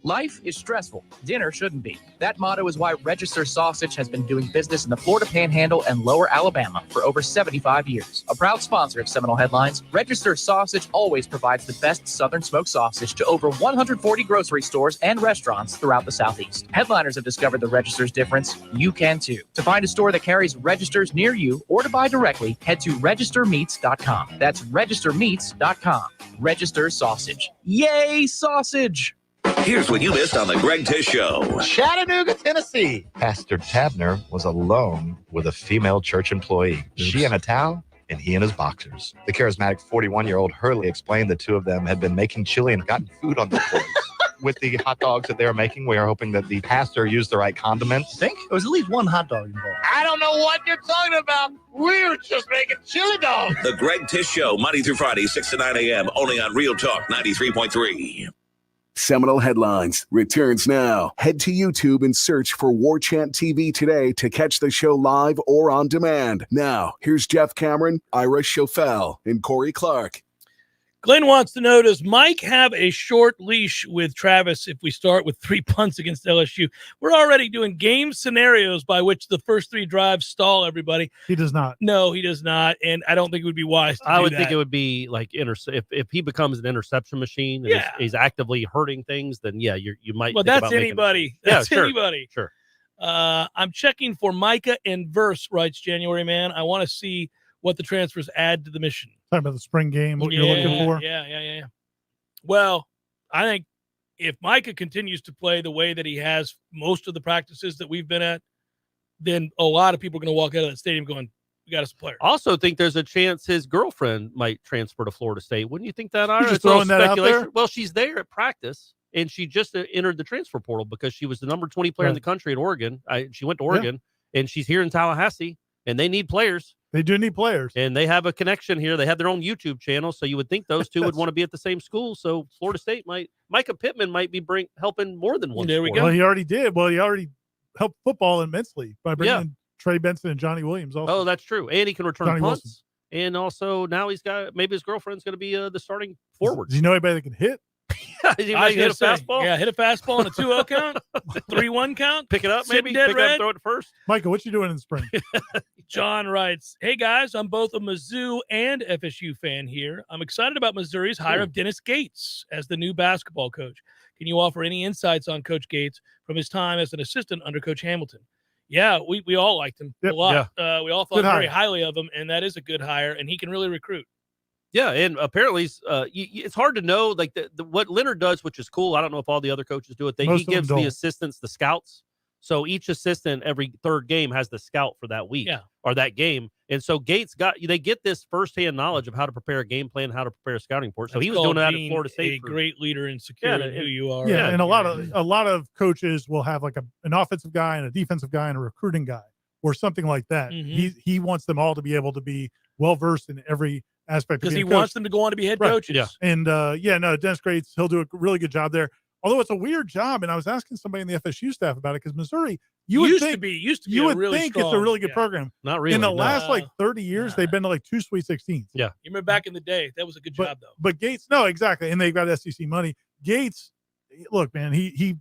Life is stressful. Dinner shouldn't be. That motto is why Register Sausage has been doing business in the Florida Panhandle and Lower Alabama for over 75 years. A proud sponsor of Seminole Headlines, Register Sausage always provides the best Southern smoked sausage to over 140 grocery stores and restaurants throughout the Southeast. Headliners have discovered the Register's difference. You can too. To find a store that carries Registers near you or to buy directly, head to registermeats.com. That's registermeats.com. Register Sausage. Yay, sausage! Here's what you missed on the Greg Tish Show. Chattanooga, Tennessee. Pastor Tabner was alone with a female church employee. She in a towel and he in his boxers. The charismatic 41-year-old Hurley explained the two of them had been making chili and gotten food on their plates. With the hot dogs that they were making, we are hoping that the pastor used the right condiments. Think? There was at least one hot dog involved. I don't know what you're talking about. We were just making chili dogs. The Greg Tish Show, Monday through Friday, 6 to 9 a.m., only on Real Talk 93.3. Seminole Headlines returns now. Head to YouTube and search for Warchant TV today to catch the show live or on demand. Now, here's Jeff Cameron, Ira Schofel, and Corey Clark. Glenn wants to know, does Mike have a short leash with Travis if we start with 3 punts against LSU? We're already doing game scenarios by which the first 3 drives stall everybody. He does not. No, he does not. And I don't think it would be wise to I do would that. think it would be like if he becomes an interception machine and he's actively hurting things, then you might. Well, think that's about anybody. That's anybody. Sure. I'm checking for Micah and Verse, writes January Man. I want to see what the transfers add to the mission. Talking about the spring game, what you're looking for. Yeah. Well, I think if Micah continues to play the way that he has most of the practices that we've been at, then a lot of people are going to walk out of that stadium going, we got us a player. Also think there's a chance his girlfriend might transfer to Florida State. Wouldn't you think that, Ira? Just throwing that out there? Well, she's there at practice, and she just entered the transfer portal because she was the number 20 player in the country at Oregon. She went to Oregon, and she's here in Tallahassee, and they need players. They do need players. And they have a connection here. They have their own YouTube channel, so you would think those two would want to be at the same school. So Florida State Micah Pittman might be helping more than one. There we sport. go. Well, he already did. Well, he already helped football immensely by bringing in Trey Benson and Johnny Williams also. Oh, that's true. And he can return Johnny punts. Wilson. And also now he's got maybe his girlfriend's going to be the starting forward. Does he know anybody that can hit? Is he I was ready to hit a gonna say, fastball? Yeah, hit a fastball on a 2-0 count, 3-1 count. Pick it up, Sitting maybe. dead Pick it red. up, throw it first. Michael, what you doing in the spring? John writes, "Hey guys, I'm both a Mizzou and FSU fan here. I'm excited about Missouri's hire of Dennis Gates as the new basketball coach. Can you offer any insights on Coach Gates from his time as an assistant under Coach Hamilton?" Yeah, we all liked him a lot. Yeah. We all thought very highly of him, and that is a good hire, and he can really recruit. Yeah, and apparently it's hard to know like what Leonard does, which is cool. I don't know if all the other coaches do it. He gives the assistants the scouts. So each assistant every third game has the scout for that week or that game. And so Gates they get this firsthand knowledge of how to prepare a game plan, how to prepare a scouting report. So he was doing that at Florida State. A great leader in securing who you are. Yeah, and a lot of coaches will have like an offensive guy and a defensive guy and a recruiting guy or something like that. Mm-hmm. He wants them all to be able to be well versed in every aspect because he wants them to go on to be head coaches. Yeah. And Dennis Gates, he'll do a really good job there. Although it's a weird job, and I was asking somebody in the FSU staff about it because Missouri used to be it's a really good program. Not really. In the last 30 years, they've been to like 2 Sweet 16s. Yeah, you remember back in the day, that was a good job though. But Gates, no, exactly, and they've got SEC money. Gates, look, man, he's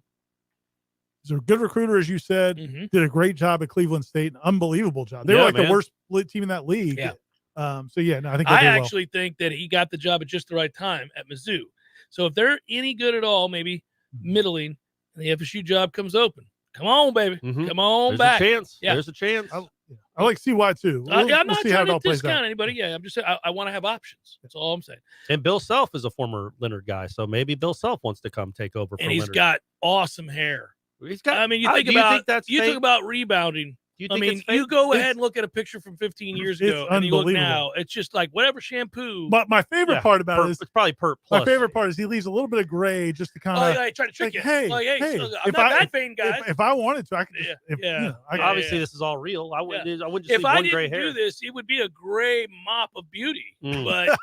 a good recruiter, as you said. Mm-hmm. Did a great job at Cleveland State, an unbelievable job. They were like the worst team in that league. Yeah. I think I actually think that he got the job at just the right time at Mizzou. So if they're any good at all, maybe middling, and the FSU job comes open. Come on, baby. Mm-hmm. Come on There's back. A chance. Yeah. There's a chance. I like CY too. I'm not see how trying it to all discount anybody. Yeah, I'm just saying I want to have options. That's all I'm saying. And Bill Self is a former Leonard guy, so maybe Bill Self wants to come take over. And he's got awesome hair. He's got. I mean, you talk about rebounding. You go ahead and look at a picture from 15 years ago, and you look now. It's just like whatever shampoo. But my favorite part about it is it's probably Perp Plus. My favorite part is he leaves a little bit of gray just to kind of try to trick you. Hey, I'm not that vain, guys. If I wanted to, I could. Obviously, this is all real. I wouldn't just if leave I one didn't gray hair. do this, it would be a gray mop of beauty. But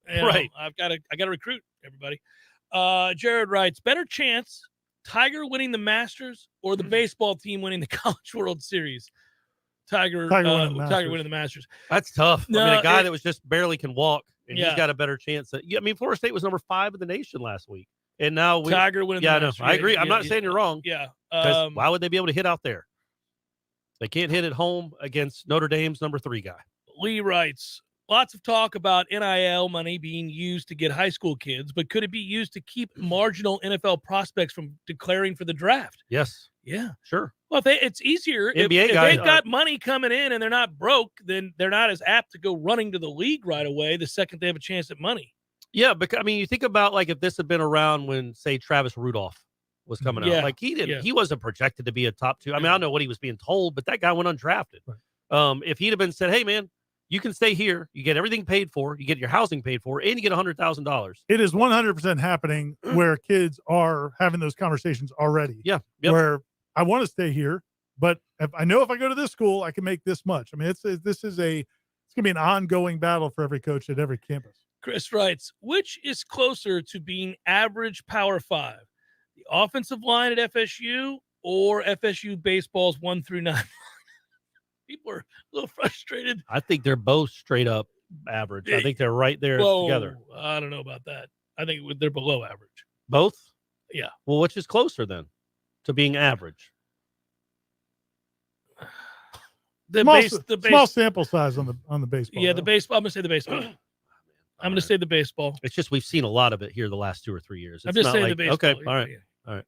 right, I got to recruit everybody. Jared writes, better chance Tiger winning the Masters or the baseball team winning the College World Series. Tiger winning the Masters. That's tough. No, I mean, a guy that was just barely can walk, and Yeah. he's got a better chance. Florida State was number 5 in the nation last week, and now Tiger winning the Masters. I agree. I'm Yeah, not saying you're wrong. Yeah. Why would they be able to hit out there? They can't hit at home against Notre Dame's number 3 guy. Lee writes, lots of talk about NIL money being used to get high school kids, but could it be used to keep marginal NFL prospects from declaring for the draft? Yes. Yeah. Sure. Well, it's easier. NBA if guys they've got money coming in and they're not broke, then they're not as apt to go running to the league right away the second they have a chance at money. Yeah, because you think about like if this had been around when, say, Travis Rudolph was coming out. Like he wasn't projected to be a top 2. I mean, I don't know what he was being told, but that guy went undrafted. Right. If he'd have been said, hey man, you can stay here, you get everything paid for, you get your housing paid for, and you get $100,000. It is 100% happening where kids are having those conversations already. Yeah. Where I want to stay here, but if I know if I go to this school, I can make this much. I mean, it's going to be an ongoing battle for every coach at every campus. Chris writes, which is closer to being average Power 5, the offensive line at FSU or FSU baseball's 1 through 9? People are a little frustrated. I think they're both straight up average. I think they're right there together. I don't know about that. I think they're below average. Both? Yeah. Well, which is closer then to being average? Small sample size on the baseball. Yeah, the baseball. I'm going to say the baseball. I'm going to say the baseball. It's just we've seen a lot of it here the last 2 or 3 years. I'm just saying the baseball. Okay, all right.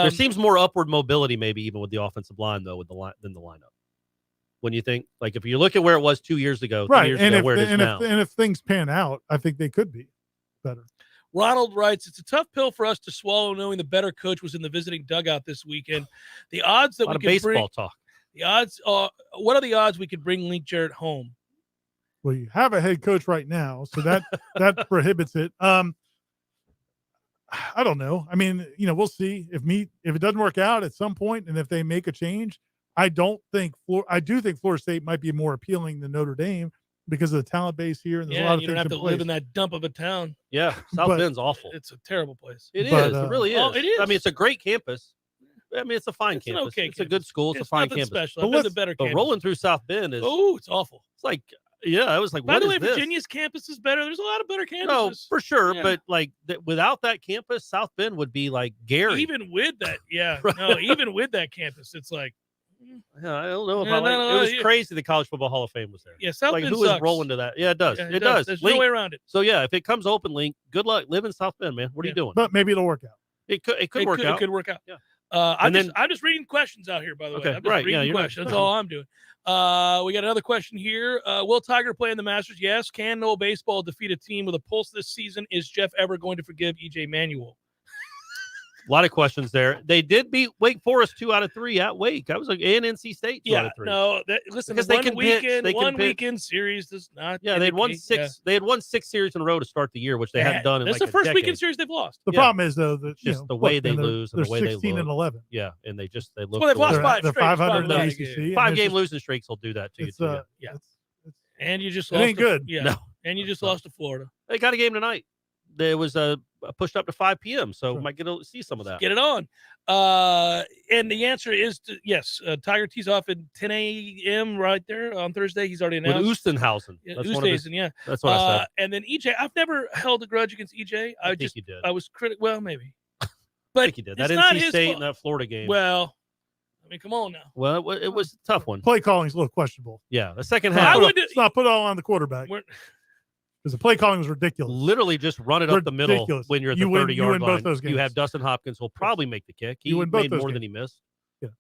There seems more upward mobility maybe even with the offensive line though than the lineup. When you think like if you look at where it was 2 years ago, right? 3 years ago, where it is now, and if things pan out, I think they could be better. Ronald writes, it's a tough pill for us to swallow knowing the better coach was in the visiting dugout this weekend. The odds that we can baseball talk. The odds are, what are the odds we could bring Link Jarrett home? Well, you have a head coach right now, so that prohibits it. I don't know. I mean, we'll see if it doesn't work out at some point, and if they make a change, I do think Florida State might be more appealing than Notre Dame because of the talent base here. And there's a lot of you things don't have in to place. live in that dump of a town. Yeah, South Bend's awful. It's a terrible place. It really is. Oh, it is. I mean, it's a great campus. I mean, it's a fine campus. An okay it's a good school. It's a fine nothing campus. Special. I've been to better but campuses. rolling through South Bend is it's awful. It's like I was like, by what the way, is this? Virginia's campus is better. There's a lot of better campuses. No, for sure. Yeah. But like without that campus, South Bend would be like Gary. Even with that, even with that campus, it's like I don't know about it was crazy. The College Football Hall of Fame was there. Yeah, South like Bend who was sucks. rolling to that? Yeah, it does. Yeah, it does. There's no way around it. So yeah, if it comes open, Link, good luck. Live in South Bend, man. What are you doing? But maybe it'll work out. It could work out. It could work out. Yeah. I'm just reading questions out here, by the way. Okay, I'm just right. reading Yeah, questions. That's all I'm doing. We got another question here. Will Tiger play in the Masters? Yes. Can Noel Baseball defeat a team with a pulse this season? Is Jeff ever going to forgive EJ Manuel? A lot of questions there. They did beat Wake Forest 2 out of 3 at Wake. I was like, and NC State 2 out of 3. No. Listen, because one weekend series does not. Yeah, they'd won 6. Yeah. They had won 6 series in a row to start the year, which they hadn't done in that's like the first a weekend series they've lost. The problem is though that just the way they lose and the way they 16 and 11. Yeah, and they look. Well, they've lost 5 They're straight. 500 in the Five ACC. 5-game losing streaks will do that to you too. And you just it lost. ain't good. Yeah, no. And you just lost to Florida. They got a game tonight. There was pushed up to 5 p.m. So might get to see some of that. Get it on. And the answer is yes. Tiger tees off at 10 a.m. right there on Thursday. He's already announced. With Oostenhausen. Yeah, That's what I said. And then EJ, I've never held a grudge against EJ. I think you did. I was critical. Well, maybe. I But think you did. That it's not NC his State fault. and that Florida game. Well, I mean, come on now. Well, it was a tough one. Play calling's a little questionable. Yeah, the second half. It's not put all on the quarterback. Because the play calling was ridiculous. Literally just run it up the middle when you're at the 30-yard line. Both those games. You have Dustin Hopkins will probably make the kick. He win both made those more games. than he missed.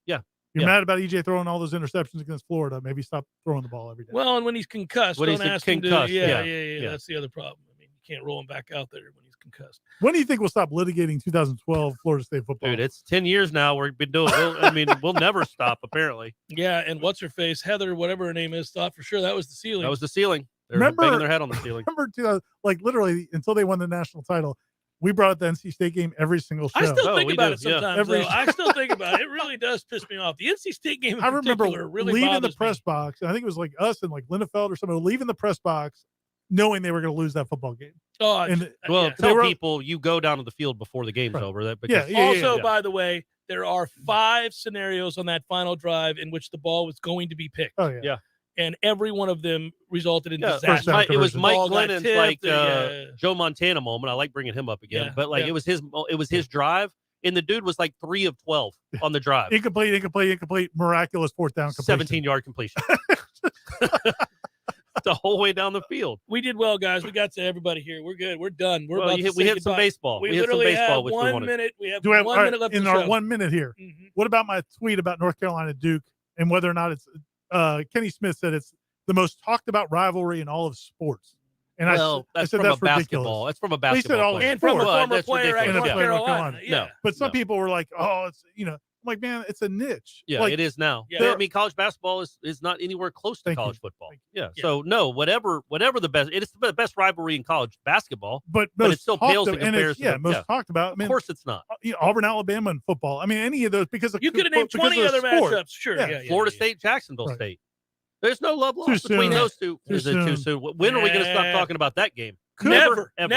Yeah. You're mad about EJ throwing all those interceptions against Florida. Maybe stop throwing the ball every day. Well, and when he's concussed, When don't he's ask concussed, him to. yeah. Yeah. That's the other problem. I mean, you can't roll him back out there when he's concussed. When do you think we'll stop litigating 2012 Florida State football? Dude, it's 10 years now we've been doing it. We'll never stop, apparently. Yeah, and what's her face? Heather, whatever her name is, thought for sure that was the ceiling. That was the ceiling. They were banging their head on the ceiling. Remember 2000, like literally until they won the national title, we brought up the NC State game every single show. I still think about it sometimes. Every Though. I still think about it. It really does piss me off. The NC State game in I remember particular really leaving the bothers press me. box. I think it was like us and like Lindefeld or somebody leaving the press box, knowing they were going to lose that football game. Oh, And Well, tell people you go down to the field before the game's over. That because Also, by the way, there are 5 scenarios on that final drive in which the ball was going to be picked. Oh yeah. And every one of them resulted in disaster. It was Mike Ball got Glennon's tipped, Joe Montana moment. I like bringing him up again, Yeah, but like yeah. it was his drive, and the dude was like 3 of 12 on the drive. Incomplete, miraculous fourth down completion. 17-yard completion. The whole way down the field. We did well, guys. We got to everybody here. We're good. We're done. We're Well, about to we say hit some goodbye. baseball. We We hit some literally baseball, have which we 1 wanted. minute. We have Do we have 1 minute left in in our the show. 1 minute here? What about my tweet about North Carolina Duke and whether or not it's Kenny Smith said it's the most talked about rivalry in all of sports. And I that's said from that's a basketball. ridiculous. That's from a Well, he said basketball all player. And from a sports. former That's player at ridiculous. North Yeah. Carolina. Yeah. No. But some people were like, "Oh, it's I'm like, man, it's a niche." Yeah, like, it is now. Yeah. I mean, college basketball is not anywhere close to Thank college you. football. Yeah. So no, whatever the best, it is the best rivalry in college basketball. But it still talked pales in of- and it's- comparison. Yeah, most talked about. I mean, of course, it's not. Auburn, Alabama, and football. I mean, any of those because of, You could have named because 20 of other sport. matchups. Sure. Yeah. Florida State, Jacksonville State. There's no love lost Too between soon. those two. Too Is it too soon. soon? When are we going to stop Nah. talking about that game? Never. ever.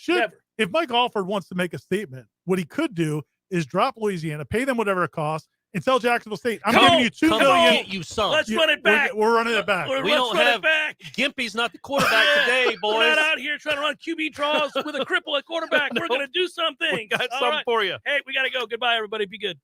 Never. If Mike Alford wants to make a statement, what he could do is drop Louisiana, pay them whatever it costs, and tell Jacksonville State, "I'm giving you $2 Come million. get you some. Let's run it back. We're running it back. We Let's don't run have it back. Gimpy's not the quarterback today, boys. We're not out here trying to run QB draws with a cripple at quarterback. We're going to do something. We got All something right. for you. Hey, we got to go. Goodbye, everybody. Be good.